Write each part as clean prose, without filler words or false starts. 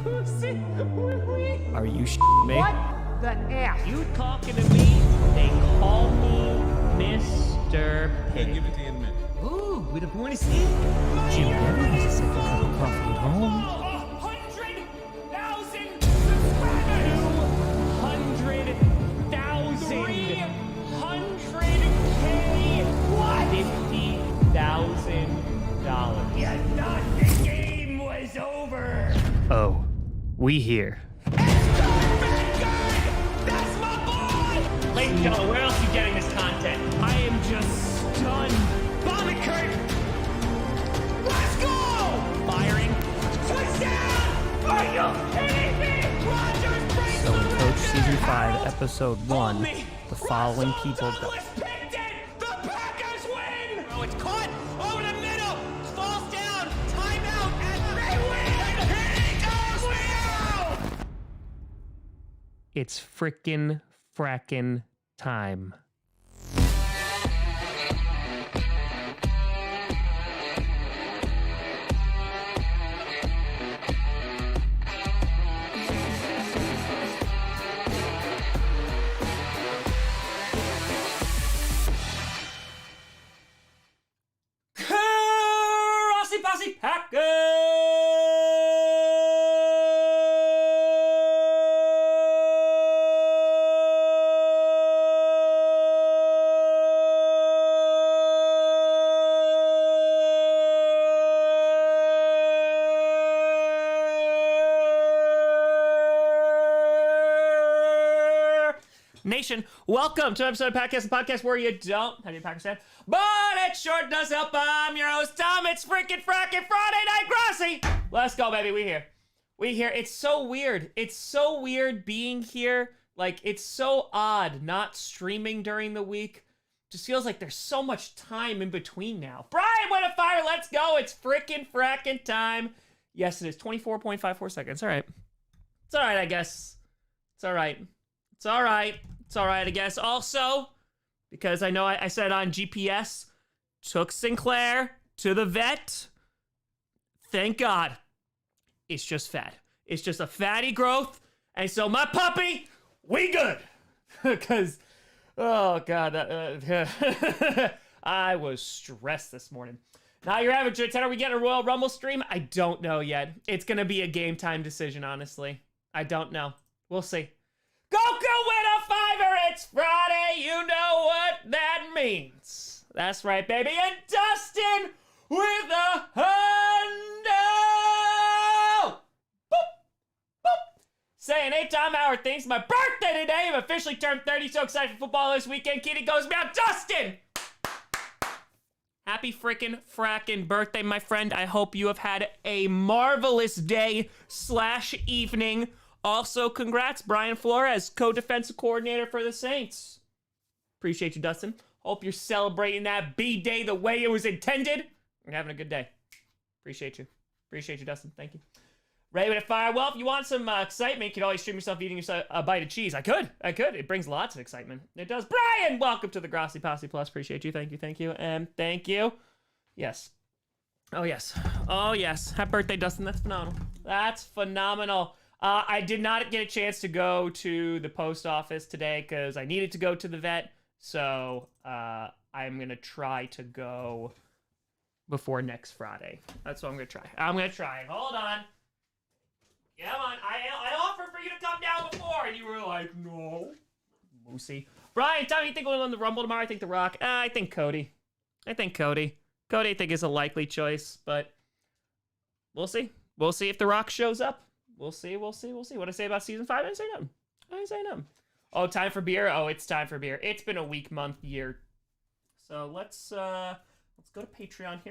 Are you shitting me? What the F? You talking to me? They call me Mr. Pig. Give it to you in a minute. Ooh, we the point to see? Jim never has a second cup of coffee at home. 100,000 subscribers! 200,000! 300K! What? $50,000. You thought the game was over! Oh, we here. That's my boy! Ladies and gentlemen, where else are you getting this content? I am just stunned. Bomb it, Kurt! Let's go! Firing. Touchdown! Are you kidding me? Rodgers breaks So in the Coach Season record! 5, Episode 1, the following people Russell go. Lewis picked it! The Packers win! Oh, it's caught over the middle! Falls down! Timeout! And they win! He goes down! It's frickin' frackin' time. Grossi Posse Nation, welcome to an episode of Podcast, a podcast where you don't have your Packers fan, but it sure does help. I'm your host, Tom. It's freaking frackin' Friday Night Grossi. Let's go, baby. We here. It's so weird. It's so weird being here. Like, it's so odd not streaming during the week. Just feels like there's so much time in between now. Brian, what a fire. Let's go. It's freaking frackin' time. Yes, it is. 24.54 seconds. All right. It's all right, I guess. It's all right. It's all right. It's all right, I guess. Also, because I know I said on GPS, took Sinclair to the vet. Thank God. It's just fat. It's just a fatty growth. And so my puppy, we good. Because, oh God, I was stressed this morning. Now your average 10, are we getting a Royal Rumble stream? I don't know yet. It's going to be a game time decision, honestly. I don't know. We'll see. Goku win a $5. It's Friday. You know what that means. That's right, baby. And Dustin with a hundo. Boop, boop. Saying 8-time hour things. My birthday today. I've officially turned 30. So excited for football this weekend. Kitty goes meow. Dustin. Happy frickin' frackin' birthday, my friend. I hope you have had a marvelous day / evening. Also, congrats, Brian Flores, co-defensive coordinator for the Saints. Appreciate you, Dustin. Hope you're celebrating that B-Day the way it was intended. You're having a good day. Appreciate you. Appreciate you, Dustin. Thank you. Ready with a fire? Well, if you want some excitement, you can always stream yourself eating a bite of cheese. I could. It brings lots of excitement. It does. Brian, welcome to the Grossi Posse Plus. Appreciate you. Thank you. And thank you. Yes. Oh, yes. Happy birthday, Dustin. That's phenomenal. I did not get a chance to go to the post office today because I needed to go to the vet. So I'm going to try to go before next Friday. That's what I'm going to try. I'm going to try it. Hold on. Come on. I offered for you to come down before, and you were like, no. Moosey. Brian, tell me, you think we'll win the Rumble tomorrow? I think The Rock. I think Cody. Cody, I think, is a likely choice, but we'll see. We'll see if The Rock shows up. We'll see. What I say about season 5? I didn't say nothing. Oh, time for beer? Oh, it's time for beer. It's been a week, month, year. So let's go to Patreon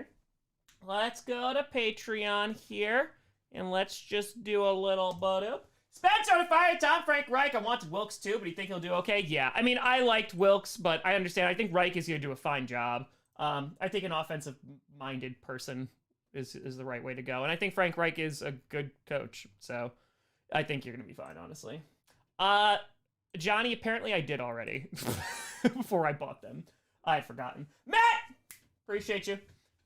here. And let's just do a little bit. Spencer to fire Tom Frank Reich. I wanted Wilkes too, but you think he'll do okay? Yeah. I mean, I liked Wilkes, but I understand. I think Reich is going to do a fine job. I think an offensive-minded person is the right way to go. And I think Frank Reich is a good coach. So I think you're going to be fine, honestly. Johnny, apparently I did already before I bought them. I had forgotten. Matt! Appreciate you.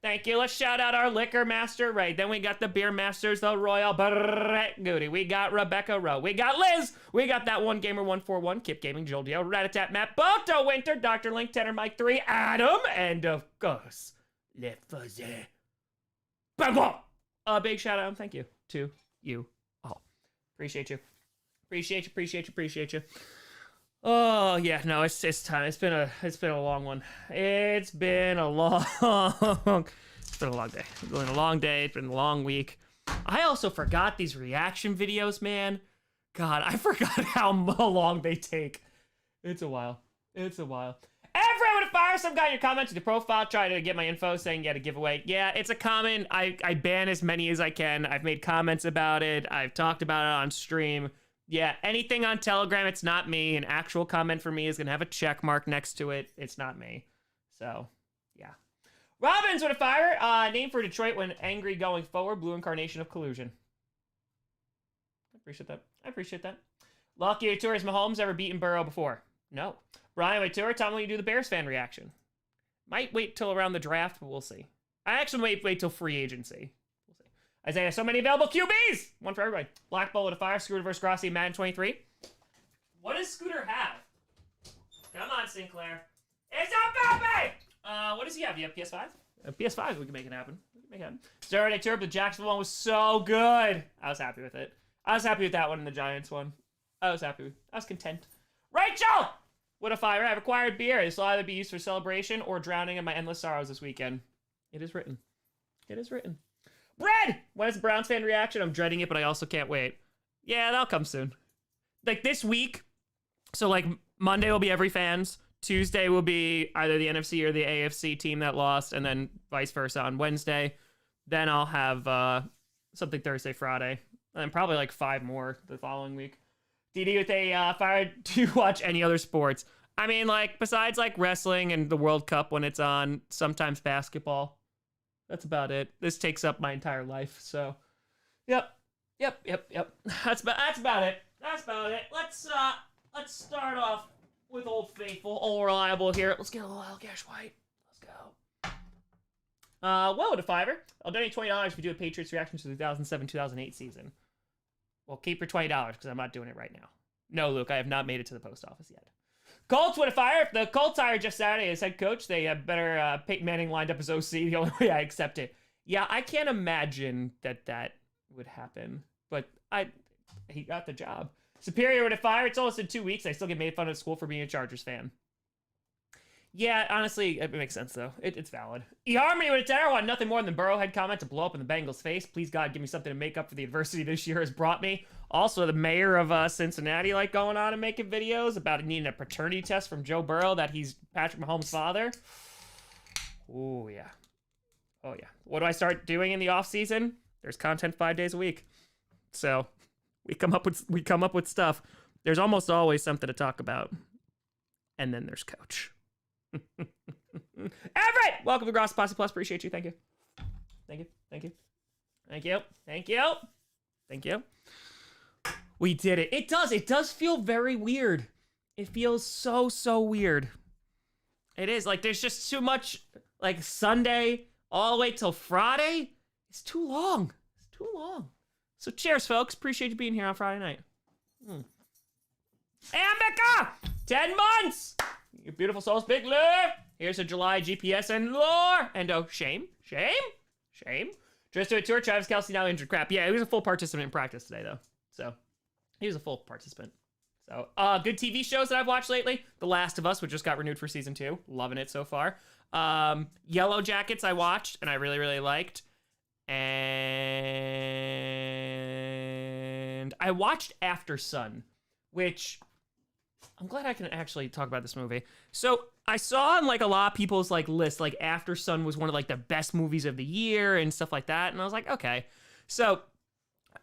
Thank you. Let's shout out our liquor master, right? Then we got the beer masters, the Royal Goody. We got Rebecca Rowe. We got Liz. We got that one gamer 141, Kip Gaming, Joel Dio, Ratatat, Matt, Boto Winter, Dr. Link, Tenor Mike 3, Adam, and of course, Le Fuzzy. A big shout out and thank you to you all. Appreciate you. Appreciate you. Oh yeah, no, it's time. It's been a long one. It's been a long day. It's been a long day. It's been a long week. I also forgot these reaction videos, man. God, I forgot how long they take. It's a while. Everyone to fire some guy in your comments to the profile, try to get my info saying you had a giveaway. Yeah, it's a comment. I ban as many as I can. I've made comments about it. I've talked about it on stream. Yeah, anything on Telegram, it's not me. An actual comment for me is going to have a check mark next to it. It's not me. So, yeah. Robbins with a fire. Name for Detroit when angry going forward. Blue incarnation of collusion. I appreciate that. Lucky Tour, has Mahomes ever beaten Burrow before? No. Brian with Tour, Tom, will you do the Bears fan reaction? Might wait till around the draft, but we'll see. I actually wait till free agency. Isaiah, so many available QBs! One for everybody. Black Ball with a fire. Scooter versus Grossi, Madden 23. What does Scooter have? Come on, Sinclair. It's a baby! What does he have? Do you have PS5? PS5, we can make it happen. Saturday Tour, the Jacksonville one was so good. I was happy with it. I was happy with that one and the Giants one. I was content. Rachel! What a fire. I've acquired beer. This will either be used for celebration or drowning in my endless sorrows this weekend. It is written. Bread! When is the Browns fan reaction? I'm dreading it, but I also can't wait. Yeah, that'll come soon. Like this week, so like Monday will be every fans. Tuesday will be either the NFC or the AFC team that lost, and then vice versa on Wednesday. Then I'll have something Thursday, Friday, and then probably like 5 more the following week. DD with a fire. Do you watch any other sports? I mean, like besides like wrestling and the World Cup when it's on, sometimes basketball. That's about it. This takes up my entire life, so. Yep. That's about it. Let's start off with Old Faithful, Old Reliable here. Let's get a little Cash White. Let's go. Whoa, to Fiverr. I'll donate $20 if you do a Patriots reaction to the 2007-2008 season. Well, keep your $20 because I'm not doing it right now. No, Luke, I have not made it to the post office yet. Colts with a fire. If the Colts hire Jeff Saturday as head coach, they have better Peyton Manning lined up as OC. The only way I accept it. Yeah, I can't imagine that would happen. But he got the job. Superior with a fire. It's almost in 2 weeks. I still get made fun of at school for being a Chargers fan. Yeah, honestly, it makes sense, though. It's valid. eHarmony with a terror. Want nothing more than Burrowhead comment to blow up in the Bengals' face. Please, God, give me something to make up for the adversity this year has brought me. Also, the mayor of Cincinnati, like, going on and making videos about needing a paternity test from Joe Burrow that he's Patrick Mahomes' father. Oh, yeah. What do I start doing in the off-season? There's content 5 days a week. So, we come up with stuff. There's almost always something to talk about. And then there's Coach. Everett! Welcome to Grossi Posse Plus. Appreciate you. Thank you. We did it. It does feel very weird. It feels so weird. It is. Like, there's just too much, like, Sunday all the way till Friday. It's too long. So cheers, folks. Appreciate you being here on Friday night. Ambica! 10 months! You beautiful souls, big love. Here's a July GPS and lore. And oh, shame. Just do a tour. Travis Kelce now injured. Crap. Yeah, he was a full participant in practice today, though. So, he was a full participant. So, good TV shows that I've watched lately. The Last of Us, which just got renewed for season 2. Loving it so far. Yellow Jackets I watched, and I really liked. And I watched After Sun, which... I'm glad I can actually talk about this movie. So I saw on like a lot of people's like list, like After Sun was one of like the best movies of the year and stuff like that. And I was like, okay. So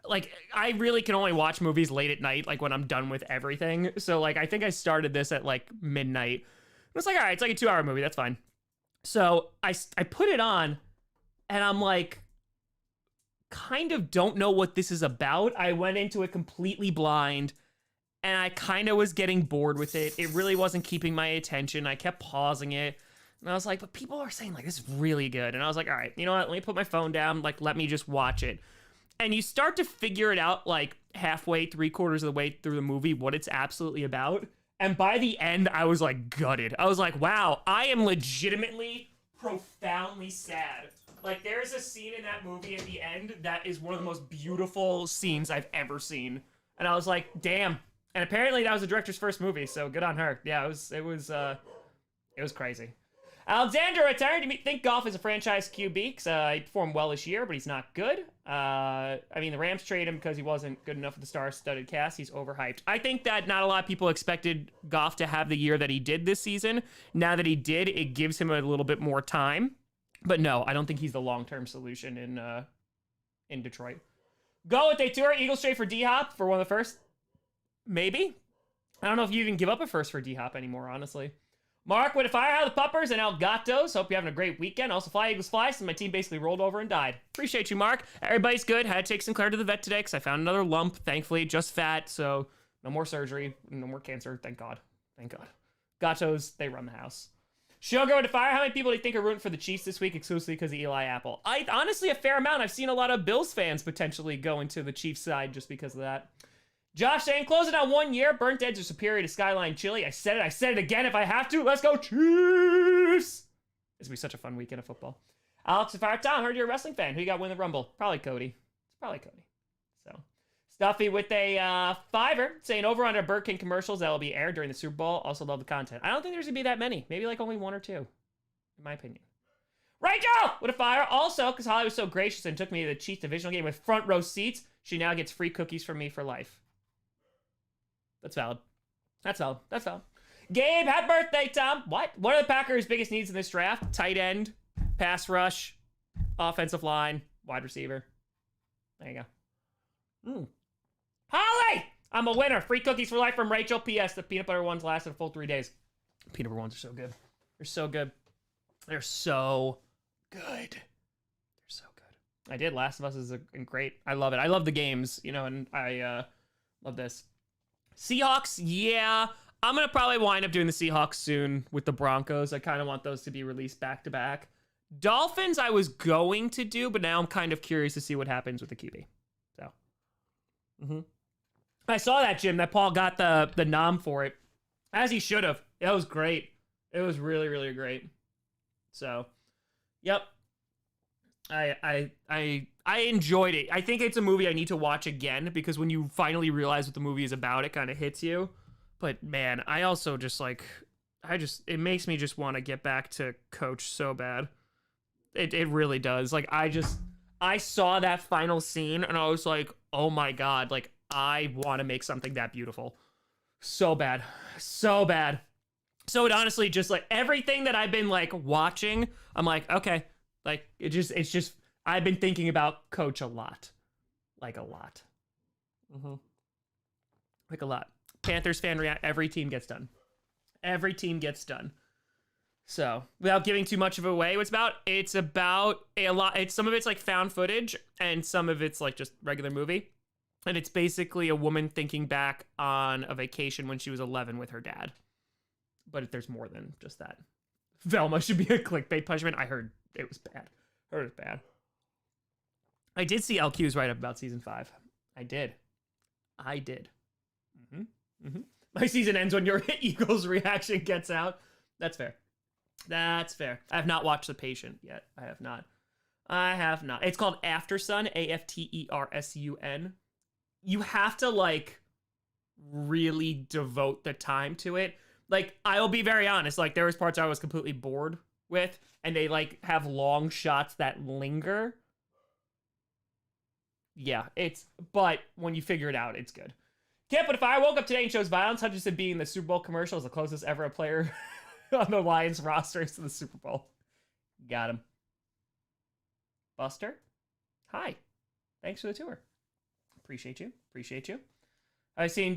like I really can only watch movies late at night, like when I'm done with everything. So like I think I started this at like midnight. I was like, all right, it's like a 2-hour movie. That's fine. So I put it on and I'm like, kind of don't know what this is about. I went into it completely blind. And I kind of was getting bored with it. It really wasn't keeping my attention. I kept pausing it. And I was like, but people are saying like this is really good. And I was like, all right, you know what? Let me put my phone down. Like, let me just watch it. And you start to figure it out like halfway, 3/4 of the way through the movie, what it's absolutely about. And by the end, I was like gutted. I was like, wow, I am legitimately profoundly sad. Like, there's a scene in that movie at the end that is one of the most beautiful scenes I've ever seen. And I was like, damn. And apparently that was the director's first movie, so good on her. Yeah, it was crazy. Alexander retired. Do you think Goff is a franchise QB? Because he performed well this year, but he's not good. I mean, the Rams traded him because he wasn't good enough for the star-studded cast. He's overhyped. I think that not a lot of people expected Goff to have the year that he did this season. Now that he did, it gives him a little bit more time. But no, I don't think he's the long-term solution in Detroit. Go with Tour. Eagles trade for D-Hop for one of the first. Maybe. I don't know if you even give up a first for D-Hop anymore, honestly. Mark, with a fire out of the puppers and El Gatos. Hope you're having a great weekend. Also, fly, Eagles, fly, since my team basically rolled over and died. Appreciate you, Mark. Everybody's good. Had to take Sinclair to the vet today because I found another lump. Thankfully, just fat, so no more surgery, no more cancer. Thank God. Thank God. Gatos, they run the house. Sugar with a fire. How many people do you think are rooting for the Chiefs this week exclusively because of Eli Apple? Honestly, a fair amount. I've seen a lot of Bills fans potentially go into the Chiefs side just because of that. Josh saying, closing out 1 year. Burnt ends are superior to Skyline Chili. I said it again if I have to. Let's go Chiefs! This will be such a fun weekend of football. Alex and Fire Tom, heard you're a wrestling fan. Who you got win the Rumble? Probably Cody. It's probably Cody. So, Stuffy with a fiver saying over under Burger King commercials that will be aired during the Super Bowl. Also love the content. I don't think there's gonna be that many. Maybe like only 1 or 2, in my opinion. Rachel with a fire. Also, because Holly was so gracious and took me to the Chiefs divisional game with front row seats, she now gets free cookies from me for life. That's valid. That's valid. That's valid. Gabe, happy birthday, Tom. What are the Packers' biggest needs in this draft? Tight end, pass rush, offensive line, wide receiver. There you go. Holly! I'm a winner. Free cookies for life from Rachel. P.S. The peanut butter ones lasted a full 3 days. Peanut butter ones are so good. They're so good. They're so good. They're so good. I did. Last of Us is great. I love it. I love the games, and I love this. Seahawks, yeah. I'm going to probably wind up doing the Seahawks soon with the Broncos. I kind of want those to be released back-to-back. Dolphins I was going to do, but now I'm kind of curious to see what happens with the QB. So, I saw that, Jim, that Paul got the nom for it, as he should have. It was great. It was really, really great. So, yep. I enjoyed it. I think it's a movie I need to watch again because when you finally realize what the movie is about, it kind of hits you. But man, I also just it makes me just want to get back to Coach so bad. It really does. Like I saw that final scene and I was like, oh my God, like I want to make something that beautiful. So bad. So bad. So it honestly just like everything that I've been like watching, I'm like, okay. Like, it's just, I've been thinking about Coach a lot. Like, a lot. Like, a lot. Panthers fan react, every team gets done. Every team gets done. So, without giving too much of it away, it's about a lot, some of it's like found footage, and some of it's like just regular movie. And it's basically a woman thinking back on a vacation when she was 11 with her dad. But there's more than just that. Velma should be a clickbait punishment. I heard it was bad. Heard it was bad. I did see LQ's write up about season 5. I did. My season ends when your Eagles reaction gets out. That's fair. That's fair. I have not watched The Patient yet. I have not. It's called Aftersun. Aftersun. You have to like really devote the time to it. Like, I'll be very honest, like, there was parts I was completely bored with, and they, like, have long shots that linger. Yeah, but when you figure it out, it's good. But if I woke up today and chose violence, Hutchinson being the Super Bowl commercial is the closest ever a player on the Lions roster is to the Super Bowl. Got him. Buster? Hi. Thanks for the tour. Appreciate you. I have seen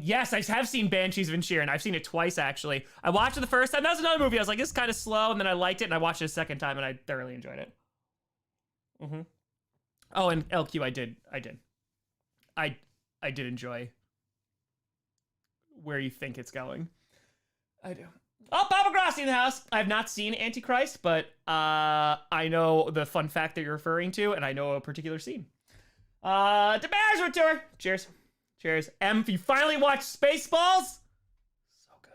Banshees of Inisherin. I've seen it twice, actually. I watched it the first time. That was another movie. I was like, this is kind of slow, and then I liked it, and I watched it a second time, and I thoroughly enjoyed it. Oh, and LQ, I did. I did enjoy where you think it's going. I do. Oh, Papa Grossi in the house. I have not seen Antichrist, but I know the fun fact that you're referring to, and I know a particular scene. The Bears return. Cheers. Cheers. Em, you finally watched Spaceballs? So good.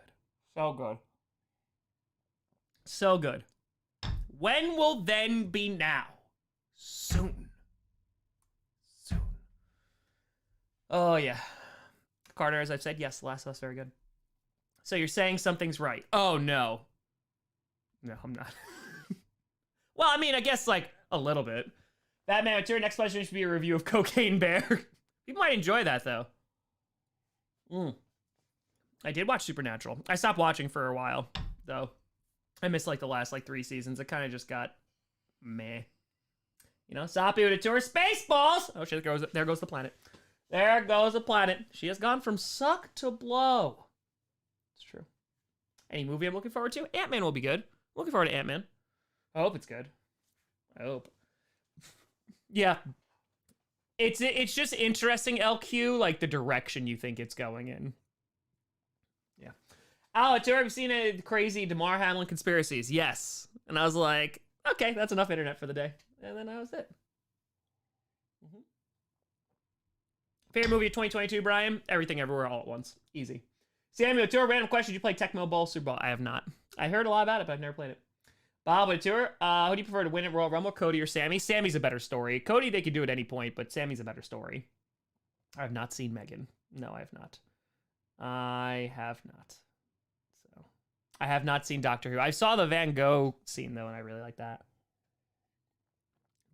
So good. So good. When will then be now? Soon. Soon. Oh, yeah. Carter, as I've said, yes, The Last of Us, very good. So you're saying something's right. Oh, no. No, I'm not. Well, I mean, I guess, like, a little bit. Batman Return, next question should be a review of Cocaine Bear. People might enjoy that, though. I did watch Supernatural. I stopped watching for a while, though. I missed, like, the last, like, 3 seasons. It kind of just got meh. You know, Sappy with a tour. Spaceballs! Oh, shit, there goes the planet. There goes the planet. She has gone from suck to blow. It's true. Any movie I'm looking forward to? Ant-Man will be good. Looking forward to Ant-Man. I hope it's good. I hope. Yeah. It's just interesting, LQ, like the direction you think it's going in. Yeah. Oh, Tour, have you seen a crazy Damar Hamlin conspiracies? Yes. And I was like, okay, that's enough internet for the day. And then that was it. Favorite movie of 2022, Brian? Everything Everywhere All at Once. Easy. Samuel Tour, random question. Did you play Tecmo Bowl Super Bowl? I have not. I heard a lot about it, but I've never played it. Bob with Tour, who do you prefer to win at Royal Rumble, Cody or Sammy? Sammy's a better story. Cody, they could do at any point, but Sammy's a better story. I have not seen Megan. No, I have not. I have not. So, I have not seen Doctor Who. I saw the Van Gogh scene, though, and I really like that.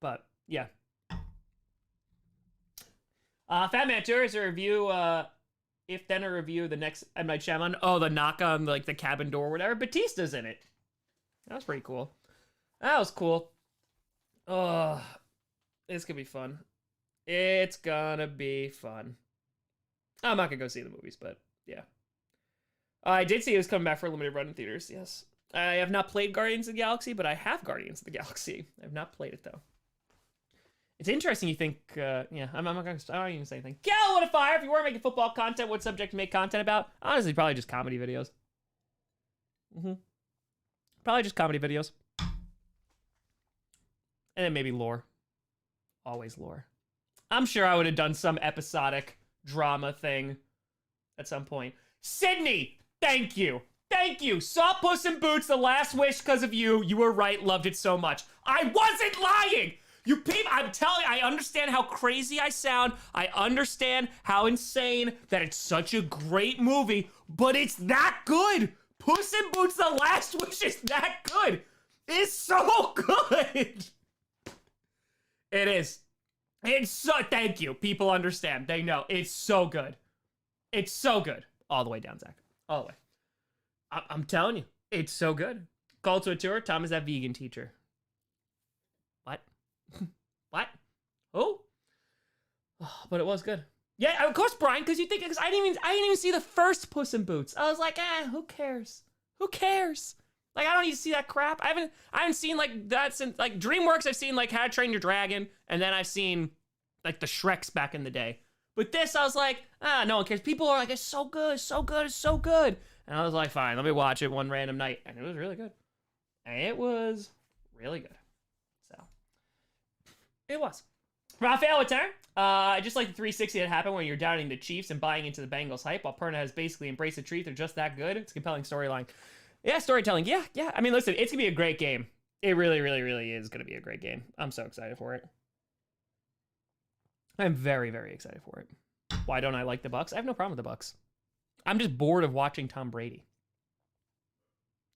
But, yeah. Fat Man Tour is a review, if then a review of the next M. Night Shyamalan. Oh, the knock on, like, the cabin door or whatever. Batista's in it. That was pretty cool. That was cool. Oh, it's gonna be fun. It's gonna be fun. I'm not gonna go see the movies, but yeah. I did see it was coming back for a limited run in theaters, yes. I have not played Guardians of the Galaxy, but I have Guardians of the Galaxy. I have not played it, though. It's interesting you think, yeah, I'm not gonna, I don't even say anything. Gal, what a fire! If you were making football content, what subject to make content about? Honestly, probably just comedy videos. Probably just comedy videos. And then maybe lore. Always lore. I'm sure I would have done some episodic drama thing at some point. Sydney! Thank you! Thank you! Saw Puss in Boots, The Last Wish because of you. You were right, loved it so much. I wasn't lying! You people, I'm telling you, I understand how crazy I sound. I understand how insane that it's such a great movie, but it's that good! Puss in Boots, The Last Wish is that good. It's so good. It is. It's so, thank you. People understand. They know. It's so good. It's so good. All the way down, Zach. All the way. I'm telling you. It's so good. Call to a tour. Tom is that vegan teacher. What? What? Oh? But it was good. Yeah, of course, Brian, because you think, because I didn't even see the first Puss in Boots. I was like, who cares? Who cares? Like, I don't need to see that crap. I haven't seen like that since like DreamWorks. I've seen like How to Train Your Dragon, and then I've seen like the Shreks back in the day. But this, I was like, no one cares. People are like, it's so good, so good, it's so good. And I was like, fine, let me watch it one random night, and it was really good. It was really good. So it was. Raphael with Tanner. I just like the 360 that happened when you're doubting the Chiefs and buying into the Bengals hype, while Perna has basically embraced the truth. They're just that good. It's a compelling storyline. Yeah, storytelling. Yeah. I mean, listen, it's gonna be a great game. It really, really, really is gonna be a great game. I'm so excited for it. I'm very, very excited for it. Why don't I like the Bucks? I have no problem with the Bucks. I'm just bored of watching Tom Brady.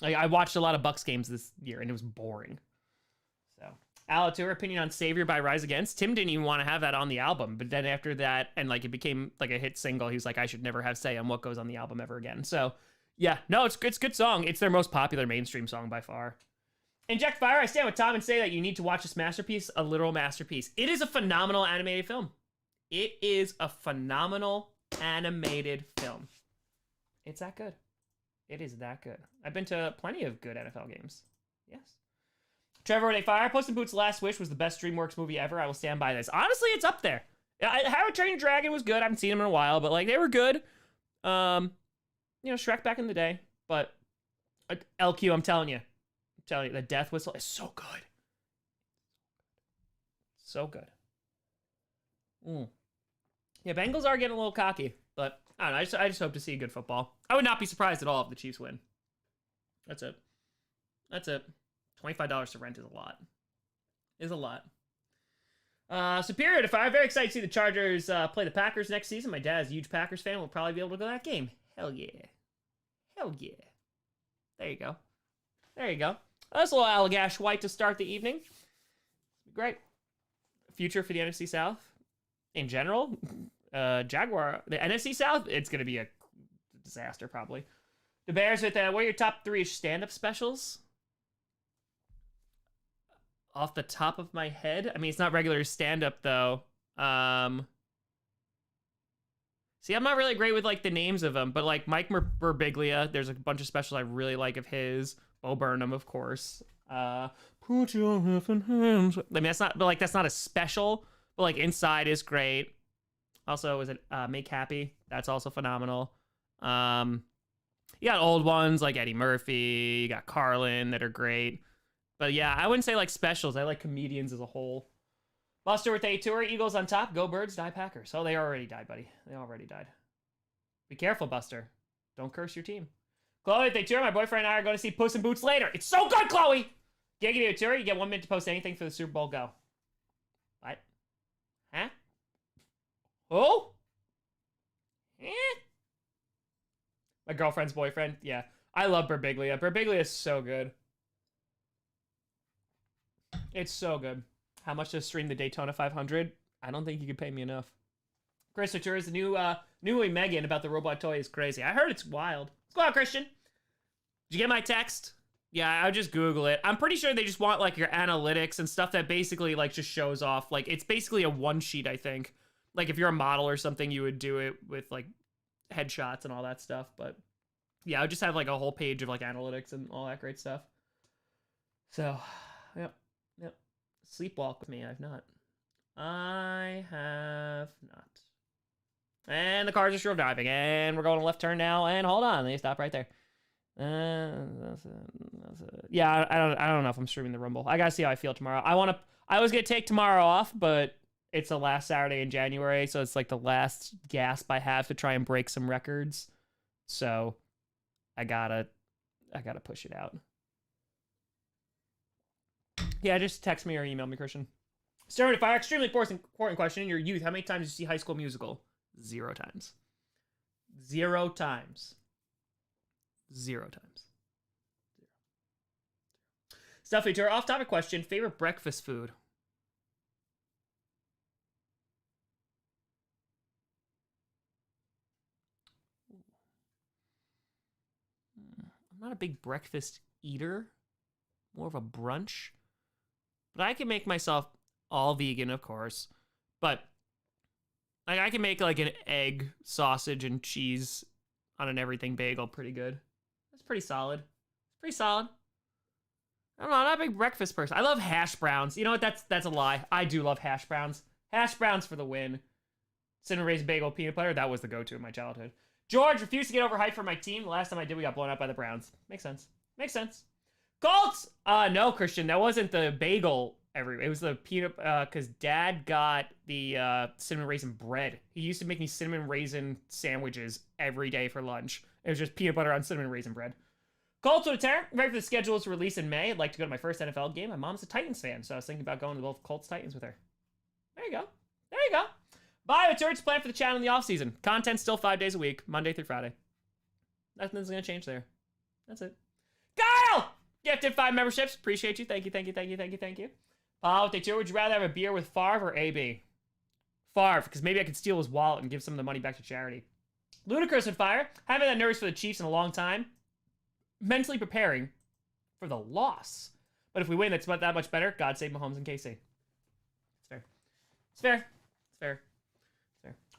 Like, I watched a lot of Bucks games this year, and it was boring. So. Alatur, opinion on Savior by Rise Against. Tim didn't even want to have that on the album, but then after that, and like it became like a hit single, he was like, I should never have say on what goes on the album ever again. So yeah, no, it's a good song. It's their most popular mainstream song by far. Inject Fire, I stand with Tom and say that you need to watch this masterpiece, a literal masterpiece. It is a phenomenal animated film. It is a phenomenal animated film. It's that good. It is that good. I've been to plenty of good NFL games. Yes. Trevor with a fire. Puss in Boots' Last Wish was the best DreamWorks movie ever. I will stand by this. Honestly, it's up there. How to Train Your Dragon was good. I haven't seen them in a while, but like they were good. You know, Shrek back in the day, but LQ, I'm telling you. The death whistle is so good. So good. Yeah, Bengals are getting a little cocky, but I don't know. I just hope to see good football. I would not be surprised at all if the Chiefs win. That's it. $25 to rent is a lot. Superior to Fire. Very excited to see the Chargers play the Packers next season. My dad's a huge Packers fan. We'll probably be able to go to that game. Hell yeah. There you go. That's a little Allagash White to start the evening. Great. Future for the NFC South in general. Jaguar. The NFC South, it's going to be a disaster probably. The Bears with what are your top 3 stand-up specials? Off the top of my head, I mean, it's not regular stand-up though. See, I'm not really great with like the names of them, but like Mike Birbiglia, there's a bunch of specials I really like of his. Bo Burnham, of course. Put your effing hands. I mean, that's not a special, but like Inside is great. Also, is it Make Happy? That's also phenomenal. You got old ones like Eddie Murphy. You got Carlin that are great. But yeah, I wouldn't say like specials. I like comedians as a whole. Buster with a tour. Eagles on top. Go Birds. Die Packers. Oh, they already died, buddy. They already died. Be careful, Buster. Don't curse your team. Chloe with a tour. My boyfriend and I are going to see Puss in Boots later. It's so good, Chloe. Giggity with a tour. You get 1 minute to post anything for the Super Bowl. Go. What? Huh? Oh? Eh? My girlfriend's boyfriend. Yeah. I love Birbiglia. Birbiglia is so good. It's so good. How much to stream the Daytona 500? I don't think you could pay me enough. Chris Tours, the new Megan about the robot toy is crazy. I heard it's wild. Let's go out, Christian. Did you get my text? Yeah, I'll just Google it. I'm pretty sure they just want like your analytics and stuff that basically like just shows off. Like it's basically a one sheet, I think. Like if you're a model or something, you would do it with like headshots and all that stuff. But yeah, I would just have like a whole page of like analytics and all that great stuff. So, yep. Sleepwalk with me. I have not. And the cars are still driving, and we're going to left turn now. And hold on, they stop right there. Yeah, I don't know if I'm streaming the Rumble. I gotta see how I feel tomorrow. I was gonna take tomorrow off, but it's the last Saturday in January, so it's like the last gasp I have to try and break some records. So I gotta push it out. Yeah, just text me or email me, Christian. Starting to fire. Extremely important question. In your youth, how many times did you see High School Musical? 0 times. 0 times. 0 times. Stuffy tour. Off-topic question. Favorite breakfast food? I'm not a big breakfast eater. More of a brunch. But I can make myself all vegan, of course. But like I can make like an egg, sausage, and cheese on an everything bagel pretty good. That's pretty solid. I don't know, I'm not a big breakfast person. I love hash browns. You know what? That's a lie. I do love hash browns. Hash browns for the win. Cinnamon raisin bagel, peanut butter. That was the go-to in my childhood. George refused to get overhyped for my team. The last time I did, we got blown out by the Browns. Makes sense. Colts! No, Christian, that wasn't the bagel it was the peanut, because Dad got the cinnamon raisin bread. He used to make me cinnamon raisin sandwiches every day for lunch. It was just peanut butter on cinnamon raisin bread. Colts with a tear. Ready for the schedule to release in May. I'd like to go to my first NFL game. My mom's a Titans fan, so I was thinking about going to both Colts-Titans with her. There you go. Bye, with Turds. Plan for the channel in the offseason. Content still 5 days a week, Monday through Friday. Nothing's going to change there. That's it. Kyle! Gifted 5 memberships. Appreciate you. Thank you. Paul, would you rather have a beer with Favre or AB? Favre, because maybe I could steal his wallet and give some of the money back to charity. Ludicrous with fire. Haven't been that nervous for the Chiefs in a long time. Mentally preparing for the loss. But if we win, that's that much better. God save Mahomes and KC. It's fair.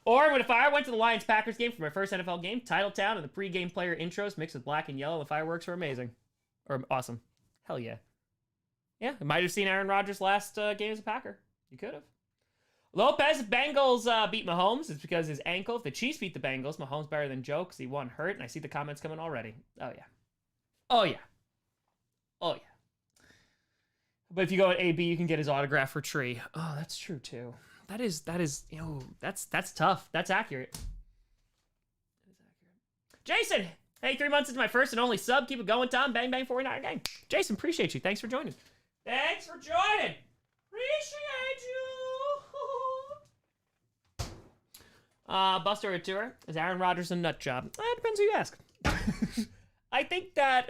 Or when if I went to the Lions-Packers game for my first NFL game, Titletown and the pre-game player intros mixed with black and yellow, the fireworks were amazing. Or awesome. Hell yeah. Yeah, I might have seen Aaron Rodgers' last game as a Packer. You could have. Lopez, Bengals beat Mahomes. It's because his ankle. If the Chiefs beat the Bengals, Mahomes better than Joe because he won hurt, and I see the comments coming already. Oh, yeah. Oh yeah. Oh yeah. But if you go at AB, you can get his autograph for Tree. Oh, that's true too. That is, that's tough. That's accurate. That is accurate. Jason, hey, 3 months into my first and only sub. Keep it going, Tom. Bang, bang, 49 gang. Jason, appreciate you. Thanks for joining. Thanks for joining. Appreciate you. Buster or tour? Is Aaron Rodgers a nut job? It depends who you ask. I think that,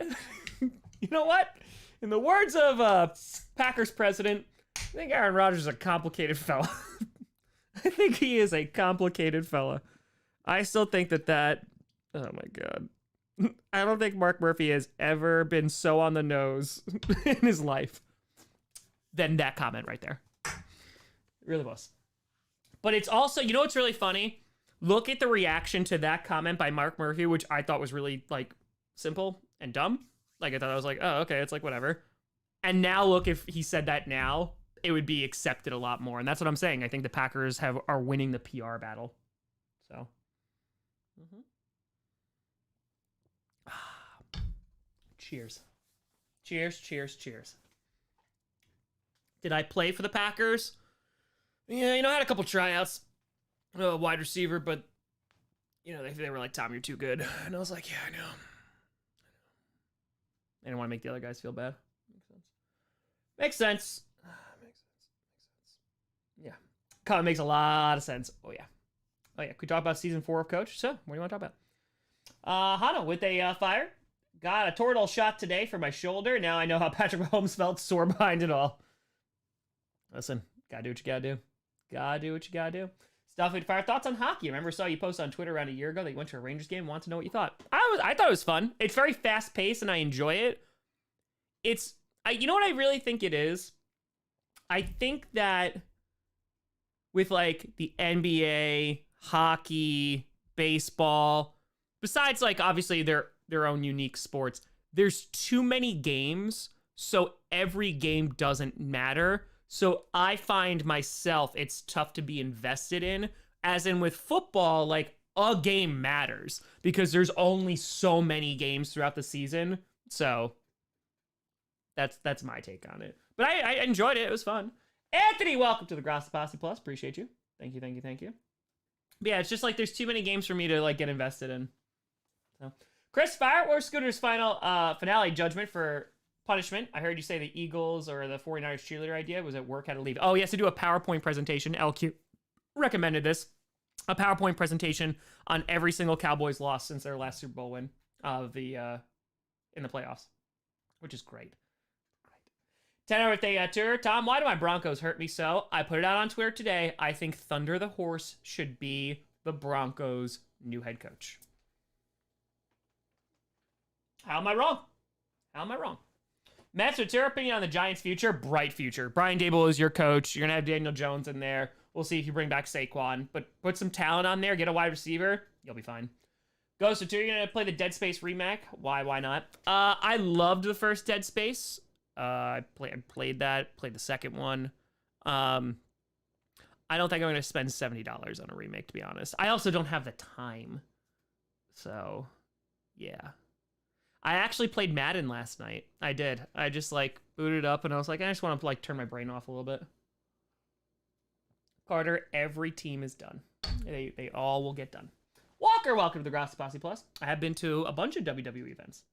you know what? In the words of Packers president, I think Aaron Rodgers is a complicated fella. I think he is a complicated fella. I still think that, oh my God. I don't think Mark Murphy has ever been so on the nose in his life than that comment right there. It really was. But it's also, you know what's really funny? Look at the reaction to that comment by Mark Murphy, which I thought was really, like, simple and dumb. Like, I thought I was like, oh, okay, it's like, whatever. And now look, if he said that now, it would be accepted a lot more. And that's what I'm saying. I think the Packers are winning the PR battle. So. Cheers. Cheers, cheers, cheers. Did I play for the Packers? Yeah, I had a couple tryouts. Wide receiver, but, they were like, Tom, you're too good. And I was like, yeah, I know. I didn't want to make the other guys feel bad. Makes sense. Makes sense. Yeah. Kind of makes a lot of sense. Oh, yeah. Could we talk about season 4 of Coach? So, what do you want to talk about? Hana with a fire. Got a Toradol shot today for my shoulder. Now I know how Patrick Mahomes felt, sore behind it all. Listen, gotta do what you gotta do. Gotta do what you gotta do. Stuff with fire. Thoughts on hockey? I remember saw you post on Twitter around a year ago that you went to a Rangers game. Want to know what you thought? I thought it was fun. It's very fast paced and I enjoy it. You know what I really think it is? I think that with like the NBA, hockey, baseball, besides like obviously their own unique sports, there's too many games, so every game doesn't matter. So I find myself, it's tough to be invested in. As in with football, like a game matters because there's only so many games throughout the season. So that's my take on it. But I enjoyed it. It was fun. Anthony, welcome to the Grossi Plus. Appreciate you. Thank you. But yeah, it's just like there's too many games for me to like get invested in. So, Chris, Firewars Scooter's finale judgment for punishment. I heard you say the Eagles or the 49ers cheerleader idea was at work, had to leave. Oh, he has to do a PowerPoint presentation. LQ recommended this. A PowerPoint presentation on every single Cowboys loss since their last Super Bowl win in the playoffs, which is great. 10 birthday tour. Tom, why do my Broncos hurt me so? I put it out on Twitter today. I think Thunder the Horse should be the Broncos' new head coach. How am I wrong? Mets, what's your opinion on the Giants' future? Bright future. Brian Dable is your coach. You're going to have Daniel Jones in there. We'll see if you bring back Saquon. But put some talent on there. Get a wide receiver. You'll be fine. Ghost of 2, you're going to play the Dead Space remake? Why not? I loved the first Dead Space. I played that. Played the second one. I don't think I'm going to spend $70 on a remake, to be honest. I also don't have the time. So, yeah. I actually played Madden last night. I did. I just like booted up and I was like, I just want to like turn my brain off a little bit. Carter, every team is done. They all will get done. Walker, welcome to the Grossi Plus. I have been to a bunch of WWE events.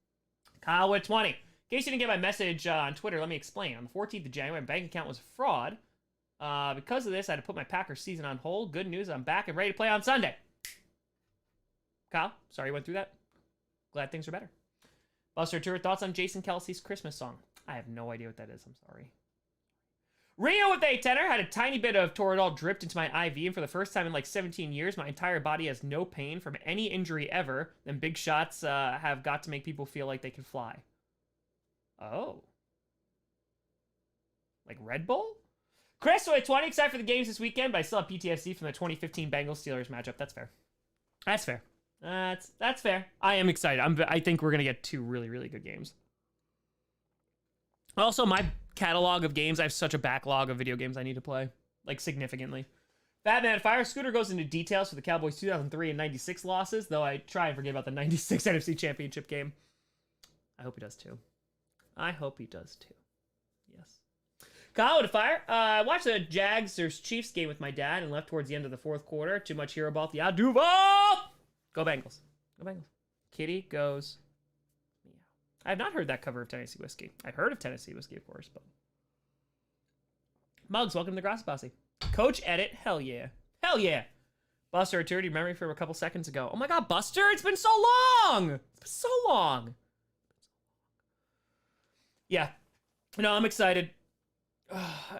Kyle with 20. In case you didn't get my message on Twitter, let me explain. On the 14th of January, my bank account was a fraud. Because of this, I had to put my Packers season on hold. Good news, I'm back and ready to play on Sunday. Kyle, sorry you went through that. Glad things are better. Buster Tour, thoughts on Jason Kelsey's Christmas song? I have no idea what that is. I'm sorry. Rio with a tenor had a tiny bit of Toradol dripped into my IV, and for the first time in like 17 years, my entire body has no pain from any injury ever. Then big shots have got to make people feel like they can fly. Oh. Like Red Bull? Chris, at 20, excited for the games this weekend, but I still have PTSD from the 2015 Bengals-Steelers matchup. That's fair. That's fair. That's fair. I am excited. I think we're going to get 2 really, really good games. Also, my catalog of games, I have such a backlog of video games I need to play. Like, significantly. Batman Fire Scooter goes into details for the Cowboys' 2003 and 96 losses, though I try and forget about the 96 NFC Championship game. I hope he does too. I hope he does too. Yes. Kyle with a fire. I watched the Jags vs. Chiefs game with my dad and left towards the end of the fourth quarter. Too much hero ball. Yeah, Duval! Go Bengals. Go Bengals. Kitty goes. Meow. I have not heard that cover of Tennessee Whiskey. I've heard of Tennessee Whiskey, of course, but. Muggs, welcome to the Grossi Posse. Coach Edit. Hell yeah. Hell yeah. Buster, a dirty memory from a couple seconds ago. Oh my god, Buster, it's been so long! It's been so long. Yeah. No, I'm excited.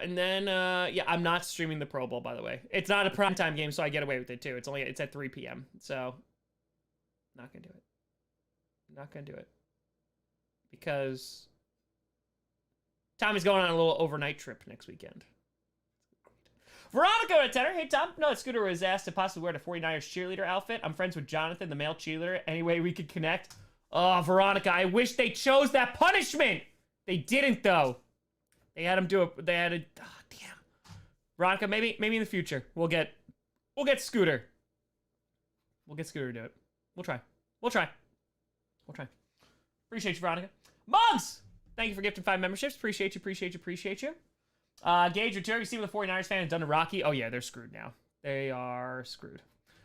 And then, yeah, I'm not streaming the Pro Bowl, by the way. It's not a primetime game, so I get away with it, too. It's at 3 p.m., so not gonna do it. Not gonna do it. Because Tommy's going on a little overnight trip next weekend. Veronica at Tenor. Hey, Tom. No, that Scooter was asked to possibly wear the 49ers cheerleader outfit. I'm friends with Jonathan, the male cheerleader. Any way we could connect? Oh, Veronica, I wish they chose that punishment. They didn't, though. They had him do it. They had it. Oh, damn. Veronica, maybe in the future we'll get Scooter. We'll get Scooter to do it. We'll try. Appreciate you, Veronica. Mugs! Thank you for gifting 5 memberships. Appreciate you. Gage, return. You see what the 49ers fan has done to Rocky? Oh, yeah, they're screwed now. They are screwed.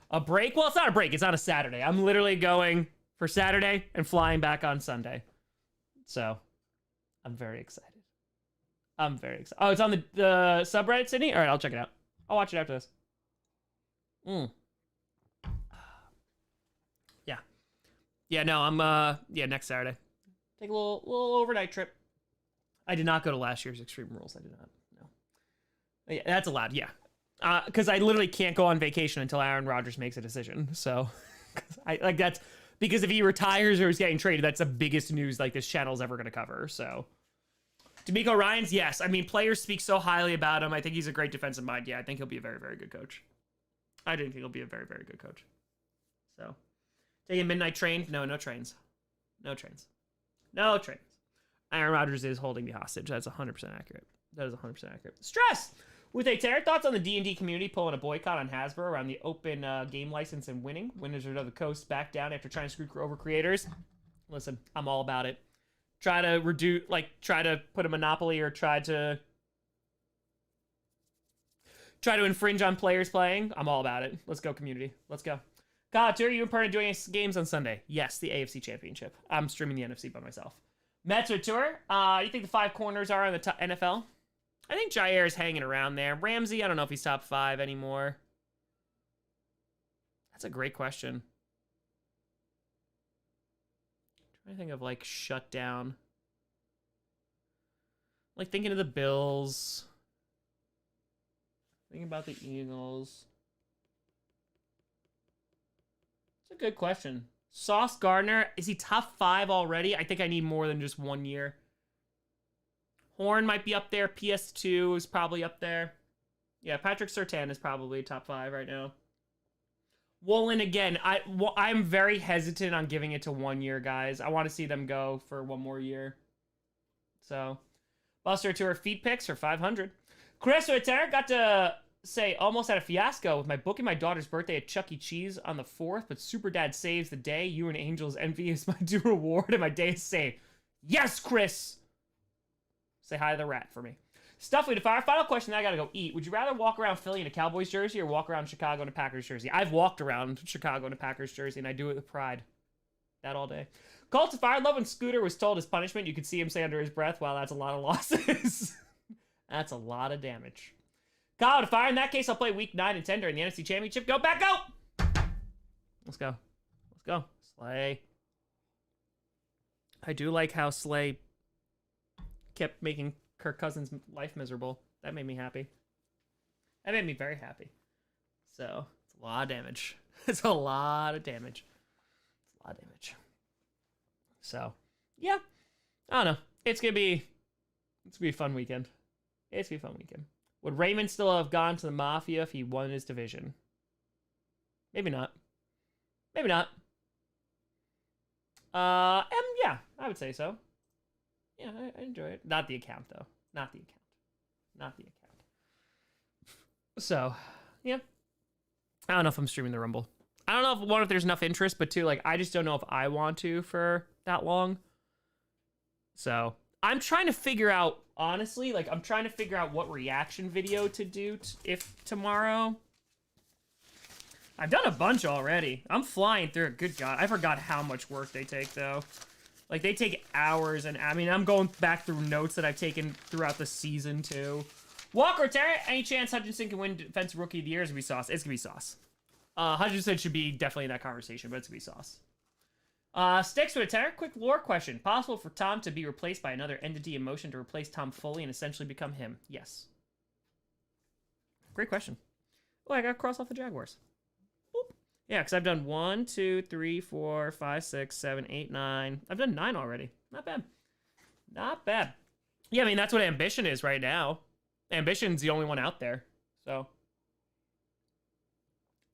A break? Well, it's not a break. It's on a Saturday. I'm literally going for Saturday and flying back on Sunday. So, I'm very excited. Oh, it's on the subreddit, Sydney? All right, I'll check it out. I'll watch it after this. Yeah. Yeah, no, I'm, next Saturday. Take a little overnight trip. I did not go to last year's Extreme Rules. I did not. No. Yeah, that's allowed. Yeah. Because I literally can't go on vacation until Aaron Rodgers makes a decision. So, that's because if he retires or is getting traded, that's the biggest news like this channel's ever going to cover. So, D'Amico Ryans, yes. I mean, players speak so highly about him. I think he's a great defensive mind. Yeah, I think he'll be a very, very good coach. I do think he'll be a very, very good coach. So, taking midnight train? No trains. No trains. Aaron Rodgers is holding me hostage. That's 100% accurate. That is 100% accurate. Stress! With a Terror, thoughts on the D&D community pulling a boycott on Hasbro around the open game license and winning? Wizards of the Coast back down after trying to screw over creators? Listen, I'm all about it. Try to put a monopoly or try to infringe on players playing. I'm all about it. Let's go, community. Let's go. God, are you and Perna doing games on Sunday? Yes, the AFC Championship. I'm streaming the NFC by myself. Mets with tour. You think the 5 corners are in the NFL? I think Jair is hanging around there. Ramsey, I don't know if he's top 5 anymore. That's a great question. I'm trying to think of like shutdown. Like thinking of the Bills. Thinking about the Eagles. It's a good question. Sauce Gardner, is he top 5 already? I think I need more than just 1 year. Horn might be up there. PS2 is probably up there. Yeah, Patrick Surtain is probably top 5 right now. Woolen, again, I'm very hesitant on giving it to 1 year, guys. I want to see them go for 1 more year. So, Buster Tour feed picks for 500. Chris Ritter got to say almost had a fiasco with my booking my daughter's birthday at Chuck E. Cheese on the 4th, but Super Dad saves the day. You and Angel's envy is my due reward, and my day is saved. Yes, Chris! Say hi to the rat for me. Stuffly to fire. Final question, I gotta go eat. Would you rather walk around Philly in a Cowboys jersey or walk around Chicago in a Packers jersey? I've walked around Chicago in a Packers jersey, and I do it with pride. That all day. Cult to fire. Love when Scooter was told his punishment. You could see him say under his breath, wow, that's a lot of losses. That's a lot of damage. Call to fire. In that case, I'll play week 9 and 10 during the NFC Championship. Go back, go! Let's go. Let's go. Slay. I do like how Slay kept making Kirk Cousins' life miserable. That made me happy. That made me very happy. So, it's a lot of damage. It's a lot of damage. It's a lot of damage. So, yeah. I don't know. It's gonna be a fun weekend. It's gonna be a fun weekend. Would Raymond still have gone to the Mafia if he won his division? Maybe not. Maybe not. Yeah, I would say so. Yeah, I enjoy it. Not the account, though. Not the account. Not the account. So, yeah. I don't know if I'm streaming the Rumble. I don't know if, 1, if there's enough interest, but 2, like, I just don't know if I want to for that long. So I'm trying to figure out, honestly, like I'm trying to figure out what reaction video to do if tomorrow. I've done a bunch already. I'm flying through it. Good God. I forgot how much work they take, though. Like, they take hours, and I mean, I'm going back through notes that I've taken throughout the season, too. Walker, Terry, any chance Hutchinson can win Defensive Rookie of the Year? It's gonna be Sauce. It's gonna be Sauce. Hutchinson should be definitely in that conversation, but it's gonna be Sauce. Sticks with a Terry. Quick lore question. Possible for Tom to be replaced by another entity in motion to replace Tom fully and essentially become him? Yes. Great question. Oh, I got to cross off the Jaguars. Boop. Yeah, because I've done 1, 2, 3, 4, 5, 6, 7, 8, 9. I've done 9 already. Not bad. Not bad. Yeah, I mean, that's what ambition is right now. Ambition's the only one out there. So.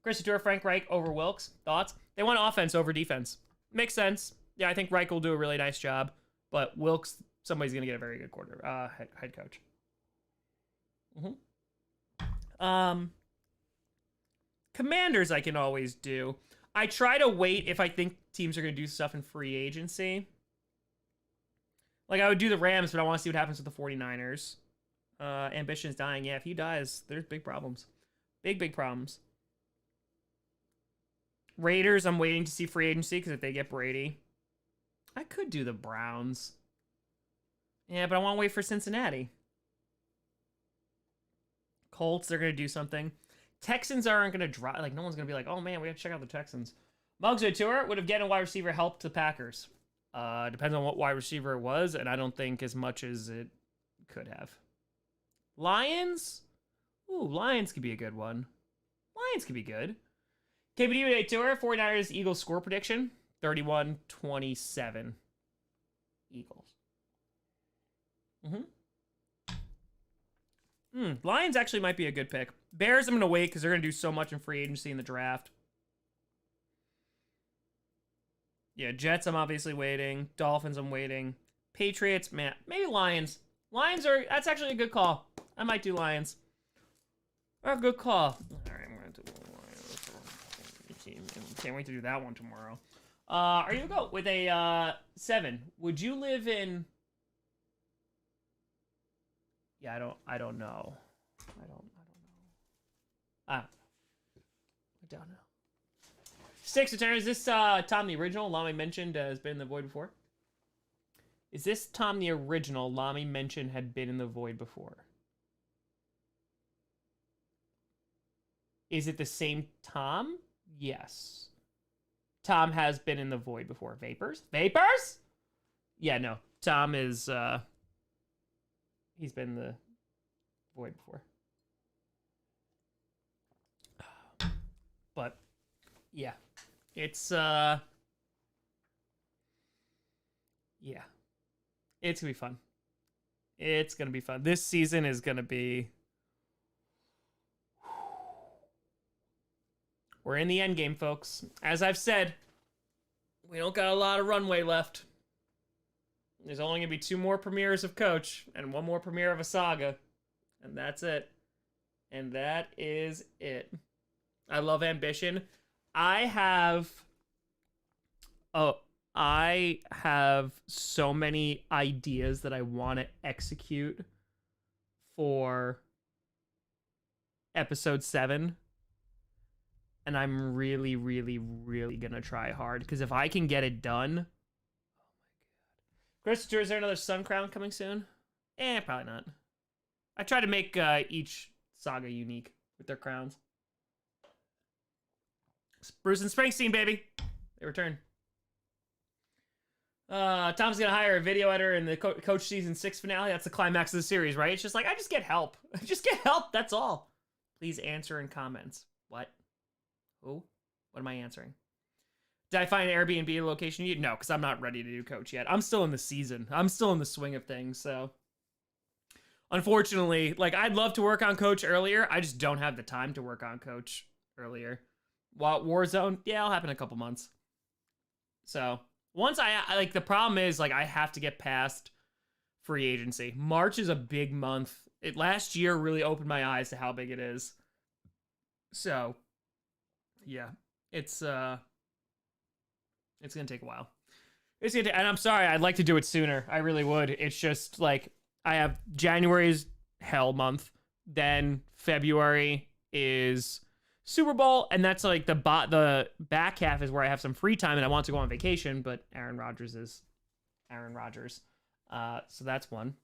Christopher, Frank Reich over Wilkes. Thoughts? They want offense over defense. Makes sense. Yeah, I think Reich will do a really nice job. But Wilkes, somebody's going to get a very good head coach. Commanders I can always do. I try to wait if I think teams are going to do stuff in free agency. Like, I would do the Rams, but I want to see what happens with the 49ers. Ambition's dying. Yeah, if he dies, there's big problems. Big problems. Raiders, I'm waiting to see free agency, because if they get Brady. I could do the Browns. Yeah, but I want to wait for Cincinnati. Colts, they're going to do something. Texans aren't going to drop. Like, no one's going to be like, oh, man, we have to check out the Texans. Muggs Tour would have getting a wide receiver helped the Packers. Depends on what wide receiver it was, and I don't think as much as it could have. Lions? Ooh, Lions could be a good one. Lions could be good. KBD Tour, 49ers Eagles score prediction, 31-27. Eagles. Lions actually might be a good pick. Bears, I'm going to wait because they're going to do so much in free agency in the draft. Yeah, Jets, I'm obviously waiting. Dolphins, I'm waiting. Patriots, man, maybe Lions. Lions that's actually a good call. I might do Lions. A good call. All right, I'm going to do Lions. Can't wait to do that one tomorrow. Are you going to go with a 7? Would you live in... Yeah, I don't know. I don't know. I don't know. Sticks Eternal, is this Tom the original? Lamy mentioned has been in the void before. Is this Tom the original? Lamy mentioned had been in the void before. Is it the same Tom? Yes. Tom has been in the void before. Vapors? Vapors? Yeah, no. Tom is he's been in the void before. But yeah. It's yeah. It's gonna be fun. It's gonna be fun. This season is gonna be... We're in the end game, folks. As I've said, we don't got a lot of runway left. There's only gonna be 2 more premieres of Coach and 1 more premiere of a saga. And that's it. And that is it. I love ambition. I have so many ideas that I want to execute for episode 7. And I'm really, really, really going to try hard. Because if I can get it done... Oh, my God. Christopher, is there another Sun Crown coming soon? Probably not. I try to make each saga unique with their crowns. Bruce and Springsteen, baby. They return. Tom's gonna hire a video editor in the Coach Season 6 finale. That's the climax of the series, right? It's just like, I just get help. Just get help, that's all. Please answer in comments. What? Who? What am I answering? Did I find an Airbnb location? No, because I'm not ready to do Coach yet. I'm still in the season. I'm still in the swing of things, so... Unfortunately, like, I'd love to work on Coach earlier. I just don't have the time to work on Coach earlier. Warzone, yeah, it'll happen in a couple months. So, once I like, the problem is, like, I have to get past free agency. March is a big month. Last year really opened my eyes to how big it is. So, yeah, it's gonna take a while. It's gonna, and I'm sorry, I'd like to do it sooner. I really would. It's just like I have January's hell month, then February is Super Bowl, and that's like the back half is where I have some free time and I want to go on vacation, but Aaron Rodgers is Aaron Rodgers. So that's one.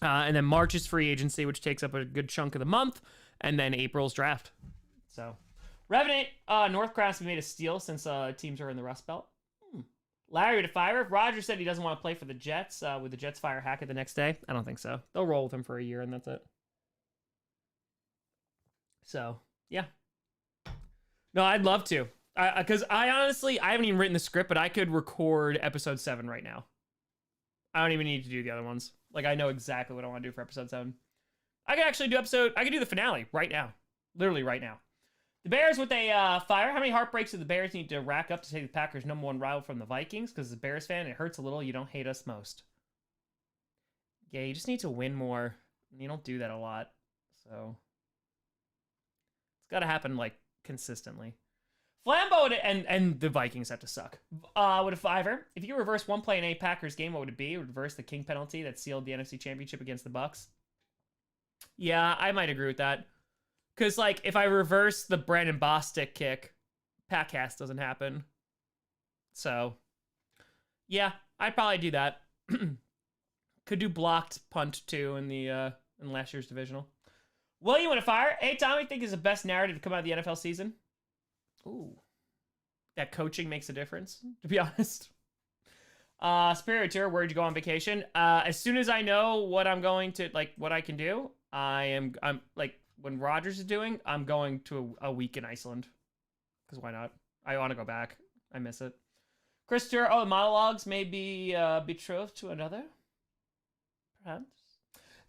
And then March is free agency, which takes up a good chunk of the month, and then April's draft. So Revenant, Northcross made a steal since teams are in the Rust Belt. Larry to fire. If Rodgers said he doesn't want to play for the Jets, would the Jets fire Hackett the next day? I don't think so. They'll roll with him for a year and that's it. So, yeah. No, I'd love to. Because I honestly, I haven't even written the script, but I could record episode 7 right now. I don't even need to do the other ones. Like, I know exactly what I want to do for episode 7. I could actually do I could do the finale right now. Literally right now. The Bears with a fire. How many heartbreaks do the Bears need to rack up to take the Packers' #1 rival from the Vikings? Because as a Bears fan, it hurts a little. You don't hate us most. Yeah, you just need to win more. You don't do that a lot. So it's got to happen, like, consistently. Flambeau and the Vikings have to suck. With a fiver. If you reverse one play in a Packers game, what would it be? It would reverse the King penalty that sealed the NFC Championship against the Bucks. Yeah, I might agree with that. Because, like, if I reverse the Brandon Bostic kick, Packcast doesn't happen. So, yeah, I'd probably do that. Could do blocked punt, too, in the in last year's divisional. William with a fire. Hey, Tommy, think is the best narrative to come out of the NFL season? Ooh. That coaching makes a difference, to be honest. Spiriteur, where'd you go on vacation? As soon as I know what I'm going to, like, what I can do, I'm like, when Rodgers is doing, I'm going to a week in Iceland. Because why not? I want to go back. I miss it. Christopher, the monologues may be betrothed to another. Perhaps.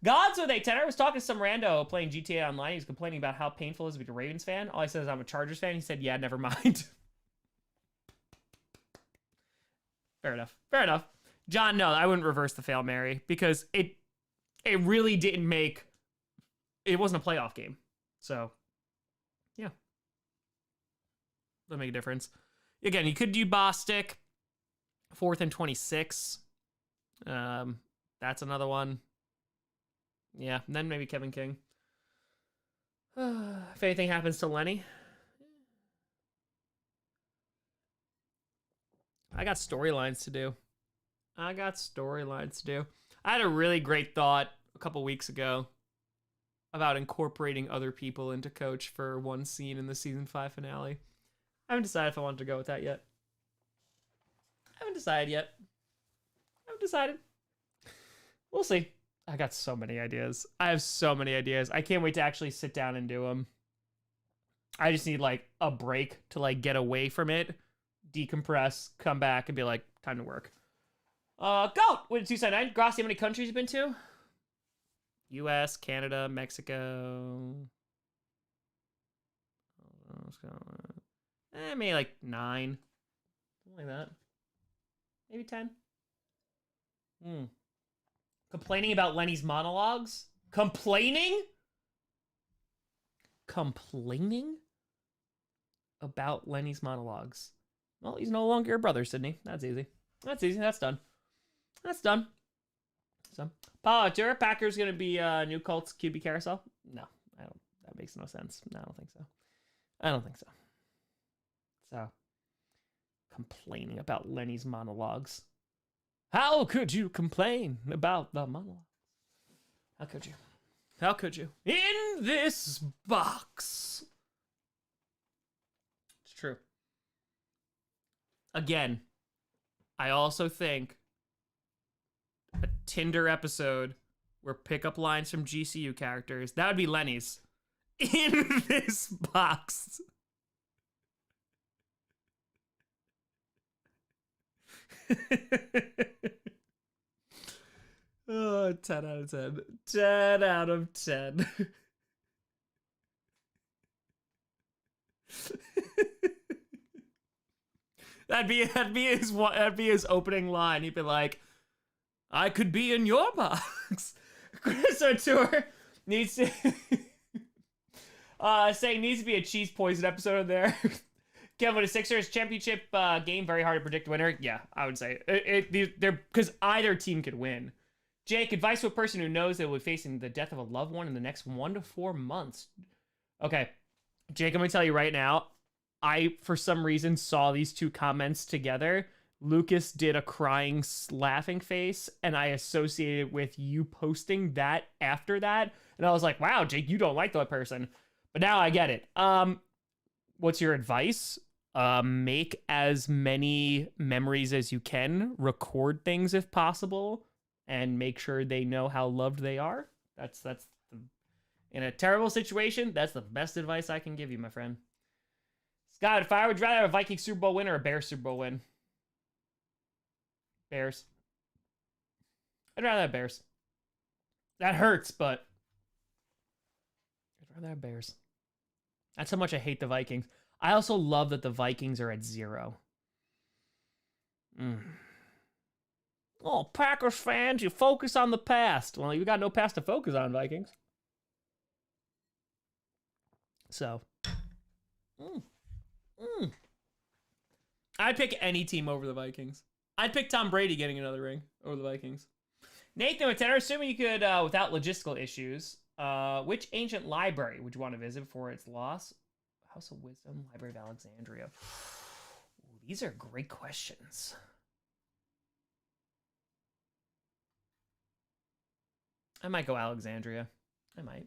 Gods with a tenor. I was talking to some rando playing GTA Online. He was complaining about how painful it is to be a Ravens fan. All I said is I'm a Chargers fan. He said, yeah, never mind. Fair enough. Fair enough. John, no, I wouldn't reverse the Fail Mary because it really didn't make... It wasn't a playoff game. So, yeah. That'll make a difference. Again, you could do Bostic. 4th and 26. That's another one. Yeah, and then maybe Kevin King. If anything happens to Lenny. I got storylines to do. I had a really great thought a couple weeks ago about incorporating other people into Coach for one scene in the season 5 finale. I haven't decided if I want to go with that yet. I haven't decided. We'll see. I got so many ideas. I have so many ideas. I can't wait to actually sit down and do them. I just need, like, a break to, like, get away from it, decompress, come back, and be like, time to work. Go! What did 279? Grossi, how many countries you been to? U.S., Canada, Mexico. Maybe like 9. Something like that. Maybe 10. Complaining about Lenny's monologues? Complaining about Lenny's monologues. Well, he's no longer your brother, Sydney. That's easy. That's done. So, Tour, Packers gonna be new Colts QB carousel? No, I don't. That makes no sense. No, I don't think so. So, complaining about Lenny's monologues. How could you complain about the monologues? How could you? In this box. It's true. Again, I also think a Tinder episode where pickup lines from GCU characters, that would be Lenny's. In this box. Oh, 10 out of 10. 10 out of 10. That'd be his opening line. He'd be like, I could be in your box. Chris O'Toole needs to saying needs to be a cheese poison episode in there. Kevin with a Sixers championship game, very hard to predict winner. Yeah, I would say they're because either team could win. Jake, advice to a person who knows they will be facing the death of a loved one in the next 1 to 4 months. Okay, Jake, I'm gonna tell you right now. I, for some reason, saw these two comments together. Lucas did a crying, laughing face, and I associated with you posting that after that. And I was like, wow, Jake, you don't like that person. But now I get it. What's your advice? Make as many memories as you can. Record things if possible. And make sure they know how loved they are. In a terrible situation, that's the best advice I can give you, my friend. Scott, if I would rather have a Viking Super Bowl win or a Bears Super Bowl win? Bears. I'd rather have Bears. That hurts, but I'd rather have Bears. That's how much I hate the Vikings. I also love that the Vikings are at 0. Oh, Packers fans, you focus on the past. Well, you got no past to focus on, Vikings. So. I'd pick any team over the Vikings. I'd pick Tom Brady getting another ring over the Vikings. Nathan with 10, assuming you could, without logistical issues, which ancient library would you want to visit before its loss? House of Wisdom, Library of Alexandria. Ooh, these are great questions. I might go Alexandria. I might.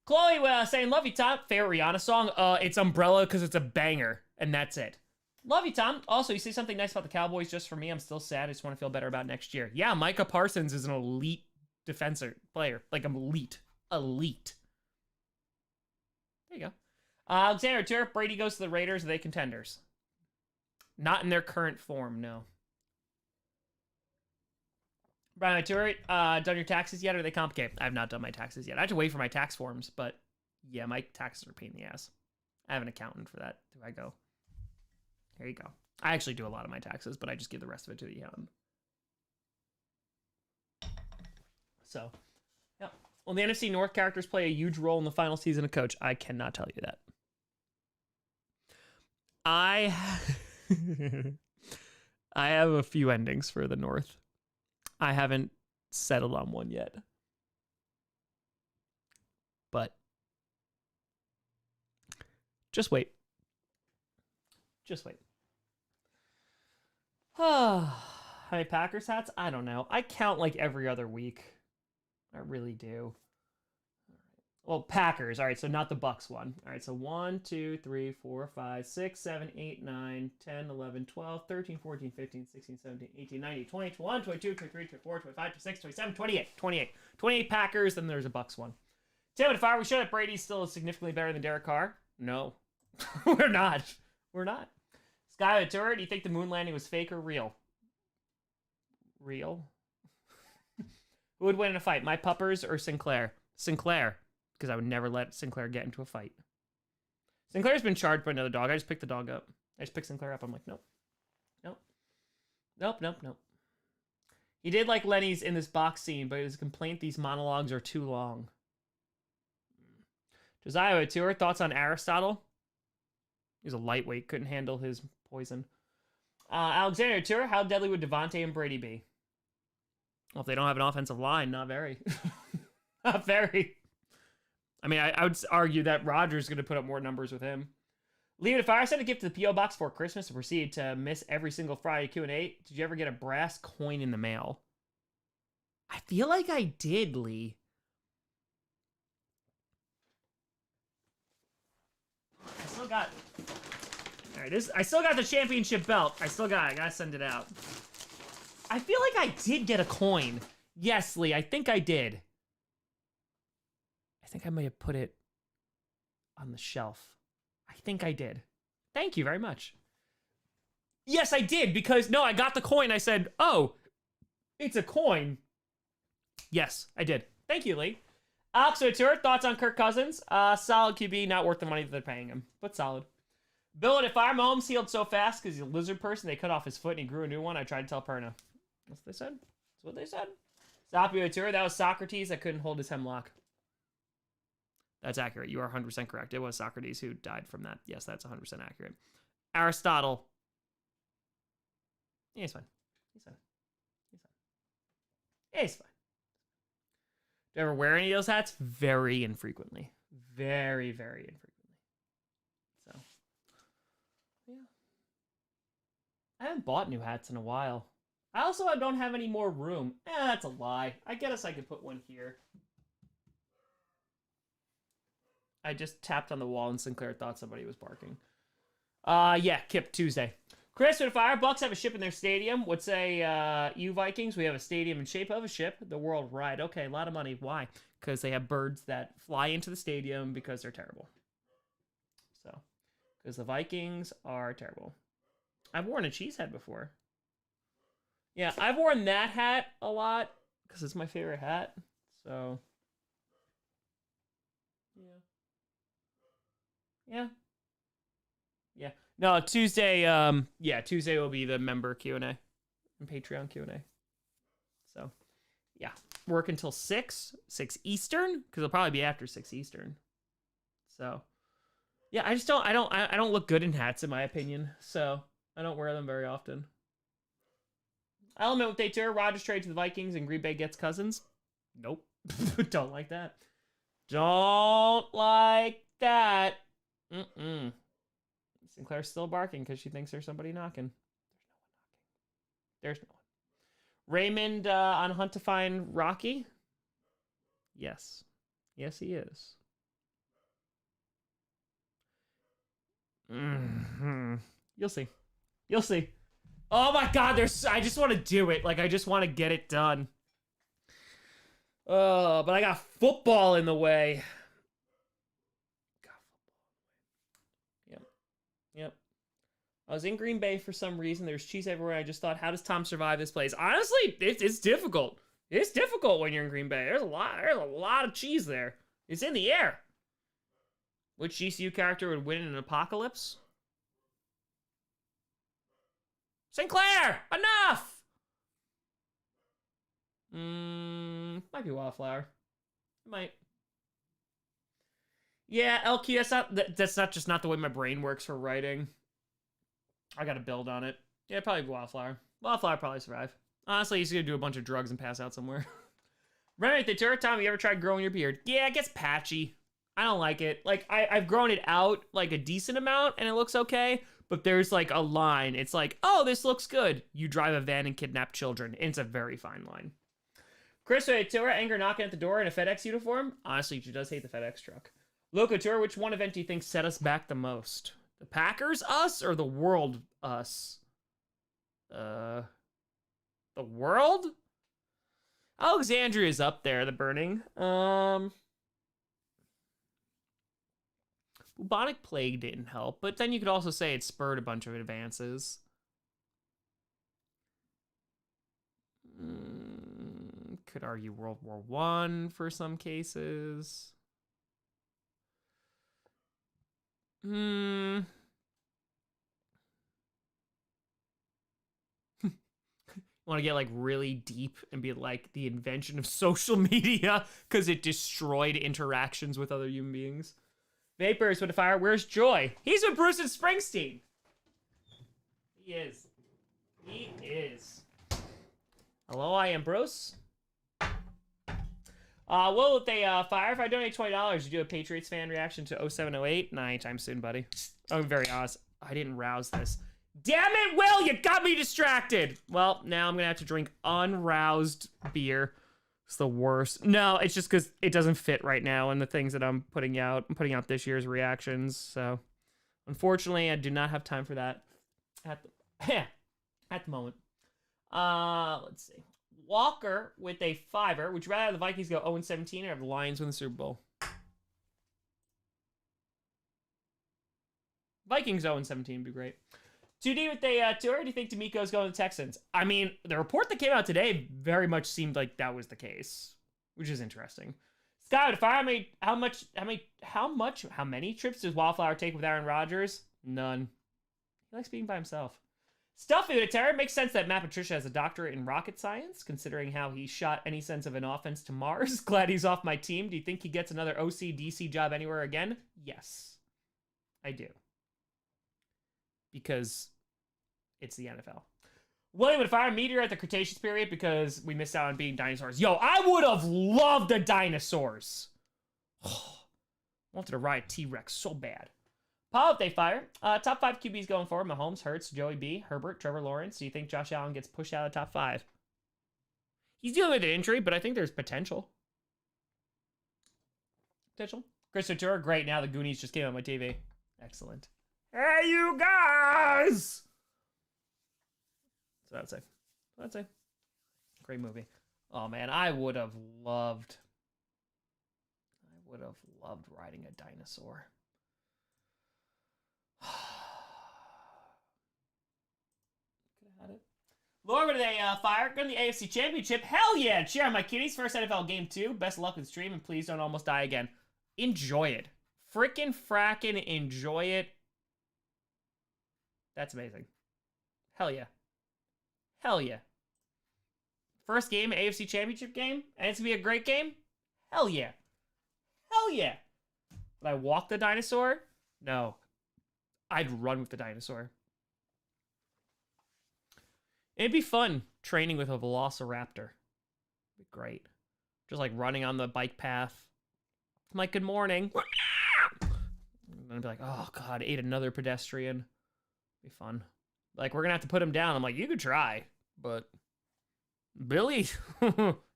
Chloe saying, love you, Tom. Favorite Rihanna song? It's Umbrella because it's a banger, and that's it. Love you, Tom. Also, you say something nice about the Cowboys just for me. I'm still sad. I just want to feel better about next year. Yeah, Micah Parsons is an elite defensive player. Like, elite. Elite. There you go. Alexander Turk, Brady goes to the Raiders. Are they contenders? Not in their current form, no. Brian Maturi, done your taxes yet? Or are they complicated? I have not done my taxes yet. I have to wait for my tax forms, but yeah, my taxes are a pain in the ass. I have an accountant for that. Do I go? Here you go. I actually do a lot of my taxes, but I just give the rest of it to the accountant. So, yeah. Well, the NFC North characters play a huge role in the final season of Coach. I cannot tell you that. I have a few endings for the North. I haven't settled on one yet. But just wait. Just wait. How many Packers hats? I don't know. I count like every other week. I really do. Well, Packers. All right, so not the Bucks one. All right, so 1, 2, 3, 4, 5, 6, 7, 8, 9, 10, 11, 12, 13, 14, 15, 16, 17, 18, 19, 20, 21, 22, 23, 24, 25, 26, 27, 28. 28 Packers, then there's a Bucks one. Tim, if I were sure that Brady's still significantly better than Derek Carr? No. We're not. We're not. Sky Ventura, do you think the moon landing was fake or real? Real? Who would win in a fight, my puppers or Sinclair? Sinclair. Because I would never let Sinclair get into a fight. Sinclair's been charged by another dog. I just picked the dog up. I just picked Sinclair up. I'm like, nope. Nope. Nope, nope, nope. He did like Lenny's in this box scene, but his complaint these monologues are too long. Josiah Tour, thoughts on Aristotle? He's a lightweight, couldn't handle his poison. Alexander Tour, how deadly would Devontae and Brady be? Well, if they don't have an offensive line, not very. Not very. I mean, I would argue that Rodgers is going to put up more numbers with him. Leave it. If I sent a gift to the P.O. Box for Christmas and proceed to miss every single Friday Q&A, did you ever get a brass coin in the mail? I feel like I did, Lee. I still got... All right, I still got the championship belt. I gotta send it out. I feel like I did get a coin. Yes, Lee, I think I did. I think I may have put it on the shelf. I think I did. Thank you very much. Yes, I did, because, no, I got the coin. I said, oh, it's a coin. Yes, I did. Thank you, Lee. Alex O'Toole, thoughts on Kirk Cousins? Solid QB, not worth the money that they're paying him, but solid. Bill, if our Mahomes healed so fast because he's a lizard person, they cut off his foot and he grew a new one. I tried to tell Perna. That's what they said. That's what they said. Sapi O'Toole, that was Socrates that couldn't hold his hemlock. That's accurate. You are 100% correct. It was Socrates who died from that. Yes, that's 100% accurate. Aristotle. Yeah, he's fine. He's fine. He's fine. Yeah, he's fine. Do you ever wear any of those hats? Very infrequently. Very, very infrequently. So, yeah. I haven't bought new hats in a while. I also don't have any more room. That's a lie. I guess I could put one here. I just tapped on the wall and Sinclair thought somebody was barking. Yeah, Kip, Tuesday. Chris, would Firebucks have a ship in their stadium? Would say, you Vikings, we have a stadium in shape of a ship. The World Ride. Okay, a lot of money. Why? Because they have birds that fly into the stadium because they're terrible. So, because the Vikings are terrible. I've worn a cheese hat before. Yeah, I've worn that hat a lot because it's my favorite hat. So, yeah. Yeah. Yeah. No, Tuesday, yeah, Tuesday will be the member Q&A and Patreon Q&A. So, yeah. Work until 6 Eastern, because it'll probably be after 6 Eastern. So, yeah, I don't look good in hats, in my opinion. So, I don't wear them very often. Element with day tour, Rodgers trade to the Vikings and Green Bay gets Cousins. Nope. Don't like that. Don't like that. Sinclair's still barking because she thinks there's somebody knocking. There's no one. Raymond on hunt to find Rocky? Yes. Yes, he is. You'll see. You'll see. Oh my god, I just want to do it. Like, I just want to get it done. Oh, but I got football in the way. Yep. I was in Green Bay for some reason. There's cheese everywhere. I just thought, how does Tom survive this place? Honestly, it's difficult. It's difficult when you're in Green Bay. There's a lot of cheese there. It's in the air. Which GCU character would win in an apocalypse? Sinclair! Enough! Might be Wildflower. Might. Yeah, LQ, that's not just not the way my brain works for writing. I gotta build on it. Yeah, probably Wildflower. Wildflower probably survive. Honestly, he's gonna do a bunch of drugs and pass out somewhere. Right, the tour. Tom, you ever tried growing your beard? Yeah, it gets patchy. I don't like it. Like, I've grown it out like a decent amount and it looks okay, but there's like a line. It's like, oh, this looks good. You drive a van and kidnap children. And it's a very fine line. Chris, tour, anger knocking at the door in a FedEx uniform. Honestly, she does hate the FedEx truck. Loco Tour, which one event do you think set us back the most? The Packers, us, or the world, us? The world? Alexandria's up there, the burning. Bubonic plague didn't help, but then you could also say it spurred a bunch of advances. Could argue World War I for some cases. Want to get like really deep and be like the invention of social media because it destroyed interactions with other human beings. Vapors with a fire. Where's Joy? He's with Bruce and Springsteen. He is. He is. Hello, I am Bruce. Will they fire if I donate $20? You do a Patriots fan reaction to 0708? Nah, anytime soon, buddy. I'm very honest. I didn't rouse this. Damn it, Will! You got me distracted! Well, now I'm gonna have to drink unroused beer. It's the worst. No, it's just because it doesn't fit right now in the things that I'm putting out. I'm putting out this year's reactions, so unfortunately, I do not have time for that at the moment. Let's see. Walker with a $5. Would you rather have the Vikings go 0-17 or have the Lions win the Super Bowl? Vikings 0-17 would be great. 2D with a tour. Do you think D'Amico's going to the Texans? I mean, the report that came out today very much seemed like that was the case, which is interesting. Sky with a fire. How many trips does Wildflower take with Aaron Rodgers? None. He likes being by himself. Stuffy with a terror. Makes sense that Matt Patricia has a doctorate in rocket science, considering how he shot any sense of an offense to Mars. Glad he's off my team. Do you think he gets another OC DC job anywhere again? Yes, I do. because it's the NFL. William would fire a meteor at the Cretaceous period because we missed out on being dinosaurs. Yo, I would have loved the dinosaurs. Wanted to ride T-Rex so bad. Paul, if they fire. Top 5 QBs going forward. Mahomes, Hurts, Joey B, Herbert, Trevor Lawrence. Do you think Josh Allen gets pushed out of the top 5? He's dealing with an injury, but I think there's potential. Chris Ventura, great. Now the Goonies just came on my TV. Excellent. Hey, you guys! So I'd say. Great movie. Oh, man, I would have loved riding a dinosaur. Could have had it. Lord, would they fire? Go to the AFC Championship. Hell yeah! Cheer on my kitties. First NFL game 2. Best of luck with the stream, and please don't almost die again. Enjoy it. Frickin' frackin' enjoy it. That's amazing. Hell yeah. Hell yeah. First game, AFC Championship game, and it's gonna be a great game? Hell yeah. Hell yeah. Would I walk the dinosaur? No. I'd run with the dinosaur. It'd be fun training with a velociraptor. It'd be great. Just like running on the bike path. I'm like, good morning. And I'd be like, oh God, ate another pedestrian. It'd be fun. Like, we're gonna have to put him down. I'm like, you could try, but Billy,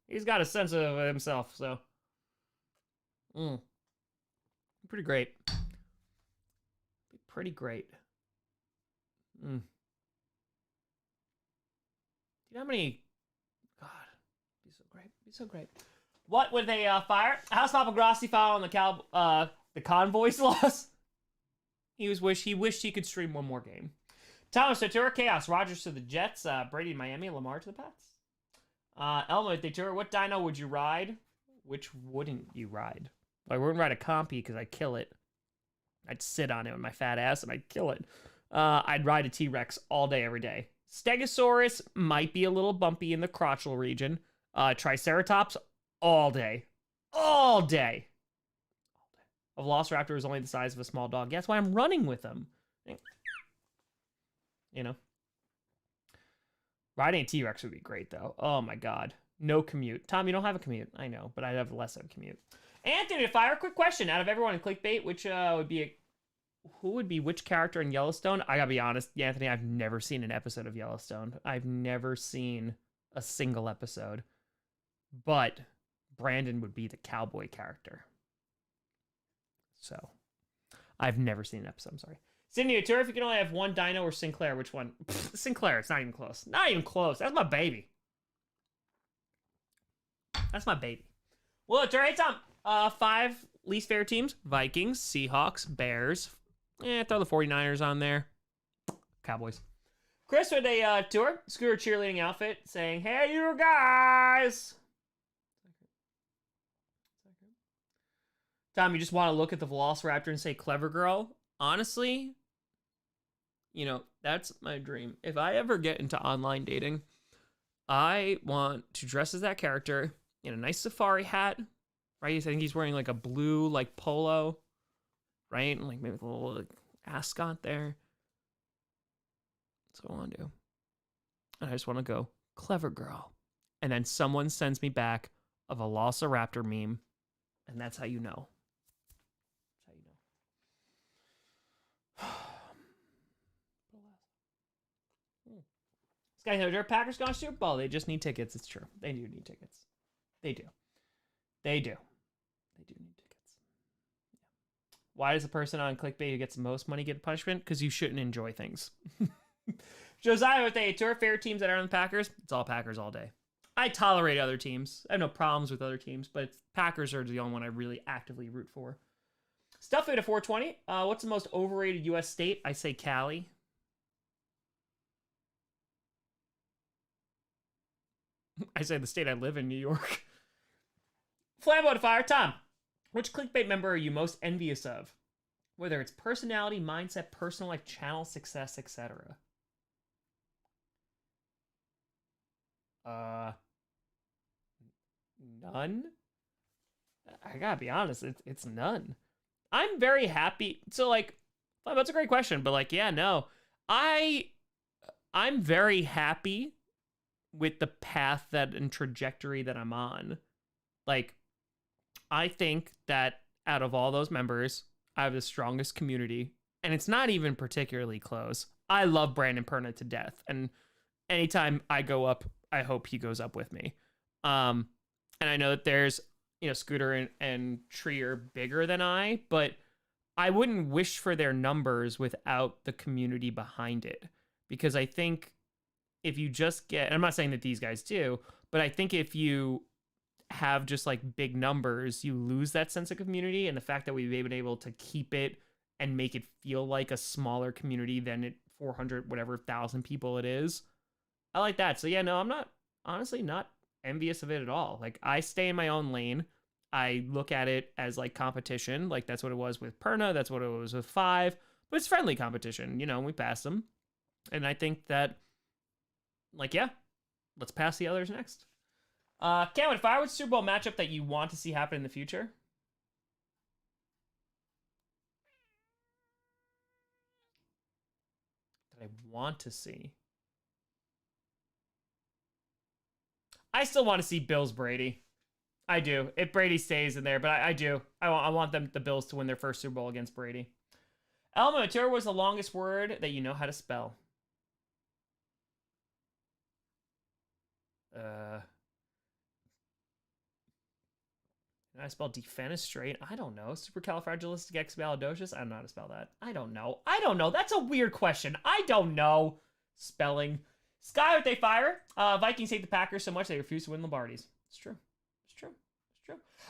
he's got a sense of himself, so. Pretty great. Pretty great. Do you know how many? God, be so great. Be so great. What would they fire? How's Papa Grossi following the Convoys loss? He wished he could stream one more game. Thomas Ventura, Chaos, Rodgers to the Jets, Brady to Miami, Lamar to the Pats. Elmo Ventura, what dino would you ride? Which wouldn't you ride? I wouldn't ride a compy because I'd kill it. I'd sit on it with my fat ass and I'd kill it. I'd ride a T-Rex all day, every day. Stegosaurus might be a little bumpy in the crotchal region. Triceratops, all day. All day. A velociraptor is only the size of a small dog. Yeah, that's why I'm running with them. You know? Riding a T-Rex would be great, though. Oh, my God. No commute. Tom, you don't have a commute. I know, but I'd have less of a commute. Anthony, to fire, quick question. Out of everyone in Clickbait, who would be which character in Yellowstone? I gotta be honest, Anthony, I've never seen an episode of Yellowstone. I've never seen a single episode. But Brandon would be the cowboy character. So, I've never seen an episode, I'm sorry. Sydney Tour, if you can only have one dino or Sinclair, which one? Sinclair, it's not even close. Not even close. That's my baby. That's my baby. Well, it's all right, Tom. 5 least favorite teams: Vikings, Seahawks, Bears. Throw the 49ers on there. Cowboys. Chris with a tour, scooter cheerleading outfit, saying, "Hey, you guys." Tom, you just want to look at the Velociraptor and say, "Clever girl." Honestly, you know, that's my dream. If I ever get into online dating, I want to dress as that character in a nice safari hat, right? I think he's wearing like a blue, like polo, right? And like maybe with a little like, ascot there. That's what I want to do. And I just want to go, clever girl. And then someone sends me back a Velociraptor meme. And that's how you know. That's how you know. Sky Hill, Packers gone Super Bowl. They just need tickets. It's true. They do need tickets. They do. They do. They do need tickets. Yeah. Why does the person on Clickbait who gets the most money get punishment? Because you shouldn't enjoy things. Josiah with a tour favorite teams that are on the Packers. It's all Packers all day. I tolerate other teams. I have no problems with other teams, but Packers are the only one I really actively root for. Stuff at a 420. What's the most overrated U.S. state? I say Cali. I say the state I live in, New York. Flambeau to fire. Tom, which Clickbait member are you most envious of? Whether it's personality, mindset, personal life, channel success, etc. None? I gotta be honest, it's none. I'm very happy. So, like, that's a great question, but, like, yeah, no. I'm very happy with the path and trajectory that I'm on. Like, I think that out of all those members, I have the strongest community, and it's not even particularly close. I love Brandon Perna to death, and anytime I go up, I hope he goes up with me. And I know that there's, Scooter and Tree are bigger than I, but I wouldn't wish for their numbers without the community behind it. Because I think if you just get, and I'm not saying that these guys do, but I think if you have just like big numbers, you lose that sense of community. And the fact that we've been able to keep it and make it feel like a smaller community than it 400 whatever thousand people it is, I like that. So yeah, no, I'm not, honestly not envious of it at all. Like, I stay in my own lane. I look at it as like competition. Like, that's what it was with Perna, that's what it was with Five, but it's friendly competition. We passed them, and I think that, like, yeah, let's pass the others next. Cameron, if I were Super Bowl matchup that you want to see happen in the future? That I want to see. I still want to see Bills Brady. I do. If Brady stays in there, but I do. I want the Bills to win their first Super Bowl against Brady. Alma Mater was the longest word that you know how to spell. Can I spell defenestrate? I don't know. Supercalifragilisticexpialidocious? I don't know how to spell that. I don't know. That's a weird question. I don't know. Spelling. Sky with a fire. Vikings hate the Packers so much they refuse to win Lombardis. It's true.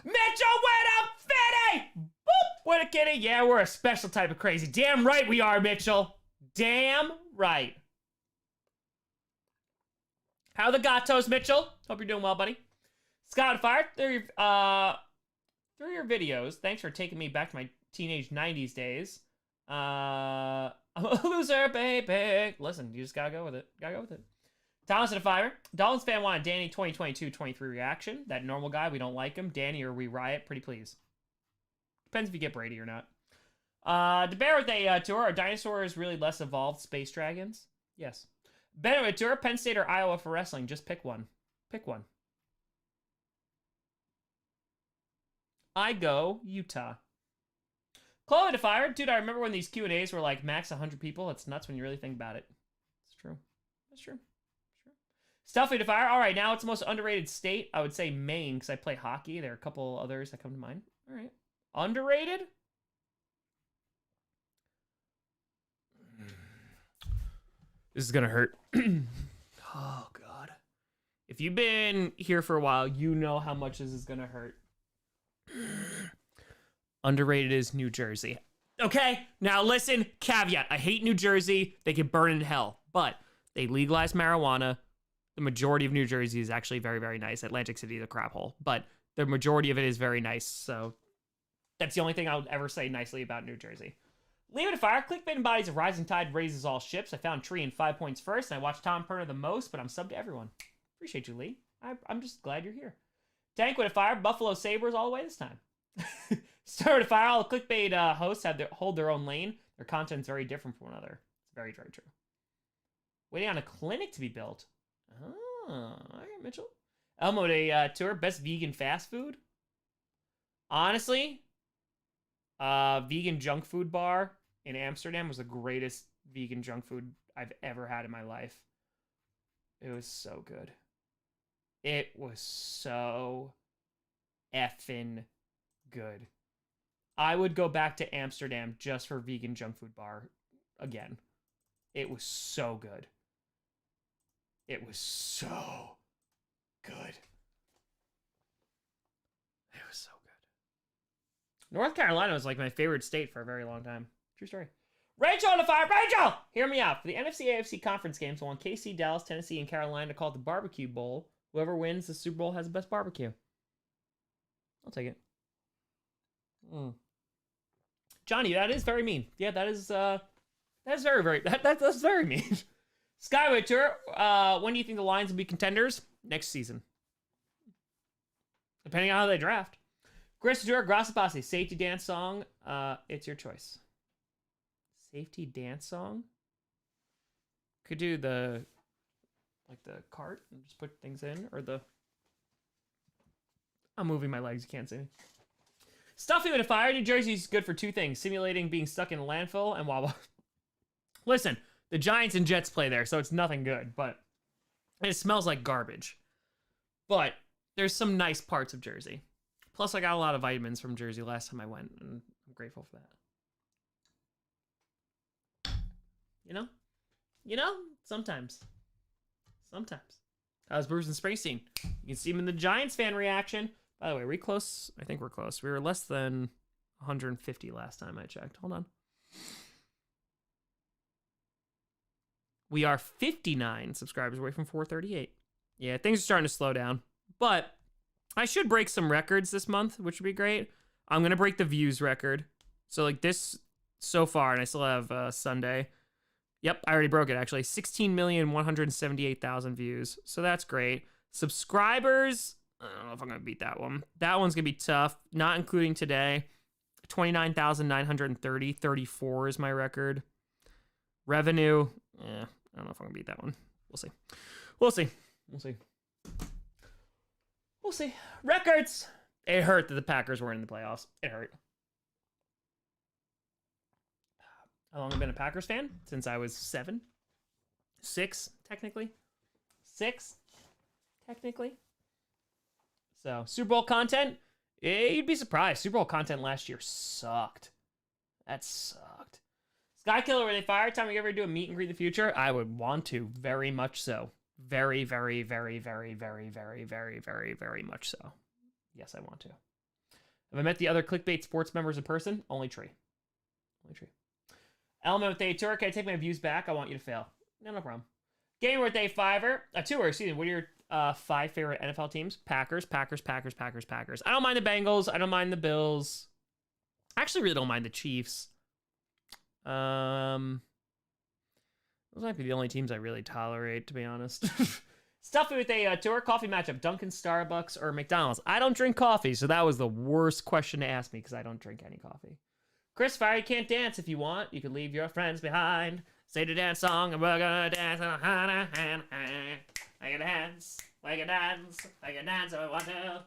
Mitchell with a fitty! Boop! With a kitty. Yeah, we're a special type of crazy. Damn right we are, Mitchell. Damn right. How are the gatos, Mitchell? Hope you're doing well, buddy. Scott Fire, through your videos, thanks for taking me back to my teenage 90s days. I'm a loser, baby. Listen, you just gotta go with it. Thomas and a Fire. Dolphins fan wanted Danny 2022-23 reaction. That normal guy, we don't like him. Danny or we riot, pretty please. Depends if you get Brady or not. To bear with a tour, are dinosaurs really less evolved space dragons? Yes. Benefit tour, Penn State or Iowa for wrestling. Just pick one. I go Utah. Chloe to Fire. Dude, I remember when these Q&As were like max 100 people. It's nuts when you really think about it. It's true. That's true. Stuffy to Fire. All right, now it's the most underrated state. I would say Maine because I play hockey. There are a couple others that come to mind. All right. Underrated? This is going to hurt. Oh, God. If you've been here for a while, you know how much this is going to hurt. Underrated is New Jersey. Okay, now listen, caveat. I hate New Jersey. They can burn in hell. But they legalized marijuana. The majority of New Jersey is actually very, very nice. Atlantic City is a crap hole, but the majority of it is very nice. So that's the only thing I would ever say nicely about New Jersey. Leave it to Fire. Clickbait and bodies of rising tide raises all ships. I found Tree in 5 points first, and I watched Tom Perna the most, but I'm subbed to everyone. Appreciate you, Lee. I'm just glad you're here. Tank with a Fire. Buffalo Sabres all the way this time. Star with a Fire. All the clickbait hosts hold their own lane. Their content's very different from one another. It's very, very true. Waiting on a clinic to be built. Oh, all right, Mitchell. Elmo Day tour. Best vegan fast food? Honestly, vegan junk food bar in Amsterdam was the greatest vegan junk food I've ever had in my life. It was so good. It was so effing good. I would go back to Amsterdam just for vegan junk food bar again. It was so good. It was so good. It was so good. North Carolina was like my favorite state for a very long time. True story. Rachel on the Fire. Rachel! Hear me out. For the NFC AFC conference games, I want KC, Dallas, Tennessee, and Carolina to call it the Barbecue Bowl. Whoever wins the Super Bowl has the best barbecue. I'll take it. Johnny, that is very mean. Yeah, that's very, very, that's very mean. Skyway Tour, when do you think the Lions will be contenders? Next season. Depending on how they draft. Chris Tour, Grossi Posse, safety dance song. It's your choice. Safety dance song? Could do the cart and just put things in, or the. I'm moving my legs. You can't see me. Stuffy with a fire. New Jersey's good for two things: simulating being stuck in a landfill and Wawa. Listen, the Giants and Jets play there, so it's nothing good, but it smells like garbage. But there's some nice parts of Jersey. Plus, I got a lot of vitamins from Jersey last time I went, and I'm grateful for that. You know, sometimes. That was Bruce and Springsteen. You can see him in the Giants fan reaction. By the way, are we close? I think we're close. We were less than 150 last time I checked. Hold on. We are 59 subscribers away from 438. Yeah, things are starting to slow down. But I should break some records this month, which would be great. I'm going to break the views record. So like this so far, and I still have Sunday. Yep, I already broke it actually. 16,178,000 views. So that's great. Subscribers, I don't know if I'm going to beat that one. That one's going to be tough, not including today. 29,930. 34 is my record. Revenue, I don't know if I'm going to beat that one. We'll see. Records. It hurt that the Packers weren't in the playoffs. It hurt. How long have I been a Packers fan? Since I was 7? 6, technically. 6, technically. So, Super Bowl content, you'd be surprised. Super Bowl content last year sucked. That sucked. Sky Killer, were they fired? Time we ever do a meet and greet in the future? I would want to, very much so. Very, very, very, very, very, very, very, very, very much so. Yes, I want to. Have I met the other Clickbait Sports members in person? Only Tree. Element with a tour. Can I take my views back? I want you to fail. No problem. Game with a fiver. A tour, excuse me. What are your 5 favorite NFL teams? Packers. I don't mind the Bengals. I don't mind the Bills. I actually really don't mind the Chiefs. Those might be the only teams I really tolerate, to be honest. Stuffy with a tour. Coffee matchup. Dunkin', Starbucks, or McDonald's. I don't drink coffee, so that was the worst question to ask me because I don't drink any coffee. Chris Fire, you can't dance if you want. You can leave your friends behind. Say the dance song, and we're gonna dance. I can dance. I can dance if I want to.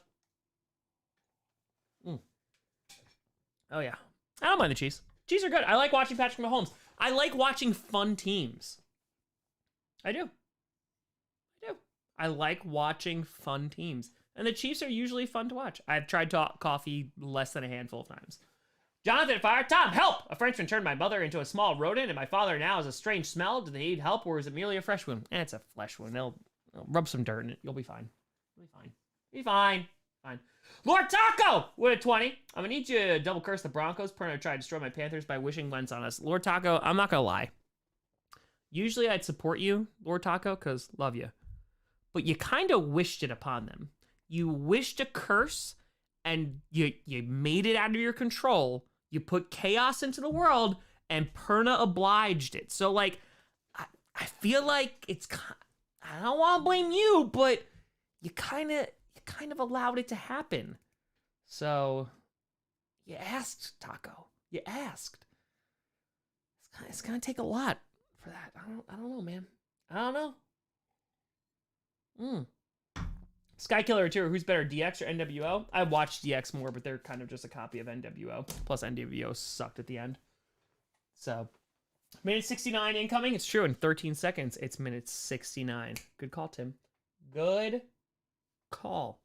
Oh, yeah. I don't mind the Chiefs. Chiefs are good. I like watching Patrick Mahomes. I like watching fun teams. I do. I like watching fun teams. And the Chiefs are usually fun to watch. I've tried coffee less than a handful of times. Jonathan Fire, Tom, help! A Frenchman turned my mother into a small rodent, and my father now has a strange smell. Do they need help, or is it merely a fresh wound? It's a flesh wound. They'll rub some dirt in it. You'll be fine. Be fine. Lord Taco with a 20. I'm gonna need you to double curse the Broncos. Perno tried to destroy my Panthers by wishing Wentz on us. Lord Taco, I'm not gonna lie. Usually I'd support you, Lord Taco, because love you. But you kind of wished it upon them. You wished a curse, and you made it out of your control. You put chaos into the world, and Perna obliged it. So, like, I feel like it's... I don't want to blame you, but you kind of allowed it to happen. So, you asked, Taco. You asked. It's gonna take a lot for that. I don't know, man. I don't know. Sky Killer Tour, who's better, DX or NWO? I watched DX more, but they're kind of just a copy of NWO. Plus, NWO sucked at the end. So, minute 69 incoming. It's true, in 13 seconds, it's minute 69. Good call, Tim. Good call.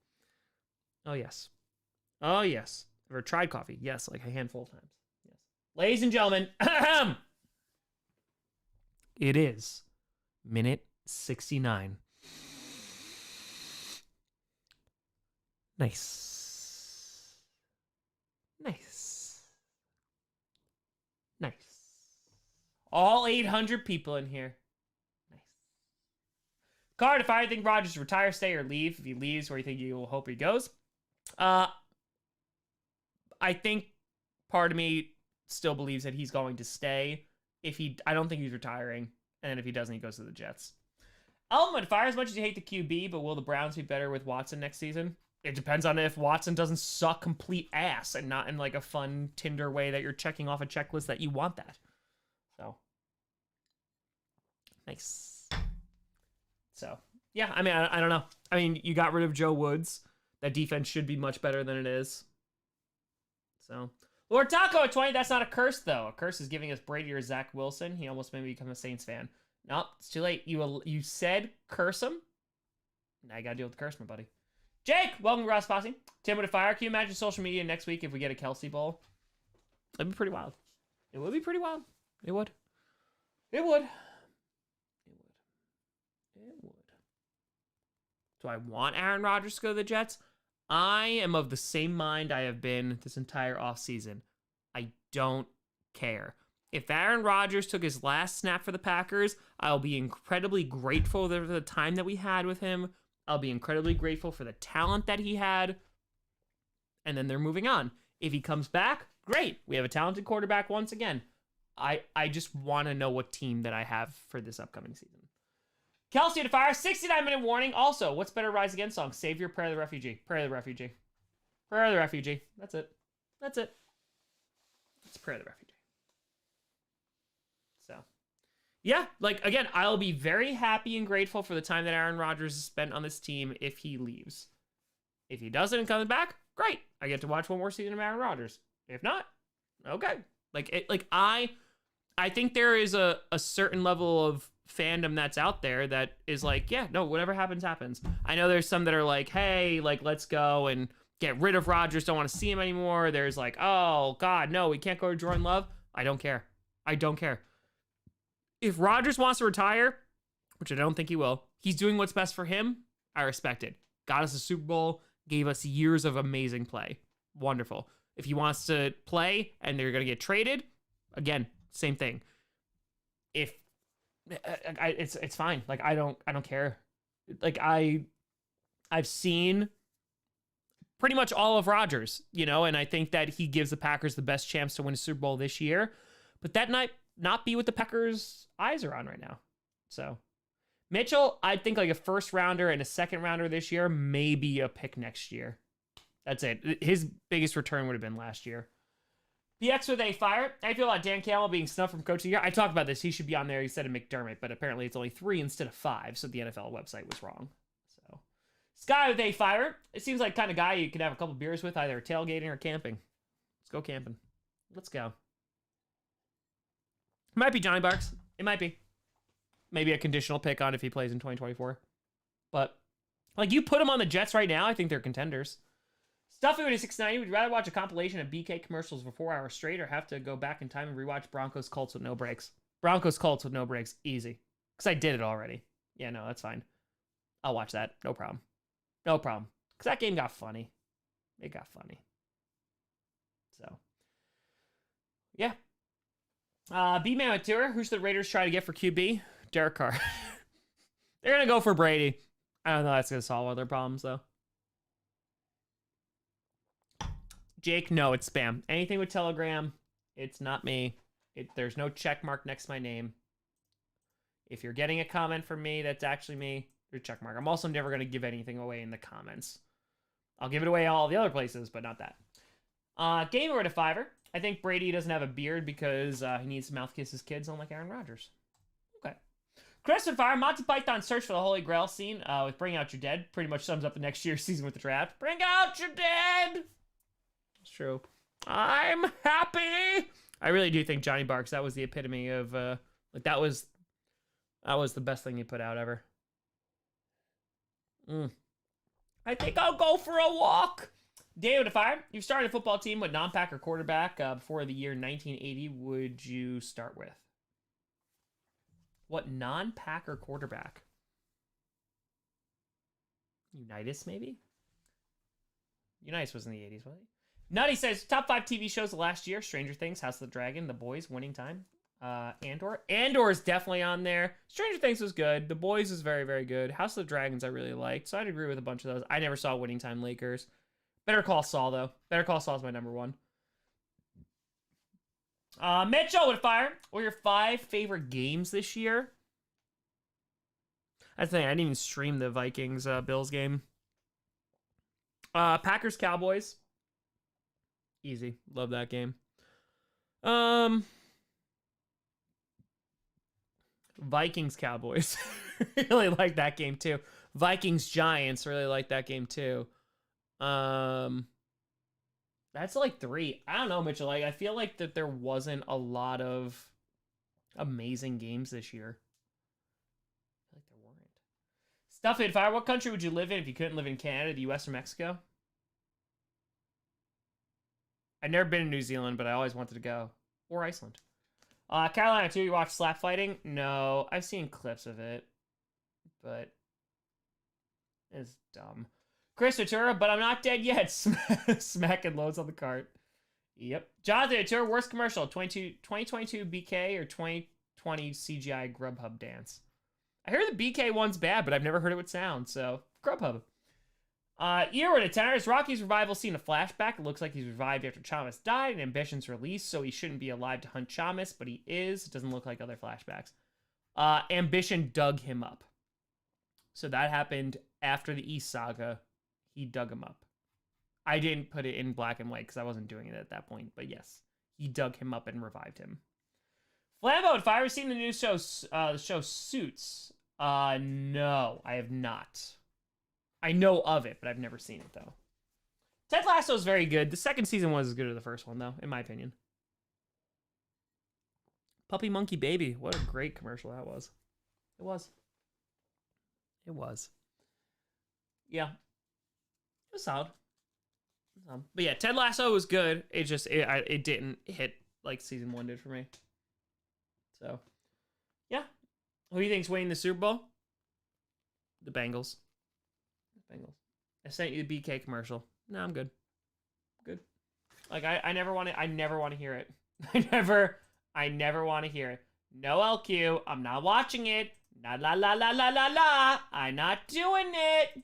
Oh, yes. Ever tried coffee? Yes, like a handful of times. Yes. Ladies and gentlemen, it is minute 69. Nice. All 800 people in here. Nice. Card, if I think Rodgers retire, stay, or leave. If he leaves, where you think you will hope he goes? I think part of me still believes that he's going to stay. I don't think he's retiring. And then if he doesn't, he goes to the Jets. Element, fire as much as you hate the QB, but will the Browns be better with Watson next season? It depends on if Watson doesn't suck complete ass and not in like a fun Tinder way that you're checking off a checklist that you want that. So, nice. So, yeah, I mean, I don't know. I mean, you got rid of Joe Woods. That defense should be much better than it is. So, Lord Taco at 20, that's not a curse, though. A curse is giving us Brady or Zach Wilson. He almost made me become a Saints fan. Nope, it's too late. You said curse him. Now you gotta deal with the curse, my buddy. Jake, welcome to Ross Posse. Tim with a fire. Can you imagine social media next week if we get a Kelsey Bowl? It'd be pretty wild. It would be pretty wild. It would. It would. It would. It would. Do I want Aaron Rodgers to go to the Jets? I am of the same mind I have been this entire offseason. I don't care. If Aaron Rodgers took his last snap for the Packers, I'll be incredibly grateful for the time that we had with him. I'll be incredibly grateful for the talent that he had. And then they're moving on. If he comes back, great. We have a talented quarterback once again. I just want to know what team that I have for this upcoming season. Kelsey to fire, 69-minute warning. Also, what's better Rise Again song? Savior, Prayer of the Refugee. Prayer of the Refugee. Prayer of the Refugee. That's it. That's it. It's Prayer of the Refugee. So, yeah, like, again, I'll be very happy and grateful for the time that Aaron Rodgers has spent on this team if he leaves. If he doesn't and comes back, great. I get to watch one more season of Aaron Rodgers. If not, okay. I think there is a certain level of fandom that's out there that is like, yeah, no, whatever happens, happens. I know there's some that are like, hey, like, let's go and get rid of Rodgers, don't want to see him anymore. There's like, oh, God, no, we can't go to Jordan Love. I don't care. I don't care. If Rodgers wants to retire, which I don't think he will, he's doing what's best for him. I respect it. Got us a Super Bowl, gave us years of amazing play. Wonderful. If he wants to play and they're going to get traded, again, same thing. If it's fine. Like, I don't care. Like, I've seen pretty much all of Rodgers, you know, and I think that he gives the Packers the best chance to win a Super Bowl this year. But that might not be what the Packers' eyes are on right now. So, Mitchell, I think like a first rounder and a second rounder this year, maybe a pick next year. That's it. His biggest return would have been last year. PX with a fire. I feel about Dan Campbell being snubbed from Coach of the Year. I talked about this. He should be on there instead of McDermott, but apparently it's only 3 instead of 5, so the NFL website was wrong. So, Sky with a fire. It seems like the kind of guy you could have a couple beers with, either tailgating or camping. Let's go camping. Let's go. It might be Johnny Barks. It might be. Maybe a conditional pick on if he plays in 2024. But, like, you put him on the Jets right now, I think they're contenders. Stuffy with a 690. Would you rather watch a compilation of BK commercials for 4 hours straight or have to go back in time and rewatch Broncos Colts with no breaks? Broncos Colts with no breaks. Easy. Because I did it already. Yeah, no, that's fine. I'll watch that. No problem. No problem. Because that game got funny. It got funny. So, yeah. B-Man with Tour. Who should the Raiders try to get for QB? Derek Carr. They're going to go for Brady. I don't know that's going to solve all their problems, though. Jake, no, it's spam. Anything with Telegram, it's not me. There's no check mark next to my name. If you're getting a comment from me, that's actually me. There's a check mark. I'm also never going to give anything away in the comments. I'll give it away all the other places, but not that. Game over to Fiverr. I think Brady doesn't have a beard because he needs to mouth kiss his kids, unlike Aaron Rodgers. Okay. Chris and Fire, Monty Python's search for the Holy Grail scene with Bring Out Your Dead pretty much sums up the next year's season with the draft. Bring out your dead! It's true. I'm happy! I really do think Johnny Barks, that was the epitome of, like, that was the best thing he put out ever. I think I'll go for a walk! David, if you've started a football team with non-Packer quarterback before the year 1980, would you start with? What non-Packer quarterback? Unitas, maybe? Unitas was in the 80s, wasn't he? Nutty says, top 5 TV shows of last year. Stranger Things, House of the Dragon, The Boys, Winning Time. Andor. Andor is definitely on there. Stranger Things was good. The Boys is very, very good. House of the Dragons I really liked, so I'd agree with a bunch of those. I never saw Winning Time Lakers. Better Call Saul, though. Better Call Saul is my number 1. Mitchell with fire. What are your 5 favorite games this year? That's the thing. I didn't even stream the Vikings Bills game. Packers Cowboys. Easy. Love that game. Vikings Cowboys. really like that game too. Vikings Giants, really like that game too. That's like 3. I don't know, Mitchell. Like, I feel like that there wasn't a lot of amazing games this year. I feel like there weren't. Stuff it, Fire. What country would you live in if you couldn't live in Canada, the US, or Mexico? I've never been to New Zealand, but I always wanted to go. Or Iceland. Carolina 2, you watch slap fighting? No, I've seen clips of it. But it's dumb. Chris Ventura, but I'm not dead yet. Smacking loads on the cart. Yep. Jonathan Ventura, worst commercial, 2022 BK or 2020 CGI Grubhub dance? I heard the BK one's bad, but I've never heard it with sound, so Grubhub. Earward at Tenors, Rocky's revival seen a flashback. It looks like he's revived after Chamas died and Ambition's released, so he shouldn't be alive to hunt Chamas, but he is. It doesn't look like other flashbacks. Ambition dug him up. So that happened after the East Saga. He dug him up. I didn't put it in black and white because I wasn't doing it at that point, but yes, he dug him up and revived him. Flambeau, if I ever seen the new show, the show Suits, no, I have not. I know of it, but I've never seen it though. Ted Lasso is very good. The second season was as good as the first one though, in my opinion. Puppy Monkey Baby, what a great commercial that was. It was. It was. Yeah. It was solid. But yeah, Ted Lasso was good. It just it didn't hit like season 1 did for me. So, yeah. Who do you think's winning the Super Bowl? The Bengals. Bengals. I sent you the BK commercial. No, I'm good. Good. Like I never want to hear it. I never want to hear it. No LQ. I'm not watching it. La la la la la la la. I'm not doing it.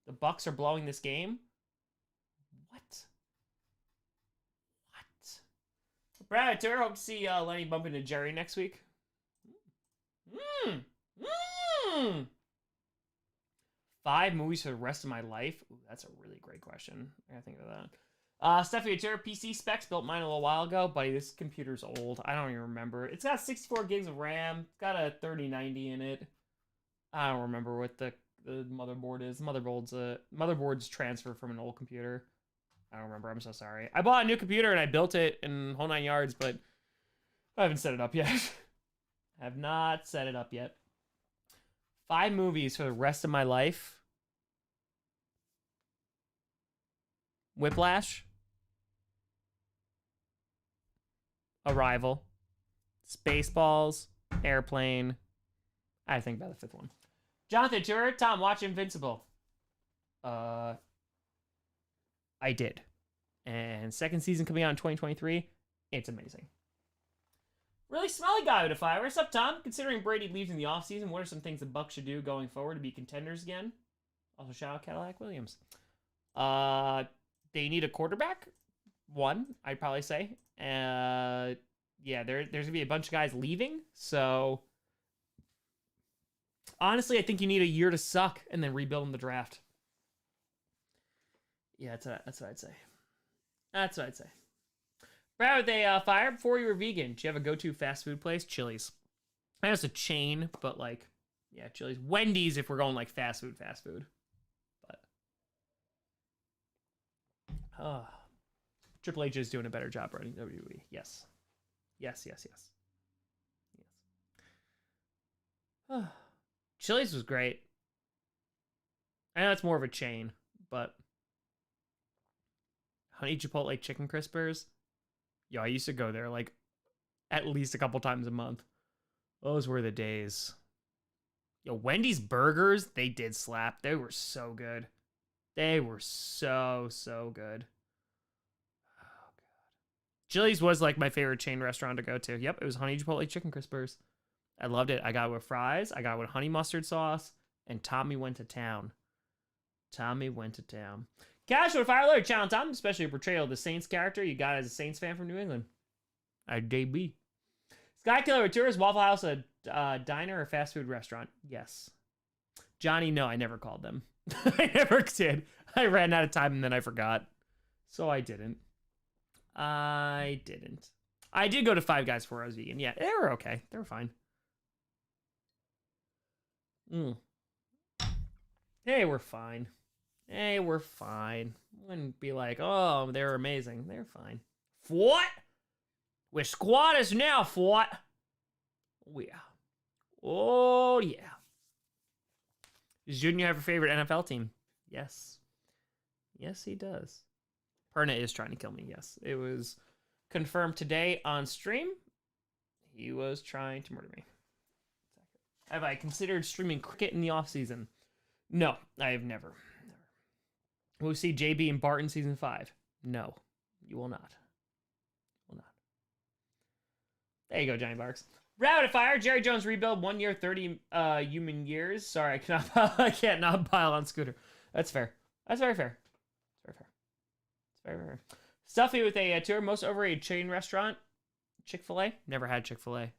The Bucks are blowing this game. What? Brad, I hope to see Lenny bump into Jerry next week. 5 movies for the rest of my life. Ooh, that's a really great question. I gotta think of that. Stephanie Ventura, PC specs, built mine a little while ago. Buddy, this computer's old. I don't even remember. It's got 64 gigs of RAM. It's got a 3090 in it. I don't remember what the motherboard is. Motherboard's transfer from an old computer. I don't remember. I'm so sorry. I bought a new computer and I built it in whole 9 yards, but I haven't set it up yet. I have not set it up yet. 5 movies for the rest of my life. Whiplash. Arrival. Spaceballs. Airplane. I think about the 5th one. Jonathan Turner, Tom, watch Invincible. I did. And 2nd season coming out in 2023. It's amazing. Really smelly guy with a fire. What's up, Tom? Considering Brady leaves in the offseason, what are some things the Bucs should do going forward to be contenders again? Also, shout out Cadillac Williams. They need a quarterback. 1, I'd probably say. Yeah, there's going to be a bunch of guys leaving. So, honestly, I think you need a year to suck and then rebuild in the draft. Yeah, that's what I'd say. That's what I'd say. Brad, they fire before you were vegan. Do you have a go-to fast food place? Chili's. I know it's a chain, but like, yeah, Chili's. Wendy's if we're going like fast food. But Triple H is doing a better job running WWE. Yes. Chili's was great. I know it's more of a chain, but Honey Chipotle Chicken Crispers. Yo, I used to go there like at least a couple times a month. Those were the days. Yo, Wendy's burgers, they did slap. They were so good. They were so good. Oh, God. Chili's was like my favorite chain restaurant to go to. Yep, it was Honey Chipotle Chicken Crispers. I loved it. I got it with fries. I got it with honey mustard sauce. And Tommy went to town. Casual Fire Alert, Challenge Tom, especially a portrayal of the Saints character you got as a Saints fan from New England. JB. Sky Killer Returns, Waffle House, a diner or fast food restaurant? Yes. Johnny, no, I never called them. I never did. I ran out of time and then I forgot. So I didn't. I did go to Five Guys before I was vegan. Yeah, they were okay. They were fine. They were fine. They were fine. Wouldn't be like, oh, they're amazing. They're fine. What? We're squatters now, what? Oh, yeah. Oh, yeah. Does Junior have a favorite NFL team? Yes. Yes, he does. Perna is trying to kill me, yes. It was confirmed today on stream. He was trying to murder me. Have I considered streaming cricket in the off-season? No, I have never. Will we see JB and Bart in season 5? No, you will not. Will not. There you go, Johnny Barks. Rapid fire. Jerry Jones rebuild 1 year, 30 human years. Sorry, I cannot. I can't not pile on Scooter. That's fair. That's very fair. It's very fair. It's very fair. Stuffy with a tour. Most overrated chain restaurant. Chick-fil-A. Never had Chick-fil-A.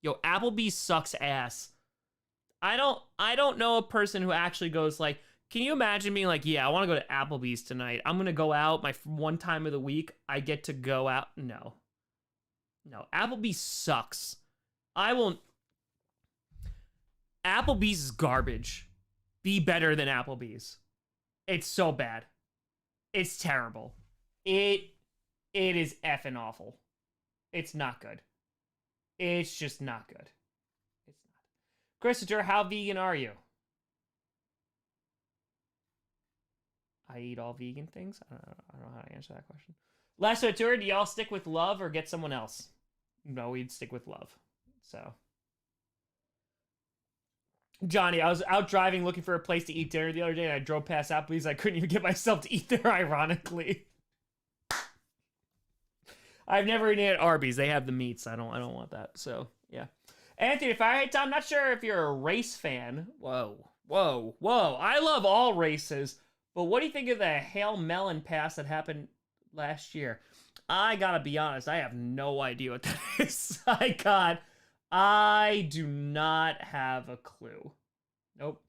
Yo, Applebee's sucks ass. I don't know a person who actually goes like, can you imagine being like, yeah, I want to go to Applebee's tonight. I'm going to go out my one time of the week. I get to go out. No. No, Applebee's sucks. I won't. Applebee's is garbage. Be better than Applebee's. It's so bad. It's terrible. It is effing awful. It's not good. It's just not good. It's not. Christopher, how vegan are you? I eat all vegan things. I don't know how to answer that question. Last tour, do y'all stick with love or get someone else? No, we'd stick with love. So, Johnny, I was out driving looking for a place to eat dinner the other day, and I drove past Applebee's. I couldn't even get myself to eat there, ironically. I've never eaten at Arby's. They have the meats. I don't want that. So, yeah. Anthony, if I Tom, I'm not sure if you're a race fan. Whoa. I love all races. But what do you think of the Hail Melon pass that happened last year? I gotta be honest, I have no idea what that is. I do not have a clue. Nope.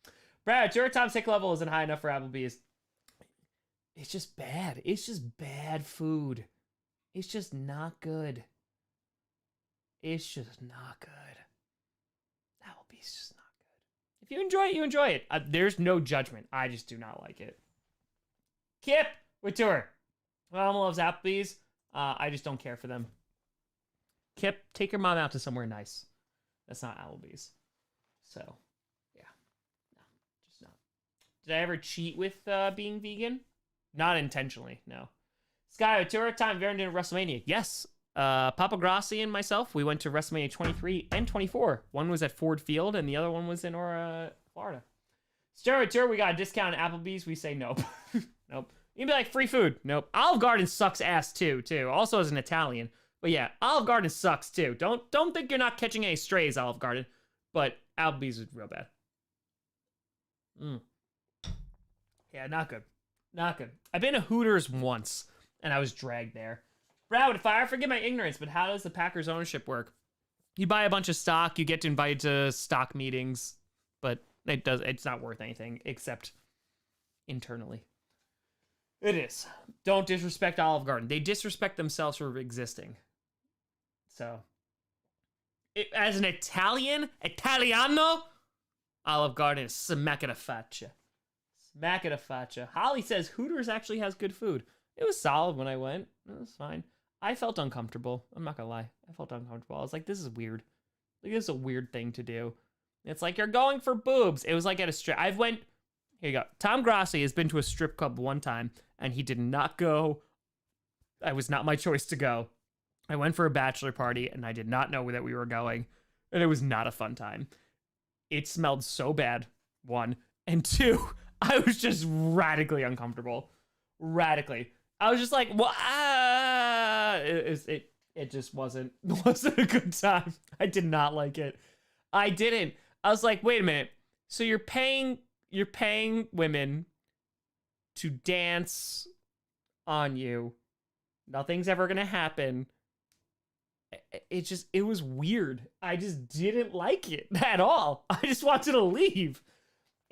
Brad, your Tom sick level isn't high enough for Applebee's. It's just bad. It's just bad food. It's just not good. It's just not good. Applebee's just not good. If you enjoy it, you enjoy it. There's no judgment. I just do not like it. Kip with tour. Mom loves Applebee's. I just don't care for them. Kip, take your mom out to somewhere nice. That's not Applebee's. So, yeah. No, just not. Did I ever cheat with being vegan? Not intentionally, no. Sky, tour time, Vernon at WrestleMania. Yes. Papa Grossi and myself, we went to WrestleMania 23 and 24. One was at Ford Field, and the other one was in Florida. Steroid tour, we got a discount at Applebee's. We say nope. Nope. You'd be like, free food. Nope. Olive Garden sucks ass too. Also as an Italian. But yeah, Olive Garden sucks too. Don't think you're not catching any strays, Olive Garden. But Applebee's is real bad. Yeah, not good. Not good. I've been to Hooters once, and I was dragged there. Brad, if I forget my ignorance, but how does the Packers ownership work? You buy a bunch of stock, you get invited to stock meetings, but it's not worth anything except internally. It is. Don't disrespect Olive Garden. They disrespect themselves for existing. So, as an Italiano, Olive Garden is smack at a faccia. Smack at a faccia. Holly says Hooters actually has good food. It was solid when I went. It was fine. I felt uncomfortable. I'm not gonna lie. I felt uncomfortable. I was like, this is weird. Like, this is a weird thing to do. It's like, you're going for boobs. It was like at a strip. Here you go. Tom Grossi has been to a strip club one time, and he did not go. I was not my choice to go. I went for a bachelor party, and I did not know that we were going, and it was not a fun time. It smelled so bad, one. And two, I was just radically uncomfortable. Radically. I was just like, well, it just wasn't a good time. I did not like it. I didn't. I was like, wait a minute. So you're paying women to dance on you. Nothing's ever gonna happen. It was weird. I just didn't like it at all. I just wanted to leave.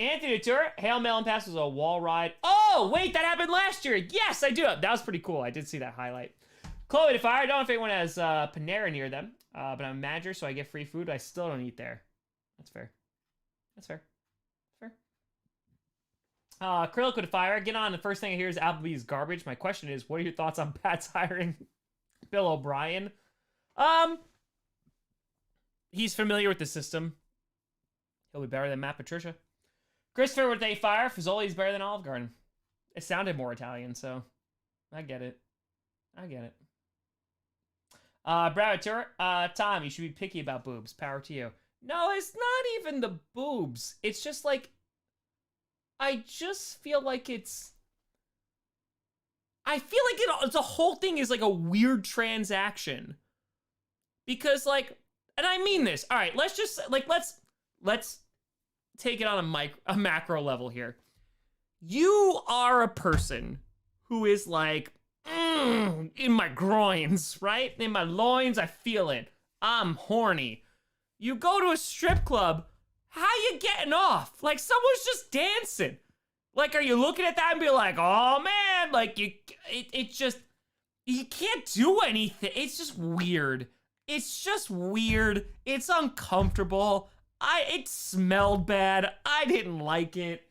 Anthony Tour, Hail Melon Pass was a wall ride. Oh, wait, that happened last year. Yes, I do. That was pretty cool. I did see that highlight. Chloe to fire. I don't know if anyone has Panera near them, but I'm a manager, so I get free food. I still don't eat there. That's fair. That's fair. Fair. Krill could fire. Get on. The first thing I hear is Applebee's garbage. My question is, what are your thoughts on Pat's hiring Bill O'Brien? He's familiar with the system. He'll be better than Matt Patricia. Christopher with a fire. Fazoli's better than Olive Garden. It sounded more Italian, so I get it. I get it. Brad Tour. Tom, you should be picky about boobs. Power to you. No, it's not even the boobs. It's just like, I just feel like it's, I feel like the whole thing is like a weird transaction. Because like, and I mean this. All right, let's just like, let's take it on a macro level here. You are a person who is like, in my groins, right? In my loins, I feel it. I'm horny. You go to a strip club, how you getting off? Like, someone's just dancing. Like, are you looking at that and be like, oh man, like it just, you can't do anything. It's just weird. It's just weird. It's uncomfortable. It smelled bad. I didn't like it.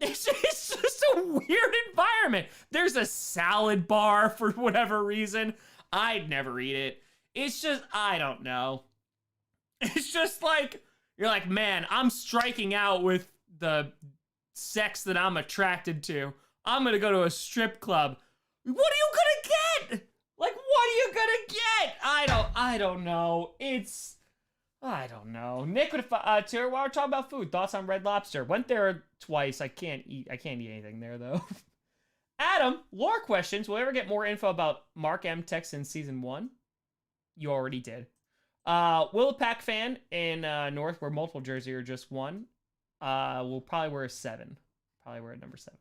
It's just a weird environment. There's a salad bar for whatever reason. I'd never eat it. It's just, I don't know. It's just like, you're like, man, I'm striking out with the sex that I'm attracted to. I'm gonna go to a strip club. What are you gonna get? Like, what are you gonna get? I don't know. I don't know. Nick with Tara, while we're talking about food, thoughts on Red Lobster? Went there twice. I can't eat anything there though. Adam, lore questions. Will we ever get more info about Mark M. Texan season 1? You already did. Will a Pack fan in North wear multiple jersey or just one? We'll probably wear a 7. Probably wear a number 7.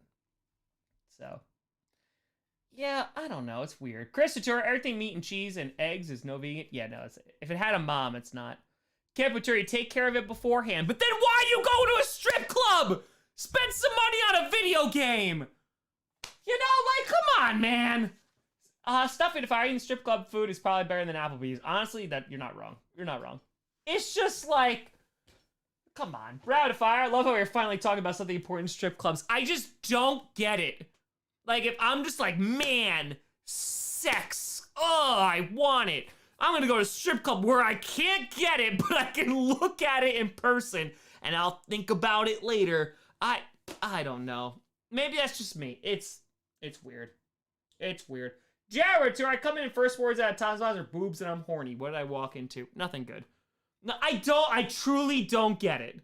So, yeah, I don't know. It's weird. Chris Couture, everything meat and cheese and eggs is no vegan. Yeah, no. If it had a mom, it's not. Capitori, take care of it beforehand. But then why you go to a strip club? Spend some money on a video game. You know, like, come on, man. Stuff it. If I eat strip club food is probably better than Applebee's. Honestly, you're not wrong. You're not wrong. It's just like, come on. Rapid fire. I love how you're finally talking about something important in strip clubs. I just don't get it. Like, if I'm just like, man, sex. Oh, I want it. I'm gonna go to a strip club where I can't get it, but I can look at it in person, and I'll think about it later. I don't know. Maybe that's just me. It's weird. It's weird. Jared, I come in first words out of Tom's mouth are boobs and I'm horny. What did I walk into? Nothing good. No, I truly don't get it.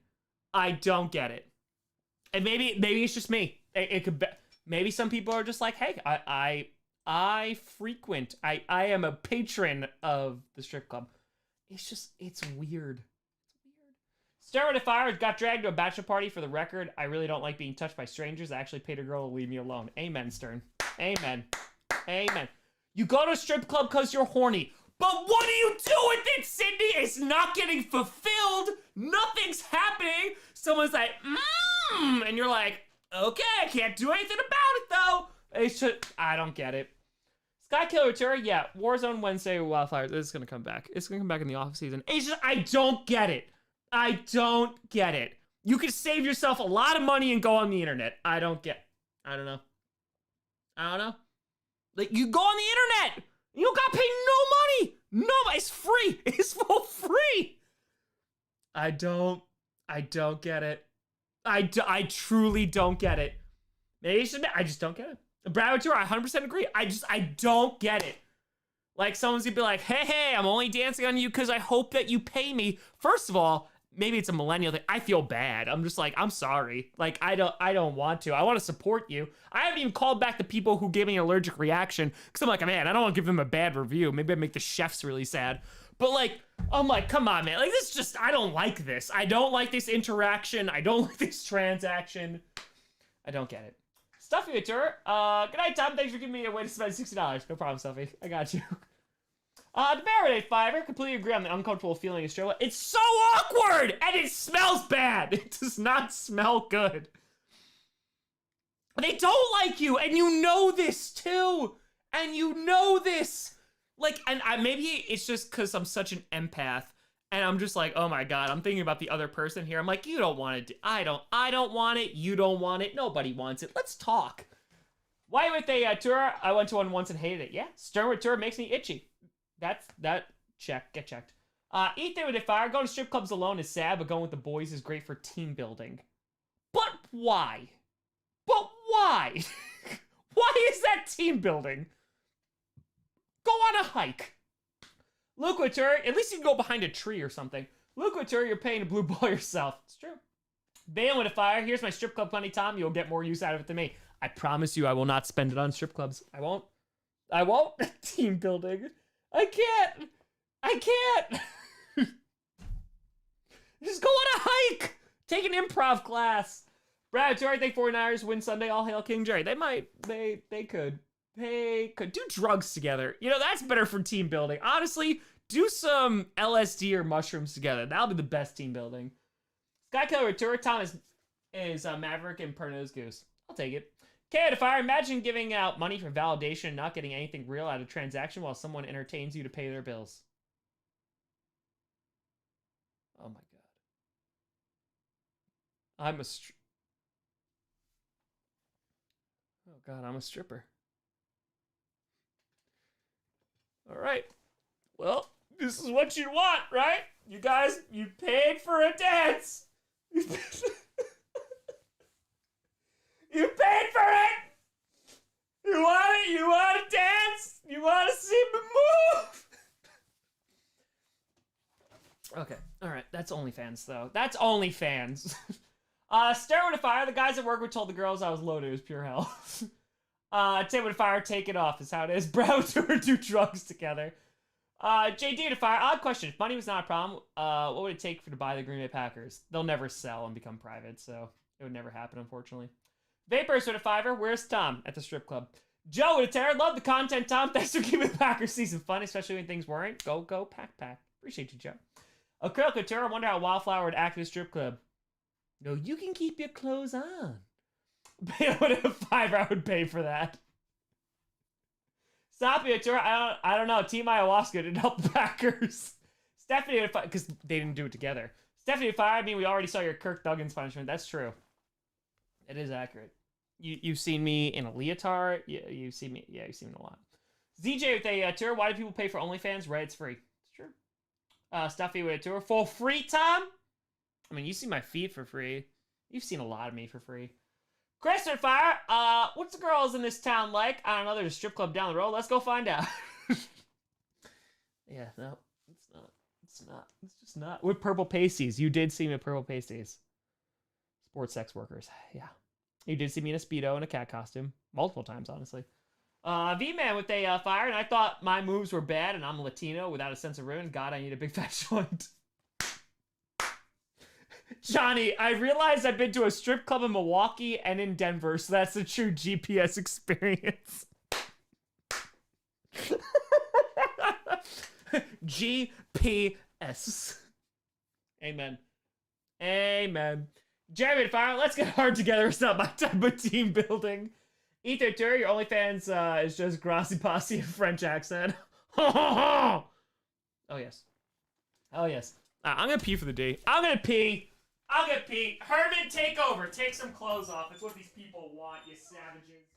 I don't get it. And maybe it's just me. It could be, maybe some people are just like, hey, I frequent. I am a patron of the strip club. It's just, it's weird. Steroid of Fire got dragged to a bachelor party. For the record, I really don't like being touched by strangers. I actually paid a girl to leave me alone. Amen, Stern. Amen. Amen. You go to a strip club because you're horny. But what do you do with it, Sydney? It's not getting fulfilled. Nothing's happening. Someone's like, and you're like, okay, I can't do anything about it, though. It's just, I don't get it. Sky Killer Tour, yeah, Warzone Wednesday with Wildfire. This is going to come back. It's going to come back in the off season. It's just, I don't get it. I don't get it. You could save yourself a lot of money and go on the internet. I don't know. Like, you go on the internet. You don't gotta pay no money. No, it's free. It's for free. I don't get it. I truly don't get it. Maybe I just don't get it. Brad Tour, I 100% agree. I don't get it. Like, someone's gonna be like, hey, I'm only dancing on you because I hope that you pay me. First of all, maybe it's a millennial thing. I feel bad. I'm just like, I'm sorry. Like, I don't want to. I want to support you. I haven't even called back the people who gave me an allergic reaction because I'm like, man, I don't want to give them a bad review. Maybe I make the chefs really sad. But like, I'm like, come on, man. Like, this just, I don't like this. I don't like this interaction. I don't like this transaction. I don't get it. Stuffy Tour. Good night, Tom. Thanks for giving me a way to spend $60. No problem, Stuffy. I got you. The Barrett Fiver, completely agree on the uncomfortable feeling of Strola. It's so awkward, and it smells bad. It does not smell good. They don't like you, and you know this too. And you know this. Like, and maybe it's just because I'm such an empath, and I'm just like, oh my god, I'm thinking about the other person here. I'm like, you don't want it. I don't want it. You don't want it. Nobody wants it. Let's talk. Why with a tour? I went to one once and hated it. Yeah, Stern with tour makes me itchy. That check. Get checked. Eat there with a fire. Going to strip clubs alone is sad, but going with the boys is great for team building. But why? But why? Why is that team building? Go on a hike. Luke Couture, at least you can go behind a tree or something. Luke Couture, you're paying a blue ball yourself. It's true. Bail with a fire. Here's my strip club money, Tom. You'll get more use out of it than me. I promise you I will not spend it on strip clubs. I won't. Team building. I can't. Just go on a hike. Take an improv class. Brad, Jerry, I think 49ers win Sunday. All hail King Jerry. They might. They could. They could do drugs together. You know, that's better for team building. Honestly, do some LSD or mushrooms together. That'll be the best team building. Skykiller Tour. Tom is Maverick and Pernod's Goose. I'll take it. Okay, if I imagine giving out money for validation and not getting anything real out of a transaction while someone entertains you to pay their bills. Oh my god. I'm a stripper. All right. Well, this is what you want, right? You guys, you paid for a dance. You paid for it. You want it? You want to dance? You want to see me move? Okay. All right. That's OnlyFans, though. That's OnlyFans. Stare with a fire. The guys at work were told the girls I was loaded. It was pure hell. Tim with a fire. Take it off is how it is. Brow to do drugs together. JD to fire. Odd question. If money was not a problem, what would it take to buy the Green Bay Packers? They'll never sell and become private, so it would never happen, unfortunately. Vapors with a fiver. Where's Tom? At the strip club. Joe with a terror. Love the content, Tom. Thanks for keeping the Packers season fun, especially when things weren't. Go, pack. Appreciate you, Joe. Acrylic Couture. I wonder how Wildflower would act at a strip club. No, you can keep your clothes on. With a fiver, I would pay for that. Stoppy Tour. I don't know. Team Ayahuasca didn't help the Packers. Stephanie, because they didn't do it together. Stephanie Fire. I mean, we already saw your Kirk Duggins punishment. That's true. It is accurate. You've seen me in a leotard. You've seen me. Yeah, you've seen me a lot. ZJ with a tour. Why do people pay for OnlyFans? Right, it's free. It's true. Stuffy with a tour for free, Tom. I mean, you see my feed for free. You've seen a lot of me for free. Christopher Fire, what's the girls in this town like? I don't know, there's a strip club down the road. Let's go find out. Yeah, no, it's not. It's just not. With purple pasties. You did see me with purple pasties. Sports sex workers. Yeah. You did see me in a Speedo and a cat costume. Multiple times, honestly. V-Man with a fire, and I thought my moves were bad, and I'm Latino without a sense of ruin. God, I need a big fat joint. Johnny, I realized I've been to a strip club in Milwaukee and in Denver, so that's a true GPS experience. GPS. Amen. Jeremy and Fire, let's get hard together. It's not my type of team building. Ether Tour, your OnlyFans is just Grossi Posse in French accent. Oh, yes. Oh, yes. I'm going to pee for the day. I'm going to pee. Herman, take over. Take some clothes off. It's what these people want, you savages.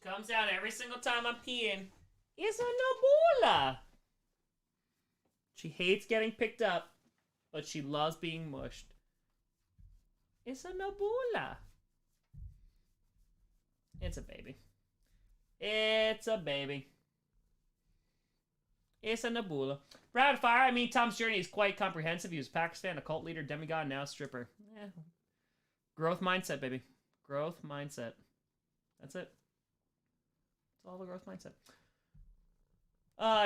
She comes out every single time I'm peeing. It's a Nabula. She hates getting picked up, but she loves being mushed. It's a Nabula. It's a baby. It's a baby. It's a Nabula. Proud of fire. I mean, Tom's journey is quite comprehensive. He was a Packers fan, a cult leader, demigod, now a stripper. Yeah. Growth mindset, baby. Growth mindset. That's it. That's all the growth mindset.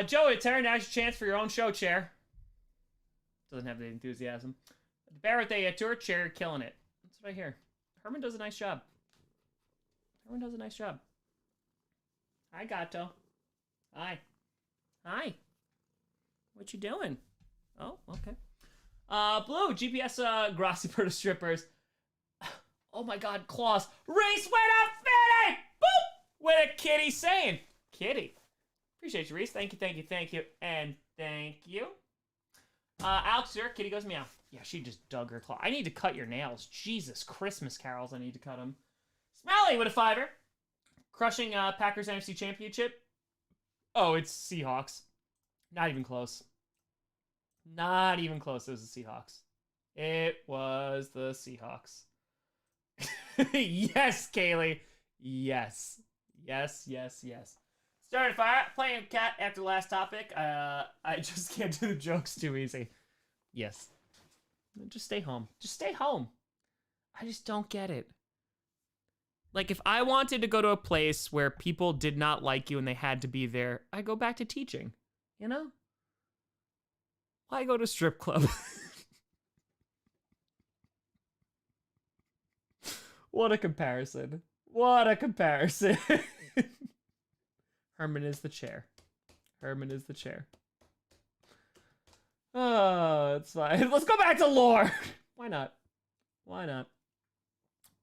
Joey, Terry, now's your chance for your own show, chair. Doesn't have the enthusiasm. The Barrett Day tour, chair, killing it. That's what I hear. Herman does a nice job. Herman does a nice job. Hi, Gato. Hi. Hi. What you doing? Oh, okay. Blue, GPS, Grossi for the strippers. Oh my god, Claus. Reese with a fitty! Boop! With a kitty saying. Kitty. Appreciate you, Reese. Thank you, thank you, thank you, and thank you. Alex here, kitty goes meow. Yeah, she just dug her claw. I need to cut your nails. Jesus, Christmas carols, I need to cut them. Smelly with a fiver. Crushing Packers NFC Championship. Oh, it's Seahawks. Not even close. Not even close. It was the Seahawks. It was the Seahawks. Yes, Kaylee. Yes. Yes, yes, yes. Started fire. Playing cat after the last topic. I just can't do the jokes too easy. Yes. Just stay home. Just stay home. I just don't get it. Like, if I wanted to go to a place where people did not like you and they had to be there, I'd go back to teaching. You know? Why go to strip club? What a comparison. What a comparison. Herman is the chair. Herman is the chair. Oh, it's fine. Let's go back to lore. Why not? Why not?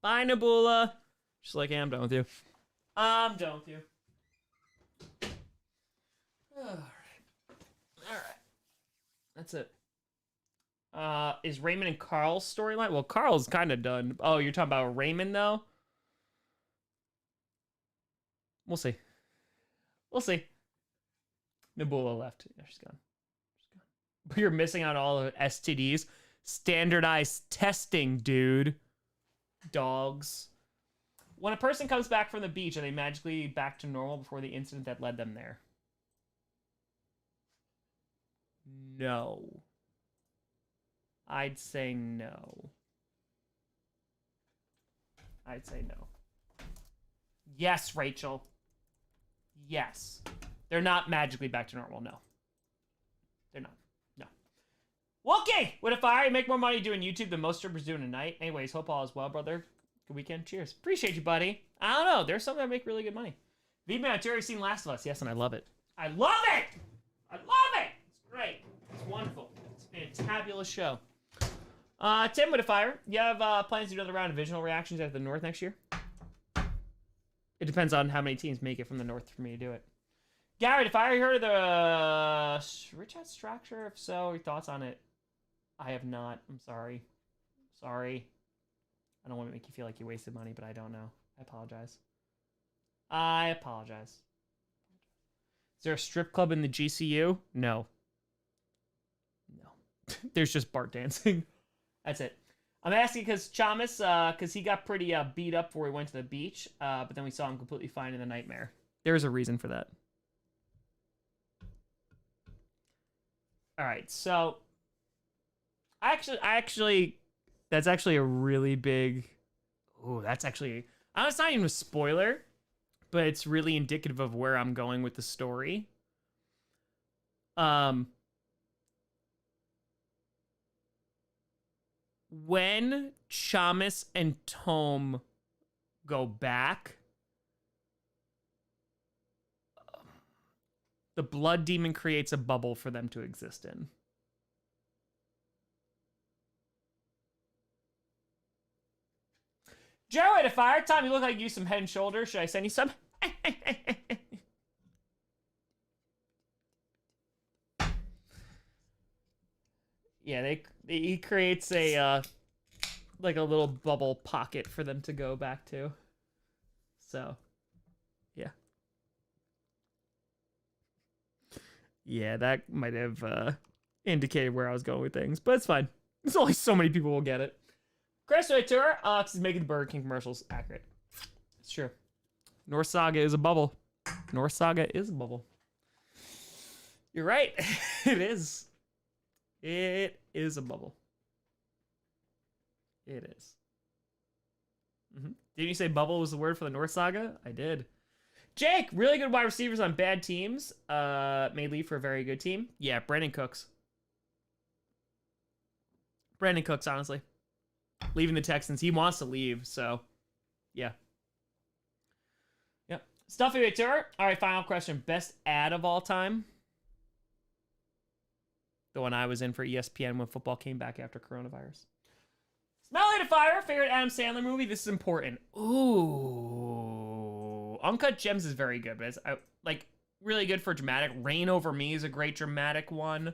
Bye, Nabula. Just like, yeah, I'm done with you. I'm done with you. Alright. Alright. That's it. Is Raymond and Carl's storyline? Well, Carl's kind of done. Oh, you're talking about Raymond, though? We'll see. We'll see. Nabula left. Yeah, she's gone. She's gone. But you're missing out on all the STDs. Standardized testing, dude. Dogs. When a person comes back from the beach, are they magically back to normal before the incident that led them there? No. I'd say no. I'd say no. Yes, Rachel. Yes. They're not magically back to normal, no. They're not. No. Wookie! What if I make more money doing YouTube than most strippers do in a night? Anyways, hope all is well, brother. Good weekend. Cheers. Appreciate you, buddy. I don't know. There's some that make really good money. V-Man, Jerry's seen Last of Us. Yes, and I love it. I love it! I love it! It's great. It's wonderful. It's a fantabulous show. Tim with a fire. You have plans to do another round of visual reactions at the North next year? It depends on how many teams make it from the North for me to do it. Gary, if I heard of the Rich Hat structure, if so, your thoughts on it? I have not. I'm sorry. Sorry. I don't want to make you feel like you wasted money, but I don't know. I apologize. I apologize. Is there a strip club in the GCU? No. No. There's just Bart dancing. That's it. I'm asking because Chamas, because he got pretty beat up before he went to the beach, but then we saw him completely fine in the nightmare. There's a reason for that. All right, so I actually, that's actually a really big. Oh, that's actually. It's not even a spoiler, but it's really indicative of where I'm going with the story. When Chamas and Tome go back, the blood demon creates a bubble for them to exist in. Joe, at a fire time, you look like you use some head and shoulders. Should I send you some? Yeah, he creates a like a little bubble pocket for them to go back to. So Yeah. Yeah, that might have indicated where I was going with things, but it's fine. There's only so many people will get it. Grossi Tour, Alex is making the Burger King commercials accurate. It's true. North Saga is a bubble. North Saga is a bubble. You're right. It is. It is a bubble. It is. Didn't you say bubble was the word for the North Saga? I did. Jake, really good wide receivers on bad teams. May leave for a very good team. Yeah, Brandon Cooks. Brandon Cooks, honestly. Leaving the Texans. He wants to leave, so yeah. Yep. Stuffy Victor. All right, final question. Best ad of all time? The one I was in for ESPN when football came back after coronavirus. Smelly to Fire. Favorite Adam Sandler movie? This is important. Ooh. Uncut Gems is very good, but it's like really good for dramatic. Reign Over Me is a great dramatic one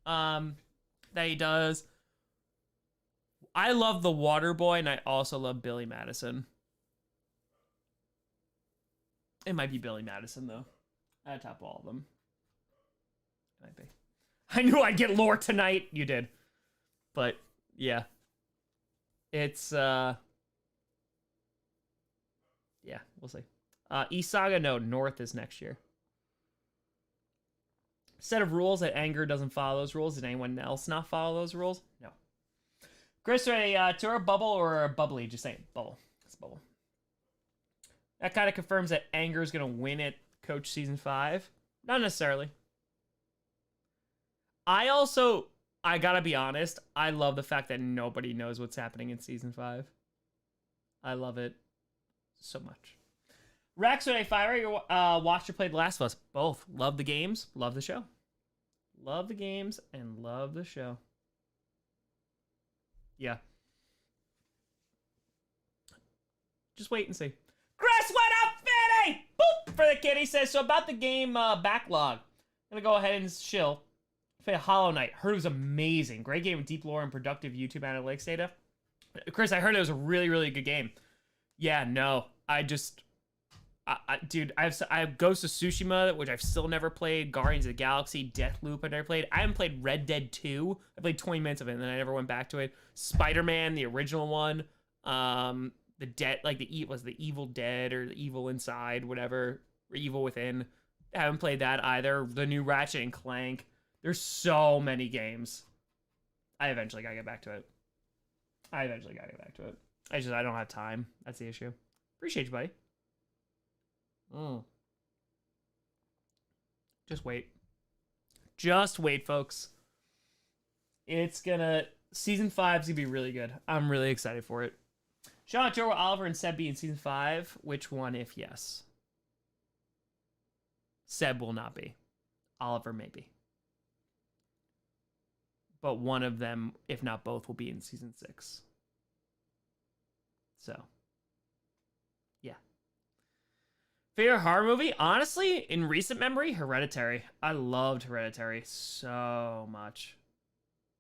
that he does. I love The Waterboy, and I also love Billy Madison. It might be Billy Madison, though. I'd top all of them. It might be. I knew I'd get lore tonight. You did. But, yeah. It's, yeah, we'll see. East Saga, no. North is next year. Set of rules that anger doesn't follow those rules. Did anyone else not follow those rules? No. Chris, tour bubble or bubbly? Just saying, bubble. It's bubble. That kind of confirms that anger is going to win at Coach Season 5. Not necessarily. I gotta be honest, I love the fact that nobody knows what's happening in Season 5. I love it so much. Rex, when I fire, you watched or played The Last of Us. Both. Love the games, love the show. Love the games and love the show. Yeah. Just wait and see. Chris, what up, Fanny? Boop for the kid. He says, so about the game backlog. I'm going to go ahead and chill. Play Hollow Knight. Heard it was amazing. Great game with deep lore and productive YouTube analytics data. Chris, I heard it was a really, really good game. Yeah, no. Dude, I have Ghost of Tsushima, which I've still never played. Guardians of the Galaxy, Deathloop, I never played. I haven't played Red Dead 2. I played 20 minutes of it, and then I never went back to it. Spider-Man, the original one. The dead, like the Evil Dead or the Evil Inside, whatever, or Evil Within. I haven't played that either. The new Ratchet and Clank. There's so many games. I eventually gotta get back to it. I don't have time. That's the issue. Appreciate you, buddy. Just wait. Just wait, folks. Season 5's gonna be really good. I'm really excited for it. Shout out to Oliver and Seb be in Season 5. Which one, if yes? Seb will not be. Oliver maybe. But one of them, if not both, will be in Season 6. So, yeah. Favorite horror movie? Honestly, in recent memory, Hereditary. I loved Hereditary so much.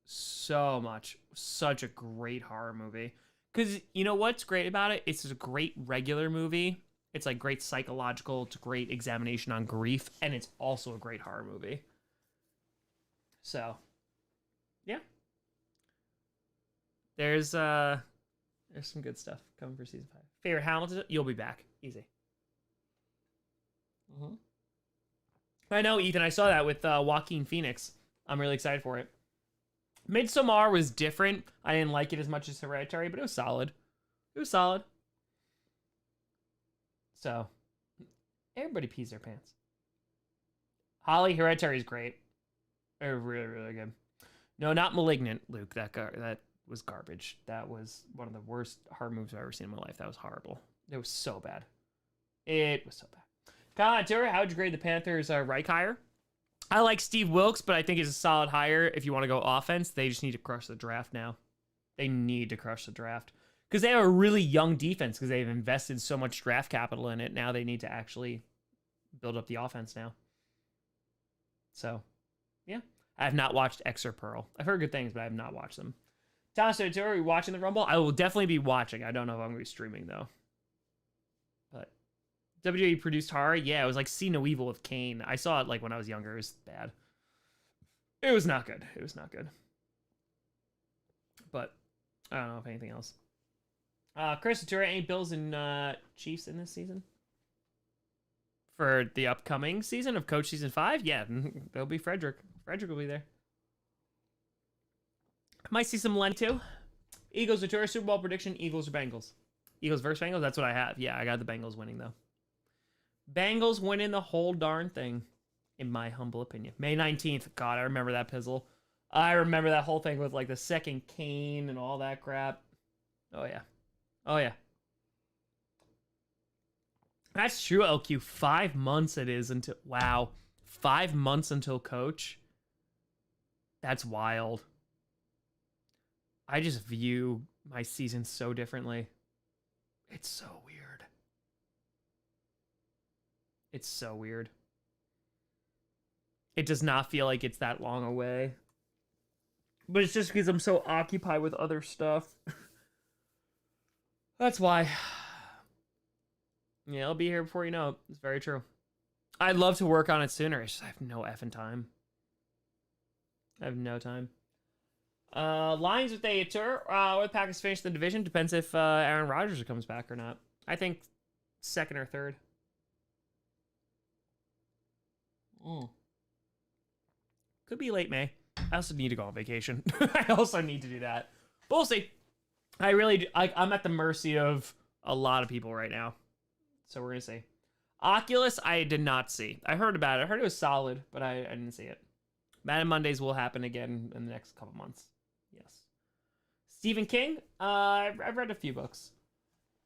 So much. Such a great horror movie. Because you know what's great about it? It's a great regular movie. It's like great psychological. It's a great examination on grief. And it's also a great horror movie. So, yeah. There's some good stuff coming for Season 5. Favorite Hamilton? You'll be back. Easy. I know, Ethan. I saw that with Joaquin Phoenix. I'm really excited for it. Midsommar was different. I didn't like it as much as Hereditary, but it was solid. So, everybody pees their pants. Holly, Hereditary is great. They're really, really good. No, not Malignant, Luke. That was garbage. That was one of the worst horror movies I've ever seen in my life. That was horrible. It was so bad. Kyle Tour, how'd you grade the Panthers' Reich hire? I like Steve Wilkes, but I think he's a solid hire. If you want to go offense, they just need to crush the draft now. They need to crush the draft. Because they have a really young defense because they've invested so much draft capital in it. Now they need to actually build up the offense now. So, yeah. I have not watched X or Pearl. I've heard good things, but I have not watched them. Thomas Tour, are you watching the Rumble? I will definitely be watching. I don't know if I'm going to be streaming, though. But WWE produced horror. Yeah, it was like See No Evil with Kane. I saw it like when I was younger. It was bad. It was not good. It was not good. But I don't know if anything else. Chris Ventura, any Bills and Chiefs in this season? For the upcoming season of Coach Season 5? Yeah, there'll be Frederick. Frederick will be there. Might see some Len too. Eagles Ventura, Super Bowl prediction, Eagles or Bengals? Eagles versus Bengals? That's what I have. Yeah, I got the Bengals winning, though. Bengals winning the whole darn thing, in my humble opinion. May 19th. God, I remember that pizzle. I remember that whole thing with, like, the second cane and all that crap. Oh, yeah. Oh, yeah. That's true, LQ. 5 months it is until... Wow. 5 months until coach? That's wild. I just view my season so differently. It's so weird. It's so weird. It does not feel like it's that long away. But it's just because I'm so occupied with other stuff. That's why. Yeah, I'll be here before you know it. It's very true. I'd love to work on it sooner. It's just I have no effing time. I have no time. Lions with a tour. With Packers finish the division. Depends if Aaron Rodgers comes back or not. I think second or third. Could be late May. I also need to go on vacation. I also need to do that. But we'll see. I really do. I'm at the mercy of a lot of people right now. So we're going to see. Oculus, I did not see. I heard about it. I heard it was solid, but I didn't see it. Madden Mondays will happen again in the next couple months. Yes. Stephen King, I've read a few books.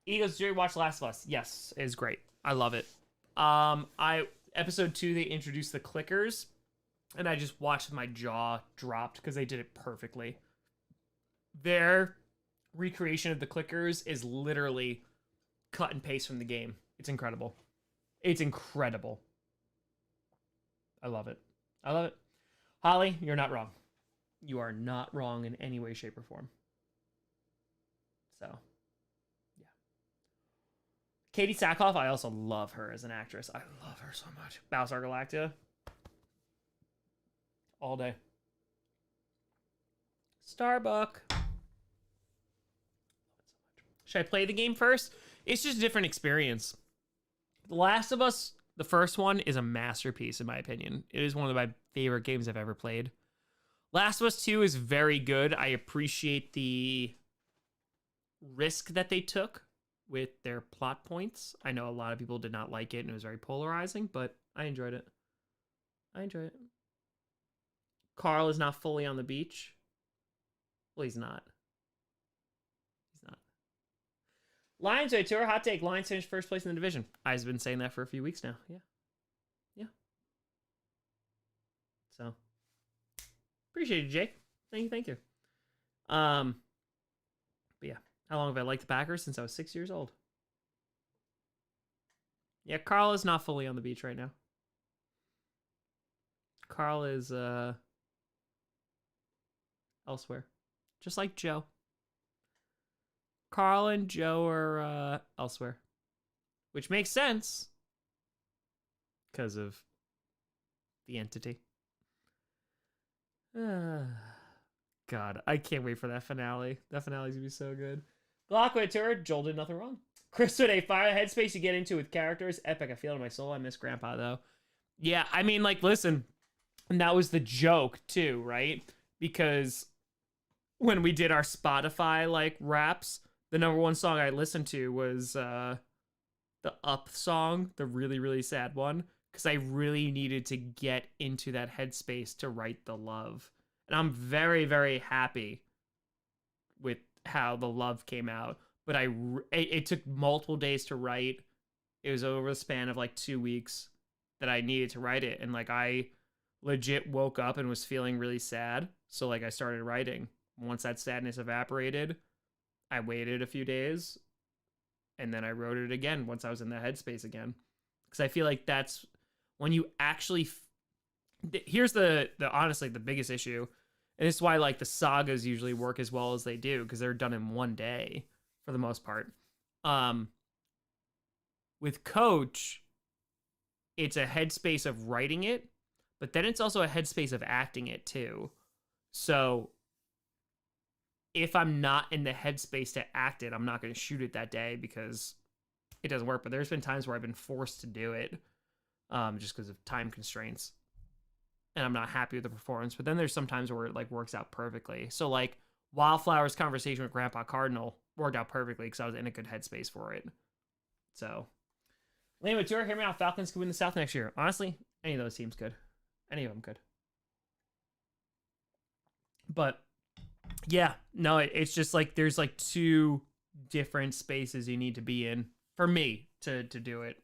Eagles, did you watch Last of Us? Yes, it is great. I love it. Episode 2, they introduced the clickers, and I just watched my jaw dropped because they did it perfectly. Their recreation of the clickers is literally cut and paste from the game. It's incredible. It's incredible. I love it. I love it. Holly, you're not wrong. You are not wrong in any way, shape, or form. So, yeah. Katie Sackhoff, I also love her as an actress. I love her so much. Battlestar Galactica. All day. Starbuck. Should I play the game first? It's just a different experience. The Last of Us, the first one, is a masterpiece, in my opinion. It is one of my favorite games I've ever played. Last of Us 2 is very good. I appreciate the risk that they took with their plot points. I know a lot of people did not like it, and it was very polarizing, but I enjoyed it. I enjoyed it. Carl is not fully on the beach. Well, he's not. Lions are tour. Hot take. Lions finished first place in the division. I've been saying that for a few weeks now. Yeah. Yeah. So. Appreciate it, Jake. Thank you. But yeah. How long have I liked the Packers? Since I was 6 years old. Yeah, Carl is not fully on the beach right now. Carl is elsewhere. Just like Joe. Carl and Joe are elsewhere, which makes sense because of the entity. God, I can't wait for that finale. That finale's gonna be so good. Glock tour. Joel did nothing wrong. Chris with a fire headspace you get into with characters. Epic. I feel it in my soul. I miss Grandpa though. Yeah, I mean, like, listen, and that was the joke too, right? Because when we did our Spotify like raps, the number one song I listened to was the Up song, the really, really sad one, because I really needed to get into that headspace to write the love. And I'm very, very happy with how the love came out. But it took multiple days to write. It was over the span of like 2 weeks that I needed to write it. And like I legit woke up and was feeling really sad. So like I started writing. Once that sadness evaporated, I waited a few days, and then I wrote it again once I was in the headspace again. Because I feel like that's when you actually... Here's the honestly, the biggest issue, and it's why like the sagas usually work as well as they do, because they're done in one day for the most part. With Coach, it's a headspace of writing it, but then it's also a headspace of acting it too. So if I'm not in the headspace to act it, I'm not going to shoot it that day because it doesn't work. But there's been times where I've been forced to do it just because of time constraints. And I'm not happy with the performance. But then there's some times where it like works out perfectly. So like Wildflower's conversation with Grandpa Cardinal worked out perfectly because I was in a good headspace for it. So, Lane Mature, hear me out. Falcons could win the South next year. Honestly, any of those teams could. Any of them could. But yeah, no, it's just like there's like two different spaces you need to be in for me to do it.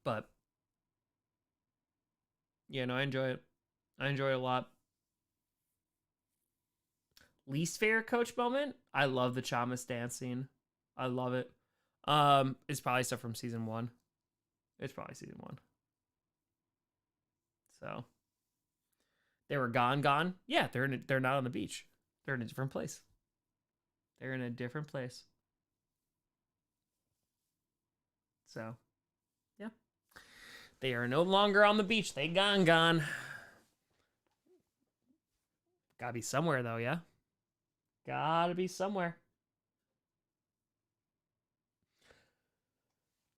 But yeah, no, I enjoy it. I enjoy it a lot. Least favorite Coach moment? I love the Chamas dance scene. I love it. It's probably stuff from season 1. It's probably season 1. So they were gone. Yeah, they're not on the beach. They're in a different place. They're in a different place. So, yeah. They are no longer on the beach. They gone. Gotta be somewhere though, yeah? Gotta be somewhere.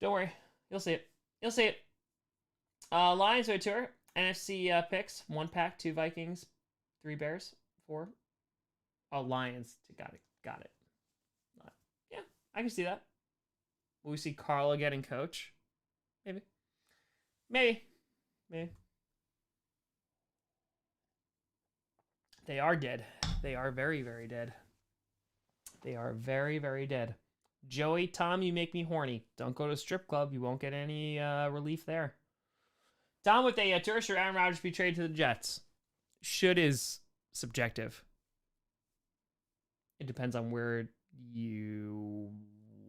Don't worry. You'll see it. You'll see it. Lions Way Tour. NFC picks. 1 pack, 2 Vikings, 3 Bears, 4. Oh, Lions. Got it. Yeah, I can see that. Will we see Carl again in Coach? Maybe. They are dead. They are very, very dead. They are very, very dead. Joey, Tom, you make me horny. Don't go to a strip club. You won't get any relief there. Tom with a tourist, should Aaron Rodgers be traded to the Jets? Should is subjective. It depends on where you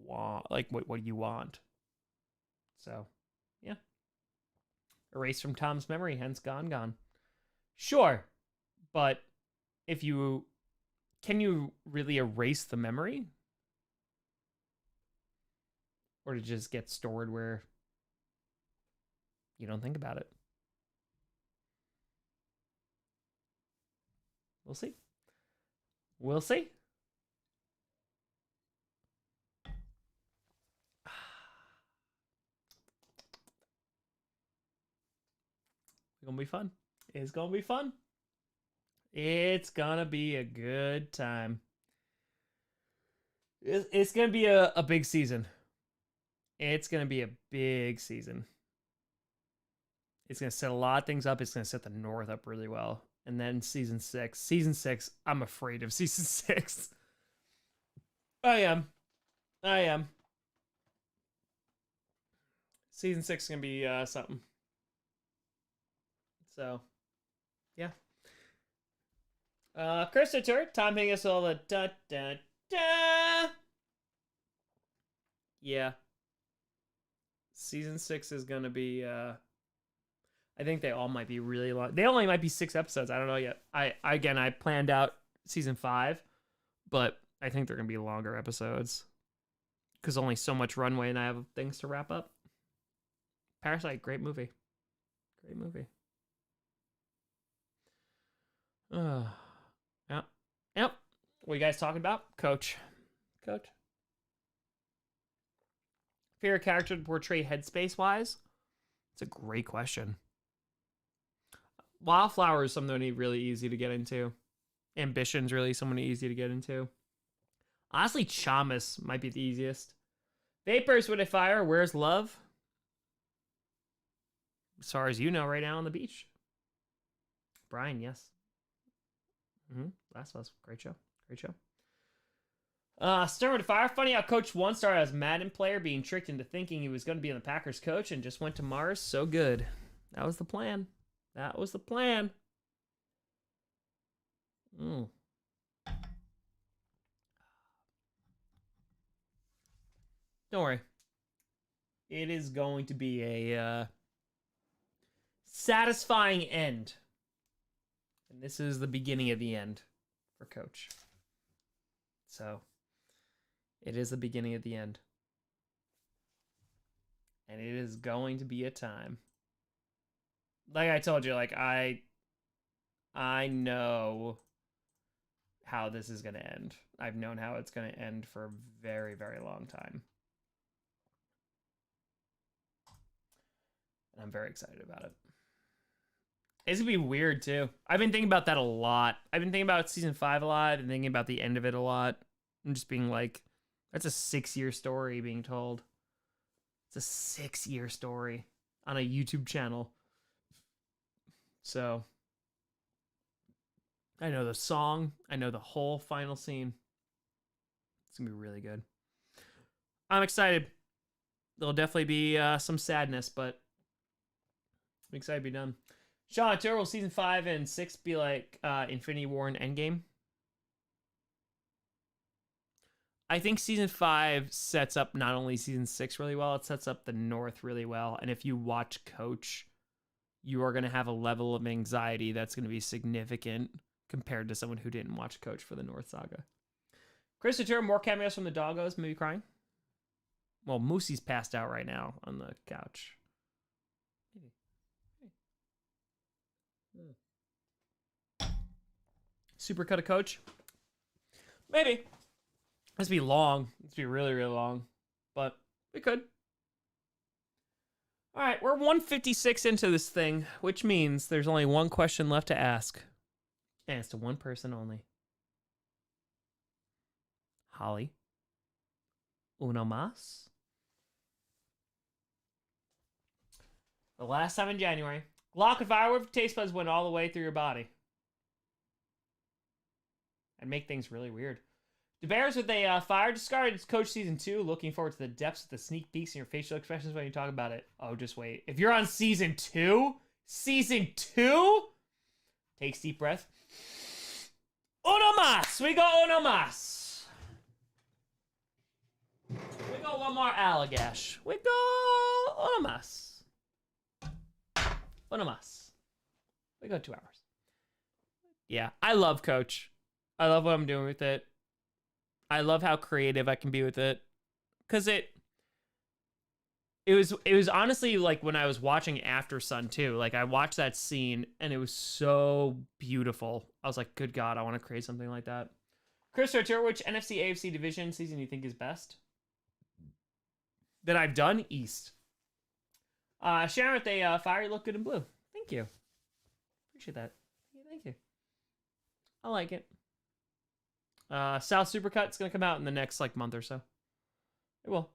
want, like what you want. So, yeah. Erased from Tom's memory, hence gone. Sure, but can you really erase the memory? Or to just get stored where you don't think about it? We'll see. We're gonna be fun. It's gonna be fun. It's gonna be a good time. It's gonna be a big season. It's gonna be a big season. It's gonna set a lot of things up. It's gonna set the North up really well. And then season 6. I'm afraid of season 6. I am. Season 6 is gonna be something. So, yeah. Chris Tour, Tom hitting us all the da. Yeah. Season 6 is gonna be I think they all might be really long. They only might be 6 episodes. I don't know yet. I planned out season 5, but I think they're gonna be longer episodes. Because only so much runway and I have things to wrap up. Parasite, great movie. Yep. What are you guys talking about? Coach. Favorite character to portray headspace-wise? It's a great question. Wildflower is something really easy to get into. Ambition's really someone easy to get into. Honestly, Chamas might be the easiest. Vapors with a fire. Where's love? As far as you know, right now on the beach. Brian, yes. Last of Us. Great show. Stern with a fire. Funny how Coach 1 started as Madden player, being tricked into thinking he was going to be on the Packers coach and just went to Mars. So good. That was the plan. Don't worry. It is going to be a satisfying end. And this is the beginning of the end for Coach. So, It is the beginning of the end. And it is going to be a time. Like I told you, like I know how this is going to end. I've known how it's going to end for a very, very long time. And I'm very excited about it. It's going to be weird, too. I've been thinking about that a lot. I've been thinking about season 5 a lot and thinking about the end of it a lot. And just being like, that's a 6-year story being told. It's a 6-year story on a YouTube channel. So, I know the song. I know the whole final scene. It's going to be really good. I'm excited. There'll definitely be some sadness, but I'm excited to be done. Sean, will season 5 and 6 be like Infinity War and Endgame? I think season 5 sets up not only season 6 really well, it sets up the North really well. And if you watch Coach, you are going to have a level of anxiety that's going to be significant compared to someone who didn't watch Coach for the North Saga. Chris Turner, more cameos from the doggos, maybe crying. Well, Moosey's passed out right now on the couch. Maybe. Super cut a Coach? Maybe. This be long. This be really, really long. But we could. All right, we're 156 into this thing, which means there's only one question left to ask. And it's to one person only. Holly. Uno más? The last time in January, Glock and firewood taste buds went all the way through your body. And make things really weird. The Bears with a fire discard. It's Coach Season 2. Looking forward to the depths of the sneak peeks in your facial expressions when you talk about it. Oh, just wait. If you're on Season 2? Season 2? Takes deep breath. Uno más. We go uno más. We go one more Allagash. We go uno más. Uno más. We go 2 hours. Yeah, I love Coach. I love what I'm doing with it. I love how creative I can be with it. Cause it was honestly like when I was watching After Sun too. Like I watched that scene and it was so beautiful. I was like, good God, I want to create something like that. Chris Artur, which NFC AFC division season you think is best? That I've done? East. Sharon with a fire, look good in blue. Thank you. Appreciate that. Thank you. I like it. South Supercut's gonna come out in the next like month or so. It will.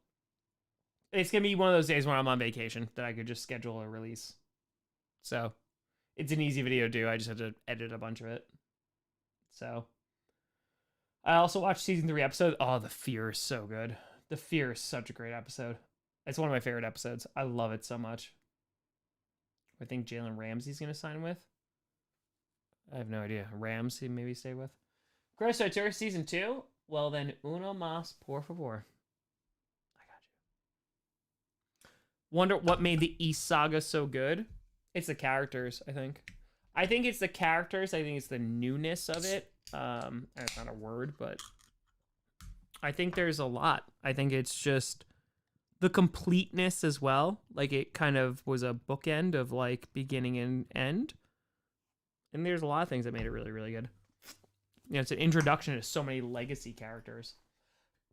It's gonna be one of those days when I'm on vacation that I could just schedule a release. So it's an easy video to do. I just had to edit a bunch of it. So I also watched season 3 episode. Oh, The Fear is so good. The Fear is such a great episode. It's one of my favorite episodes. I love it so much. I think Jalen Ramsey's gonna sign with. I have no idea. Rams he maybe stay with. Gross Artur, season 2? Well then, uno más, por favor. I got you. Wonder what made the East Saga so good? It's the characters, I think. I think it's the characters. I think it's the newness of it. That's not a word, but I think there's a lot. I think it's just the completeness as well. Like it kind of was a bookend of like beginning and end. And there's a lot of things that made it really, really good. You know, it's an introduction to so many legacy characters.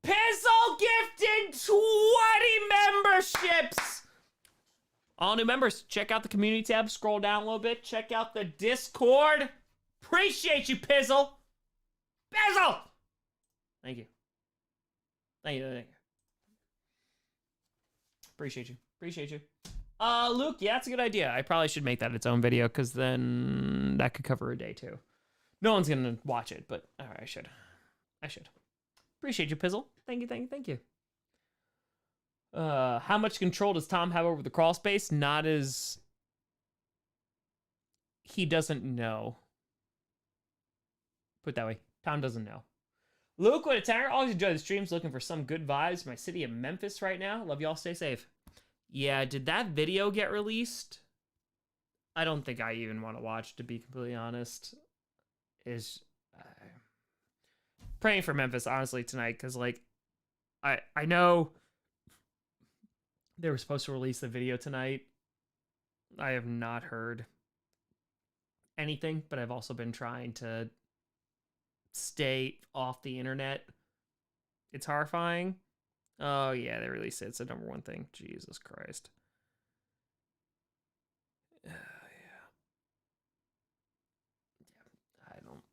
Pizzle gifted 20 memberships! All new members, check out the community tab, scroll down a little bit, check out the Discord. Appreciate you, Pizzle! Pizzle! Thank you. Thank you, thank you. Appreciate you. Appreciate you. Luke, yeah, that's a good idea. I probably should make that its own video, because then that could cover a day, too. No one's gonna watch it, but all right, I should. Appreciate you, Pizzle. Thank you, thank you, thank you. How much control does Tom have over the crawl space? Not as... He doesn't know. Put it that way. Tom doesn't know. Luke, what a tenor. Always enjoy the streams. Looking for some good vibes. My city of Memphis right now. Love y'all. Stay safe. Yeah, did that video get released? I don't think I even want to watch, to be completely honest. Is praying for Memphis honestly tonight, because like I know they were supposed to release the video tonight. I have not heard anything, but I've also been trying to stay off the internet. It's horrifying. Oh yeah, they released it. It's the number one thing. Jesus Christ. Yeah. I don't.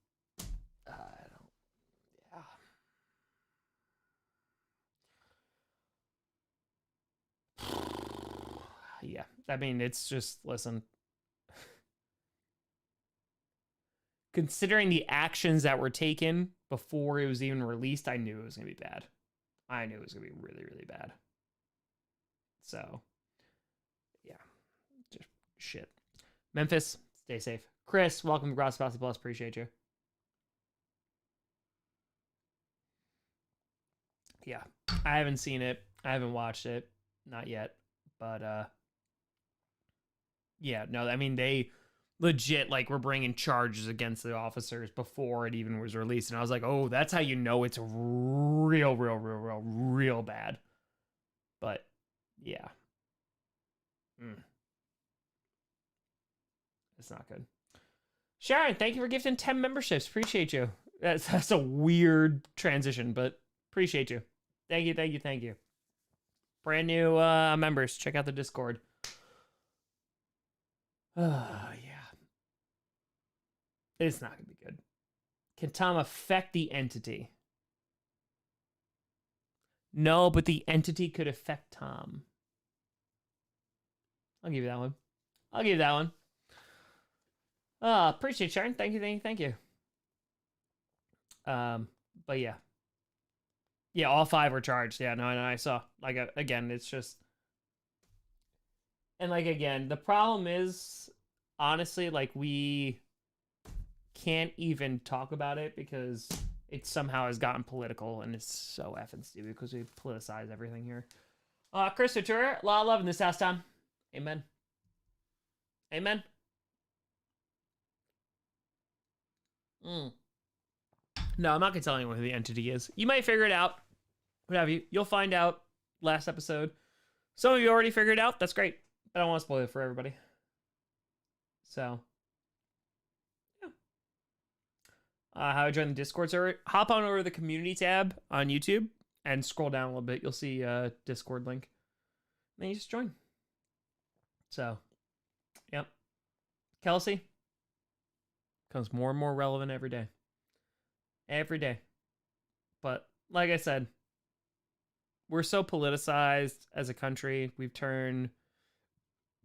Yeah. I mean, it's just, listen. Considering the actions that were taken before it was even released, I knew it was going to be bad. I knew it was going to be really, really bad. So, yeah. Just shit. Memphis, stay safe. Chris, welcome to Grossi Plus. Appreciate you. Yeah. I haven't seen it. I haven't watched it. Not yet. But, yeah, no, I mean, they legit, like, were bringing charges against the officers before it even was released. And I was like, oh, that's how you know it's real bad. But, yeah. It's not good. Sharon, thank you for gifting 10 memberships. Appreciate you. That's a weird transition, but appreciate you. Thank you. Brand new members. Check out the Discord. Yeah. It's not going to be good. Can Tom affect the entity? No, but the entity could affect Tom. I'll give you that one. Appreciate Sharon. Thank you. But yeah. Yeah, all 5 were charged. Yeah, no, I saw. Like, again, it's just... And, like, again, the problem is, honestly, like, we can't even talk about it because it somehow has gotten political, and it's so effing stupid because we politicize everything here. Chris Couture, a lot of love in this house, Tom. Amen. No, I'm not going to tell anyone who the entity is. You might figure it out. What have you? You'll find out last episode. Some of you already figured it out. That's great. I don't want to spoil it for everybody. So, yeah. How I join the Discord server? Hop on over to the community tab on YouTube and scroll down a little bit. You'll see a Discord link. And then you just join. So, yep. Kelsey becomes more and more relevant every day. But like I said, we're so politicized as a country. We've turned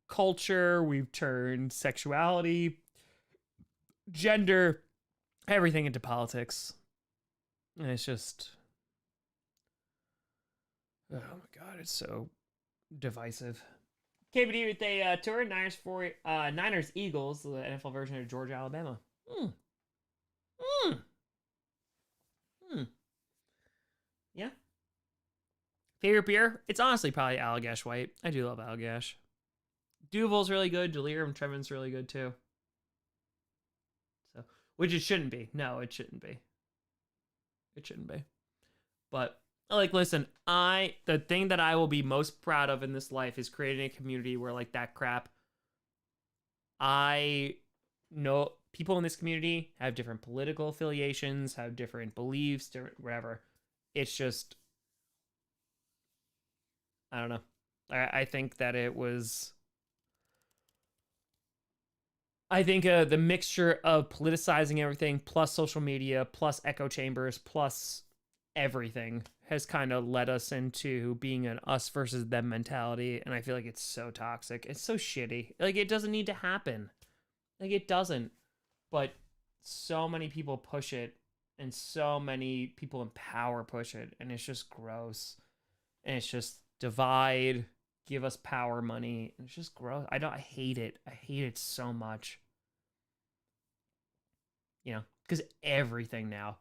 culture, we've turned sexuality, gender, everything into politics. And it's just, oh my God, it's so divisive. KBD with a tour, Niners Eagles, the NFL version of Georgia, Alabama. Yeah. Favorite beer? It's honestly probably Allagash White. I do love Allagash. Duval's really good. Delirium Trevin's really good too. So, which it shouldn't be. No, it shouldn't be. But like, listen, the thing that I will be most proud of in this life is creating a community where, like, that crap. I know people in this community have different political affiliations, have different beliefs, different whatever. It's just, I don't know. I think that it was. I think the mixture of politicizing everything, plus social media, plus echo chambers, plus everything has kind of led us into being an us versus them mentality. And I feel like it's so toxic. It's so shitty. Like, it doesn't need to happen. Like, it doesn't. But so many people push it, and so many people in power push it, and it's just gross. And it's just divide, give us power money, and it's just gross. I hate it. I hate it so much. You know, because everything now,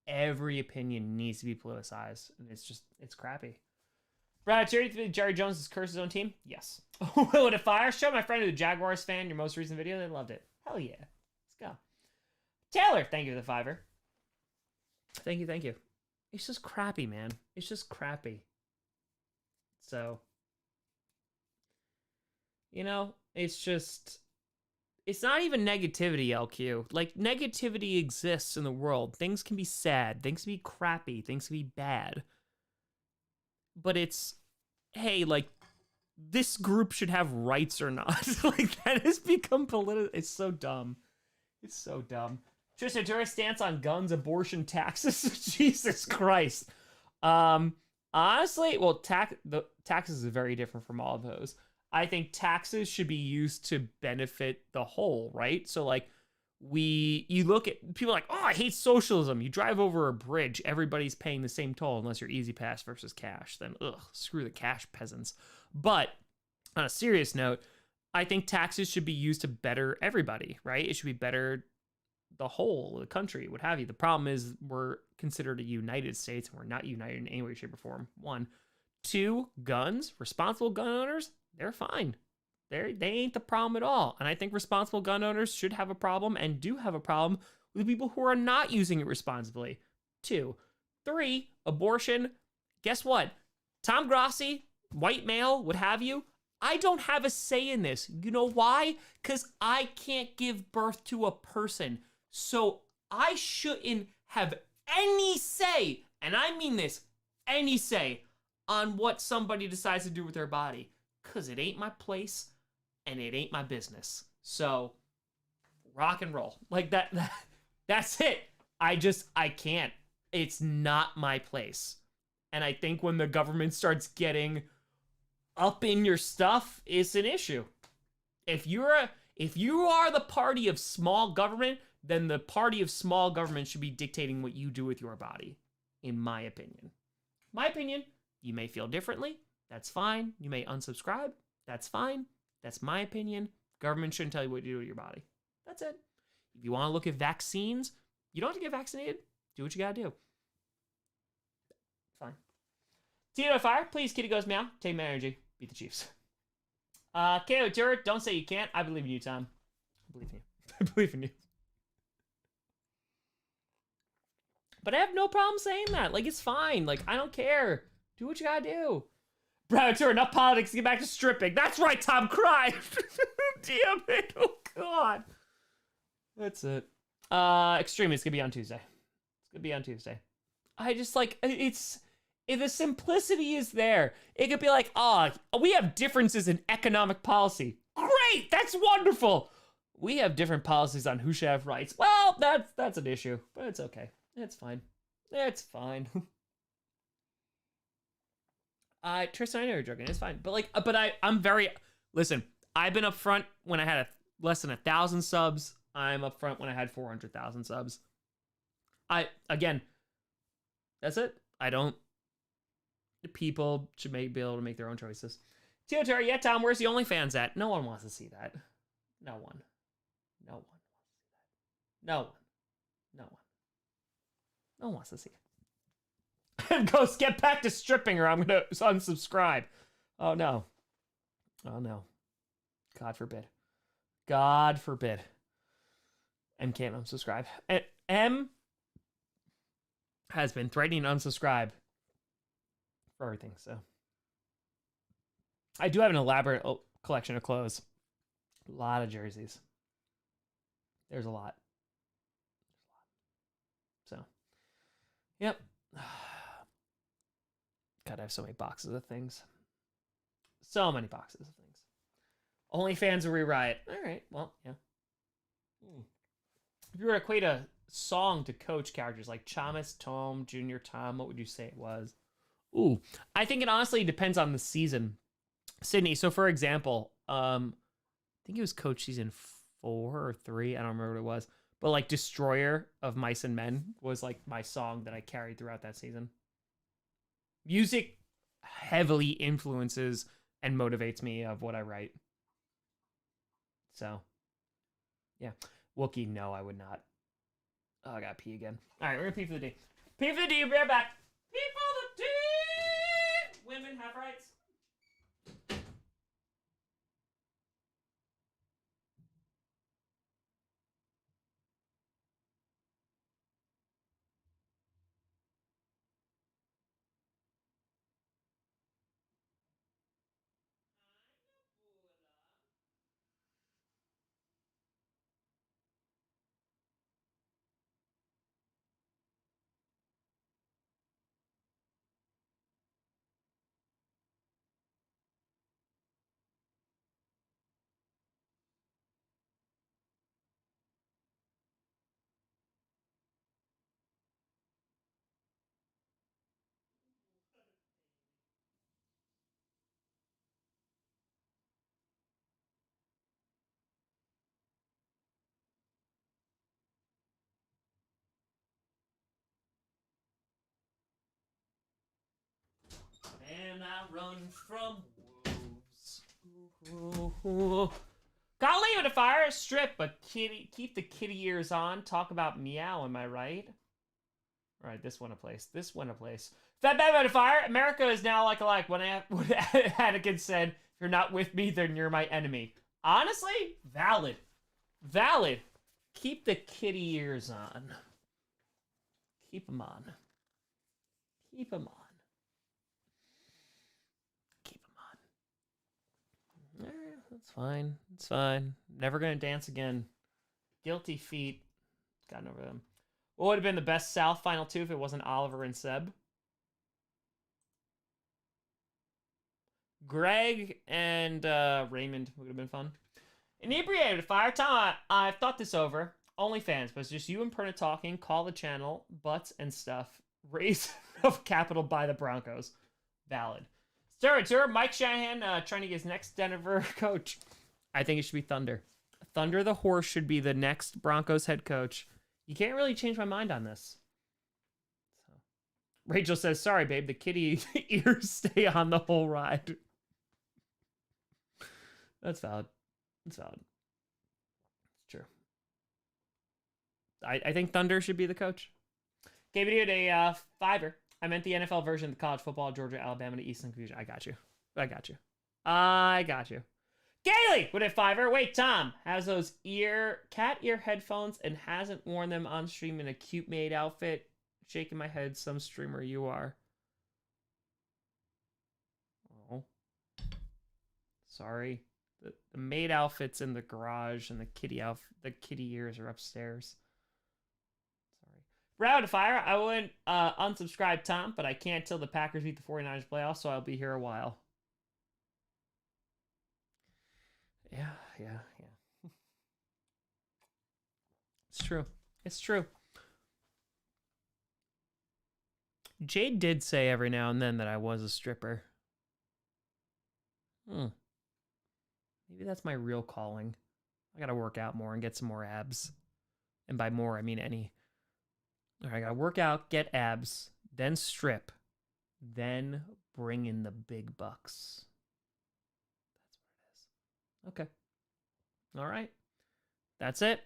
every opinion needs to be politicized, and it's crappy. Brad, Jerry Jones has cursed his own team? Yes. Will it fire? Show my friend who's a Jaguars fan your most recent video. They loved it. Hell yeah. Let's go. Taylor, thank you for the $5. Thank you. it's just crappy, man. It's just crappy. So, it's not even negativity, LQ. Like, negativity exists in the world. Things can be sad, things can be crappy, things can be bad. But it's, hey, like, this group should have rights or not. Like, that has become political. It's so dumb. It's so dumb. Tristan, your stance on guns, abortion, taxes. Jesus Christ. Honestly, well, the taxes is very different from all of those. I think taxes should be used to benefit the whole, right? So like you look at people like, oh, I hate socialism. You drive over a bridge, everybody's paying the same toll unless you're Easy Pass versus cash. Then screw the cash peasants. But on a serious note, I think taxes should be used to better everybody, right? It should be better the whole, the country, what have you. The problem is we're considered a United States and we're not united in any way, shape, or form. 1. 2, guns, responsible gun owners, they're fine. They ain't the problem at all. And I think responsible gun owners should have a problem and do have a problem with people who are not using it responsibly. 2. 3, abortion. Guess what? Tom Grossi, white male, what have you, I don't have a say in this. You know why? Because I can't give birth to a person. So I shouldn't have any say, and I mean this, any say on what somebody decides to do with their body. Because it ain't my place and it ain't my business. So rock and roll. Like that's it. I can't. It's not my place. And I think when the government starts getting up in your stuff, it's an issue. If you are the party of small government, then the party of small government should be dictating what you do with your body, in my opinion. My opinion, you may feel differently. That's fine. You may unsubscribe. That's fine. That's my opinion. Government shouldn't tell you what to do with your body. That's it. If you want to look at vaccines, you don't have to get vaccinated. Do what you gotta do. Fine. Tito Fire, please, Kitty Goes Meow. Take my energy. Beat the Chiefs. KO Turret, don't say you can't. I believe in you, Tom. I believe in you. I believe in you. But I have no problem saying that. Like, it's fine. Like, I don't care. Do what you gotta do. Brad Turret, enough politics. Get back to stripping. That's right, Tom. Cry. Damn it. Oh, God. That's it. Extreme. It's gonna be on Tuesday. It's gonna be on Tuesday. I just, like, if the simplicity is there, it could be like, we have differences in economic policy. Great, that's wonderful. We have different policies on who should have rights. Well, that's an issue, but it's okay. It's fine. It's fine. Tristan, I know you're joking. It's fine, but I'm very listen. I've been upfront when I had less than 1,000 subs. I'm upfront when I had 400,000 subs. Again, that's it. People should be able to make their own choices. Tio Terry, yeah, Tom, where's the OnlyFans at? No one wants to see that. No one. No one wants to see that. No one. No one. No one wants to see it. Ghost, get back to stripping or I'm going to unsubscribe. Oh, no. Oh, no. God forbid. God forbid. M can't unsubscribe. M has been threatening to unsubscribe for everything, so. I do have an elaborate collection of clothes. A lot of jerseys. There's a lot. So, yep. God, I have so many boxes of things. So many boxes of things. OnlyFans or riot. All right, well, yeah. If you were to equate a song to coach characters like Chamas, Tom, Junior Tom, what would you say it was? Ooh, I think it honestly depends on the season. Sydney, so for example, I think it was Coach season 4 or 3. I don't remember what it was. But like Destroyer of Mice and Men was like my song that I carried throughout that season. Music heavily influences and motivates me of what I write. So, yeah. Wookie, no, I would not. Oh, I got pee again. All right, we're gonna pee for the D. Pee for the D, we'll be right back. Pee for the D! Women have rights. can I run from wolves? Gotta leave it a fire, strip, but keep the kitty ears on. Talk about meow, am I right? All right, this one a place. This one a place. That bad fire. America is now like when Anakin said, "If you're not with me, then you're my enemy." Honestly, valid. Keep the kitty ears on. Keep them on. Keep them on. That's fine. It's fine. Never gonna dance again. Guilty feet. Gotten over them. What would have been the best South final two if it wasn't Oliver and Seb? Greg and Raymond would have been fun. Inebriated fire. Tom, I've thought this over. OnlyFans, but it's just you and Perna talking. Call the channel. Butts and stuff. Raise enough capital by the Broncos. Valid. Stir, Mike Shanahan trying to get his next Denver coach. I think it should be Thunder. Thunder the Horse should be the next Broncos head coach. You can't really change my mind on this. So, Rachel says, sorry, babe, the kitty ears stay on the whole ride. That's valid. It's true. I think Thunder should be the coach. Gave it a $5. I meant the NFL version of the college football, Georgia, Alabama to Eastern Confusion. I got you. Gailey with a $5. Wait, Tom has those cat ear headphones and hasn't worn them on stream in a cute maid outfit. Shaking my head, some streamer you are. Oh. Sorry. The maid outfit's in the garage and the kitty ears are upstairs. Round of fire. I wouldn't unsubscribe Tom, but I can't till the Packers beat the 49ers playoffs, so I'll be here a while. Yeah. It's true. Jade did say every now and then that I was a stripper. Maybe that's my real calling. I gotta work out more and get some more abs. And by more, I mean any. All right, I gotta work out, get abs, then strip, then bring in the big bucks. That's what it is. Okay. All right. That's it.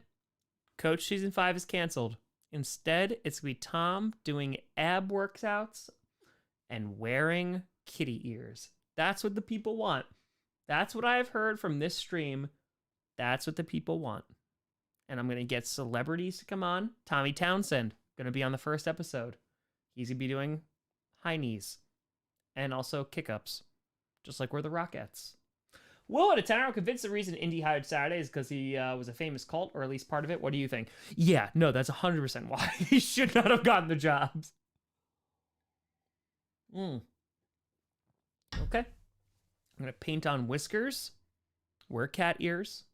Coach Season 5 is canceled. Instead, it's going to be Tom doing ab workouts and wearing kitty ears. That's what the people want. That's what I've heard from this stream. That's what the people want. And I'm going to get celebrities to come on. Tommy Townsend. Going to be on the first episode. He's going to be doing high knees and also kick-ups, just like we're the Rockettes. Will at a 10 hour convinced the reason Indy hired Saturday is because he was a famous cult, or at least part of it. What do you think? Yeah, no, that's 100% why. He should not have gotten the jobs. Okay. I'm going to paint on whiskers, wear cat ears.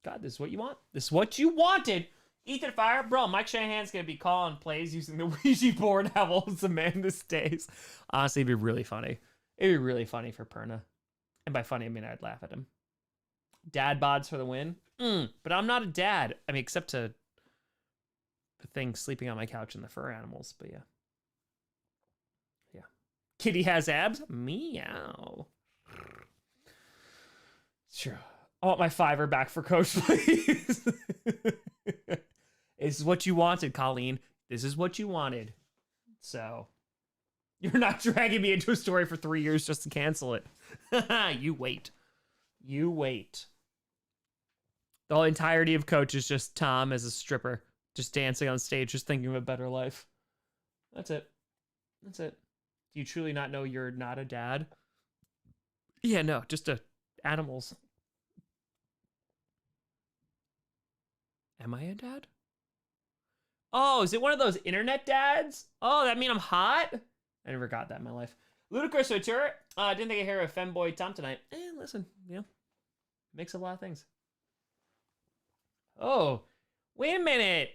God, this is what you want. This is what you wanted. Ethan Fire, bro, Mike Shanahan's going to be calling plays using the Ouija board. How old is the man this days? Honestly, it'd be really funny. It'd be really funny for Perna. And by funny, I mean I'd laugh at him. Dad bods for the win. But I'm not a dad. I mean, except to the thing sleeping on my couch and the fur animals. But yeah. Kitty has abs? Meow. Sure. I want my $5 back for Coach, please. This is what you wanted, Colleen. This is what you wanted. So, you're not dragging me into a story for 3 years just to cancel it. You wait. The entirety of Coach is just Tom as a stripper, just dancing on stage, just thinking of a better life. That's it. Do you truly not know you're not a dad? Yeah, no, just animals. Am I a dad? Oh, is it one of those internet dads? Oh, that mean I'm hot? I never got that in my life. Ludicrous Couture. Didn't think I'd hear a femboy Tom tonight. Listen, makes a lot of things. Oh, wait a minute.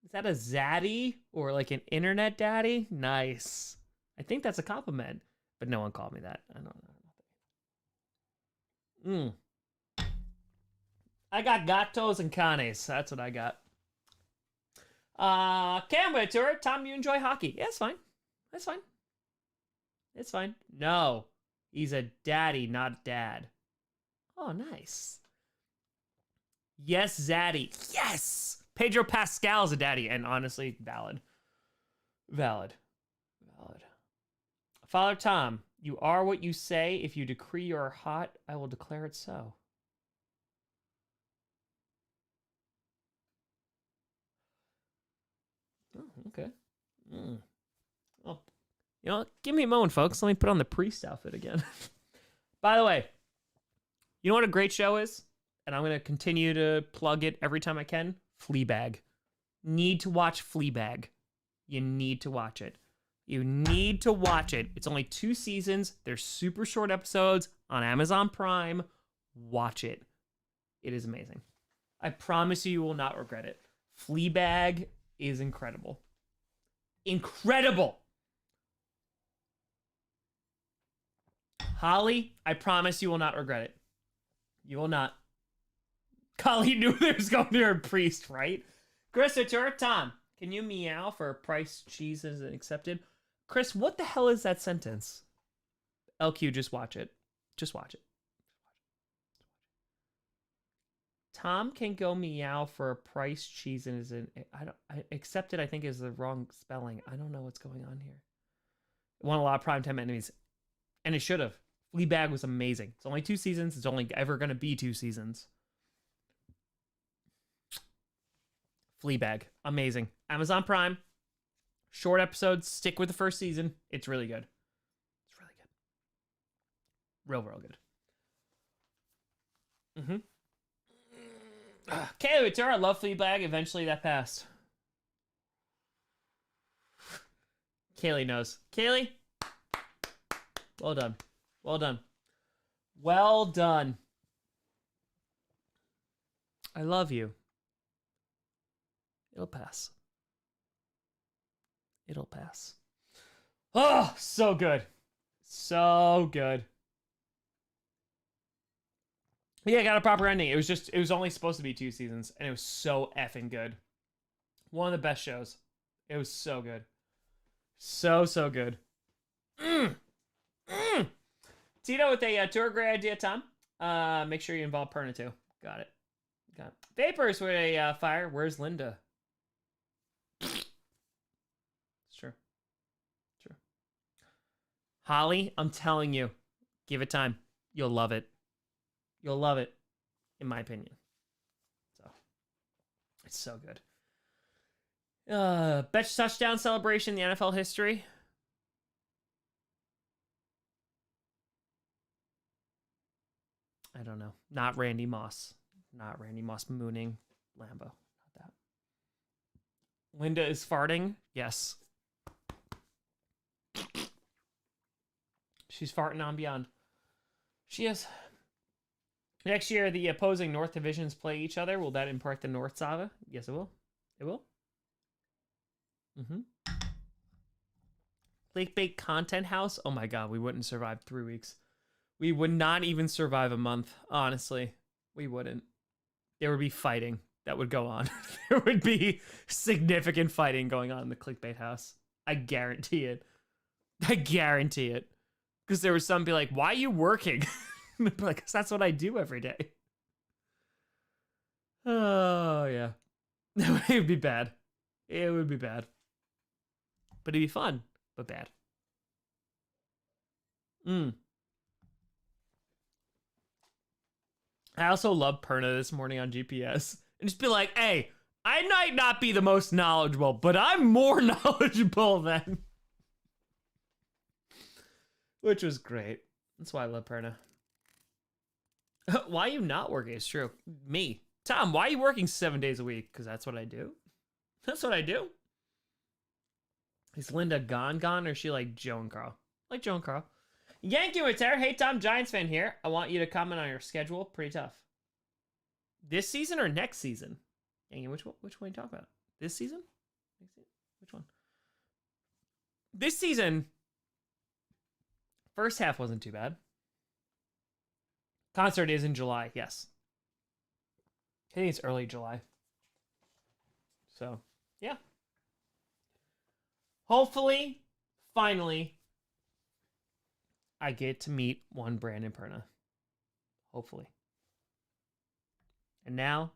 Is that a zaddy or like an internet daddy? Nice. I think that's a compliment, but no one called me that. I don't know. I got gatos and canes. That's what I got. Camera tour. Tom, you enjoy hockey? Yeah, that's fine. It's fine. No, he's a daddy, not dad. Oh, nice. Yes, Zaddy. Yes! Pedro Pascal's a daddy, and honestly, valid. Valid. Father Tom, you are what you say. If you decree you are hot, I will declare it so. Oh, okay. Oh, you know what? Give me a moment, folks. Let me put on the priest outfit again. By the way, you know what a great show is? And I'm going to continue to plug it every time I can. Fleabag. Need to watch Fleabag. You need to watch it. You need to watch it. It's only 2 seasons. They're super short episodes on Amazon Prime. Watch it. It is amazing. I promise you will not regret it. Fleabag is incredible. Incredible! Holly, I promise you will not regret it. You will not. Holly knew there was going to be a priest, right? Christopher, Tom, can you meow for price cheese is accepted? Chris, what the hell is that sentence? LQ, just watch it. Just watch it. Tom can go meow for a price cheese and is an accepted. I think is the wrong spelling. I don't know what's going on here. It won a lot of primetime enemies, and it should have. Fleabag was amazing. It's only 2 seasons. It's only ever going to be 2 seasons. Fleabag, amazing. Amazon Prime, short episodes. Stick with the first season. It's really good. It's really good. Real good. Kaylee Vitura, I love Fleabag. Eventually that passed. Kaylee knows. Kaylee, well done. Well done. Well done. I love you. It'll pass. It'll pass. Oh, so good. So good. Yeah, got a proper ending. It was only supposed to be 2 seasons, and it was so effing good. One of the best shows. It was so good. So good. Tito with a tour, great idea, Tom. Make sure you involve Perna too. Got it. Vapors with a fire. Where's Linda? It's true. Holly, I'm telling you, give it time. You'll love it. You'll love it, in my opinion. So, it's so good. Best touchdown celebration in the NFL history. I don't know. Not Randy Moss. Not Randy Moss mooning Lambo. Not that. Linda is farting. Yes. She's farting on beyond. She is. Next year, the opposing North divisions play each other. Will that impart the North saga? Yes, it will. It will. Clickbait content house. Oh my god, we wouldn't survive 3 weeks. We would not even survive a month. Honestly, we wouldn't. There would be fighting that would go on. There would be significant fighting going on in the clickbait house. I guarantee it. I guarantee it. Because there was some be like, "Why are you working?" Like, 'cause that's what I do every day. Oh yeah, it would be bad. It would be bad, but it'd be fun, but bad. I also love Perna this morning on GPS and just be like, "Hey, I might not be the most knowledgeable, but I'm more knowledgeable than," which was great. That's why I love Perna. Why are you not working? It's true. Me. Tom, why are you working 7 days a week? Because that's what I do. That's what I do. Is Linda gone, or is she like Joe and Carl? Like Joe and Carl. Yankee with Terror. Hey, Tom, Giants fan here. I want you to comment on your schedule. Pretty tough. This season or next season? Yankee, which one are you talking about? This season? Which one? This season, first half wasn't too bad. Concert is in July, yes. I think it's early July. So, yeah. Hopefully, finally, I get to meet one Brandon Perna. Hopefully. And now,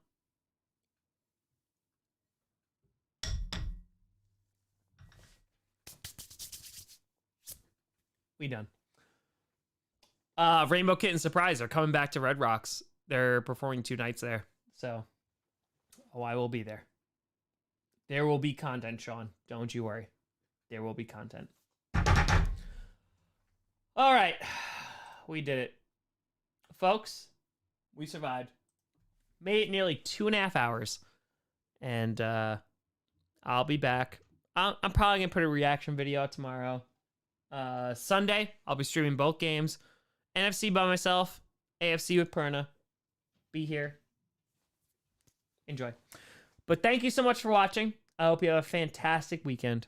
we done. Rainbow Kitten Surprise are coming back to Red Rocks. They're performing 2 nights there. So, I will be there. There will be content, Sean. Don't you worry. There will be content. All right. We did it. Folks, we survived. Made it nearly 2.5 hours. And I'll be back. I'm probably going to put a reaction video out tomorrow. Sunday, I'll be streaming both games. NFC by myself. AFC with Perna. Be here. Enjoy. But thank you so much for watching. I hope you have a fantastic weekend.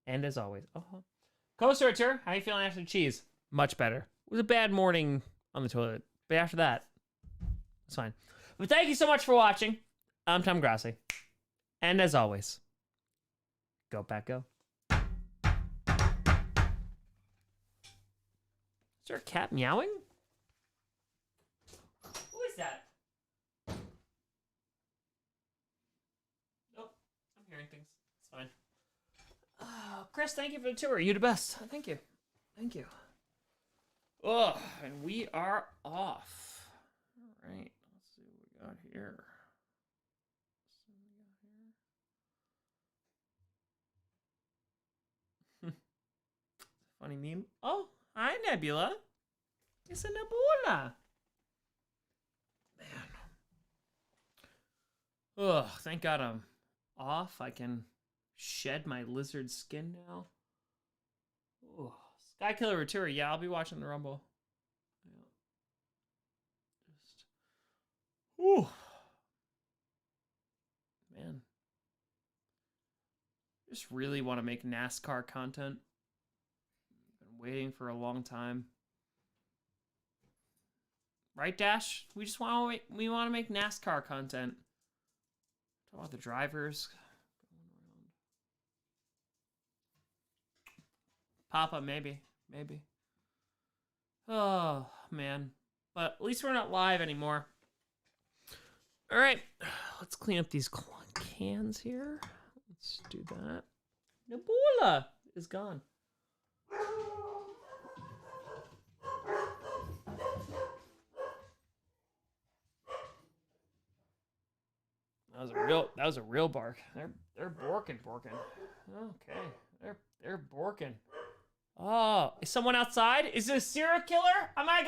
And as always, Coaster, how you feeling after the cheese? Much better. It was a bad morning on the toilet. But after that, it's fine. But thank you so much for watching. I'm Tom Grossi. And as always, go Pack Go. Is there a cat meowing? Who is that? Nope. I'm hearing things. It's fine. Chris, thank you for the tour. You're the best. Thank you. Thank you. Oh, and we are off. All right. Let's see what we got here. Funny meme. Oh, hi, Nebula. It's a Nebula. Man. Ugh, thank God I'm off. I can shed my lizard skin now. Ugh. Sky Killer Return. Yeah, I'll be watching the Rumble. Yeah. Just, ooh, man. Just really want to make NASCAR content. Been waiting for a long time. Right, Dash? We just want to make NASCAR content. Talk about the drivers. Papa, maybe. Oh, man. But at least we're not live anymore. All right. Let's clean up these cans here. Let's do that. Nebula is gone. That was a real bark. They're borking. Okay. They're borking. Oh, is someone outside? Is it a serial killer? Am I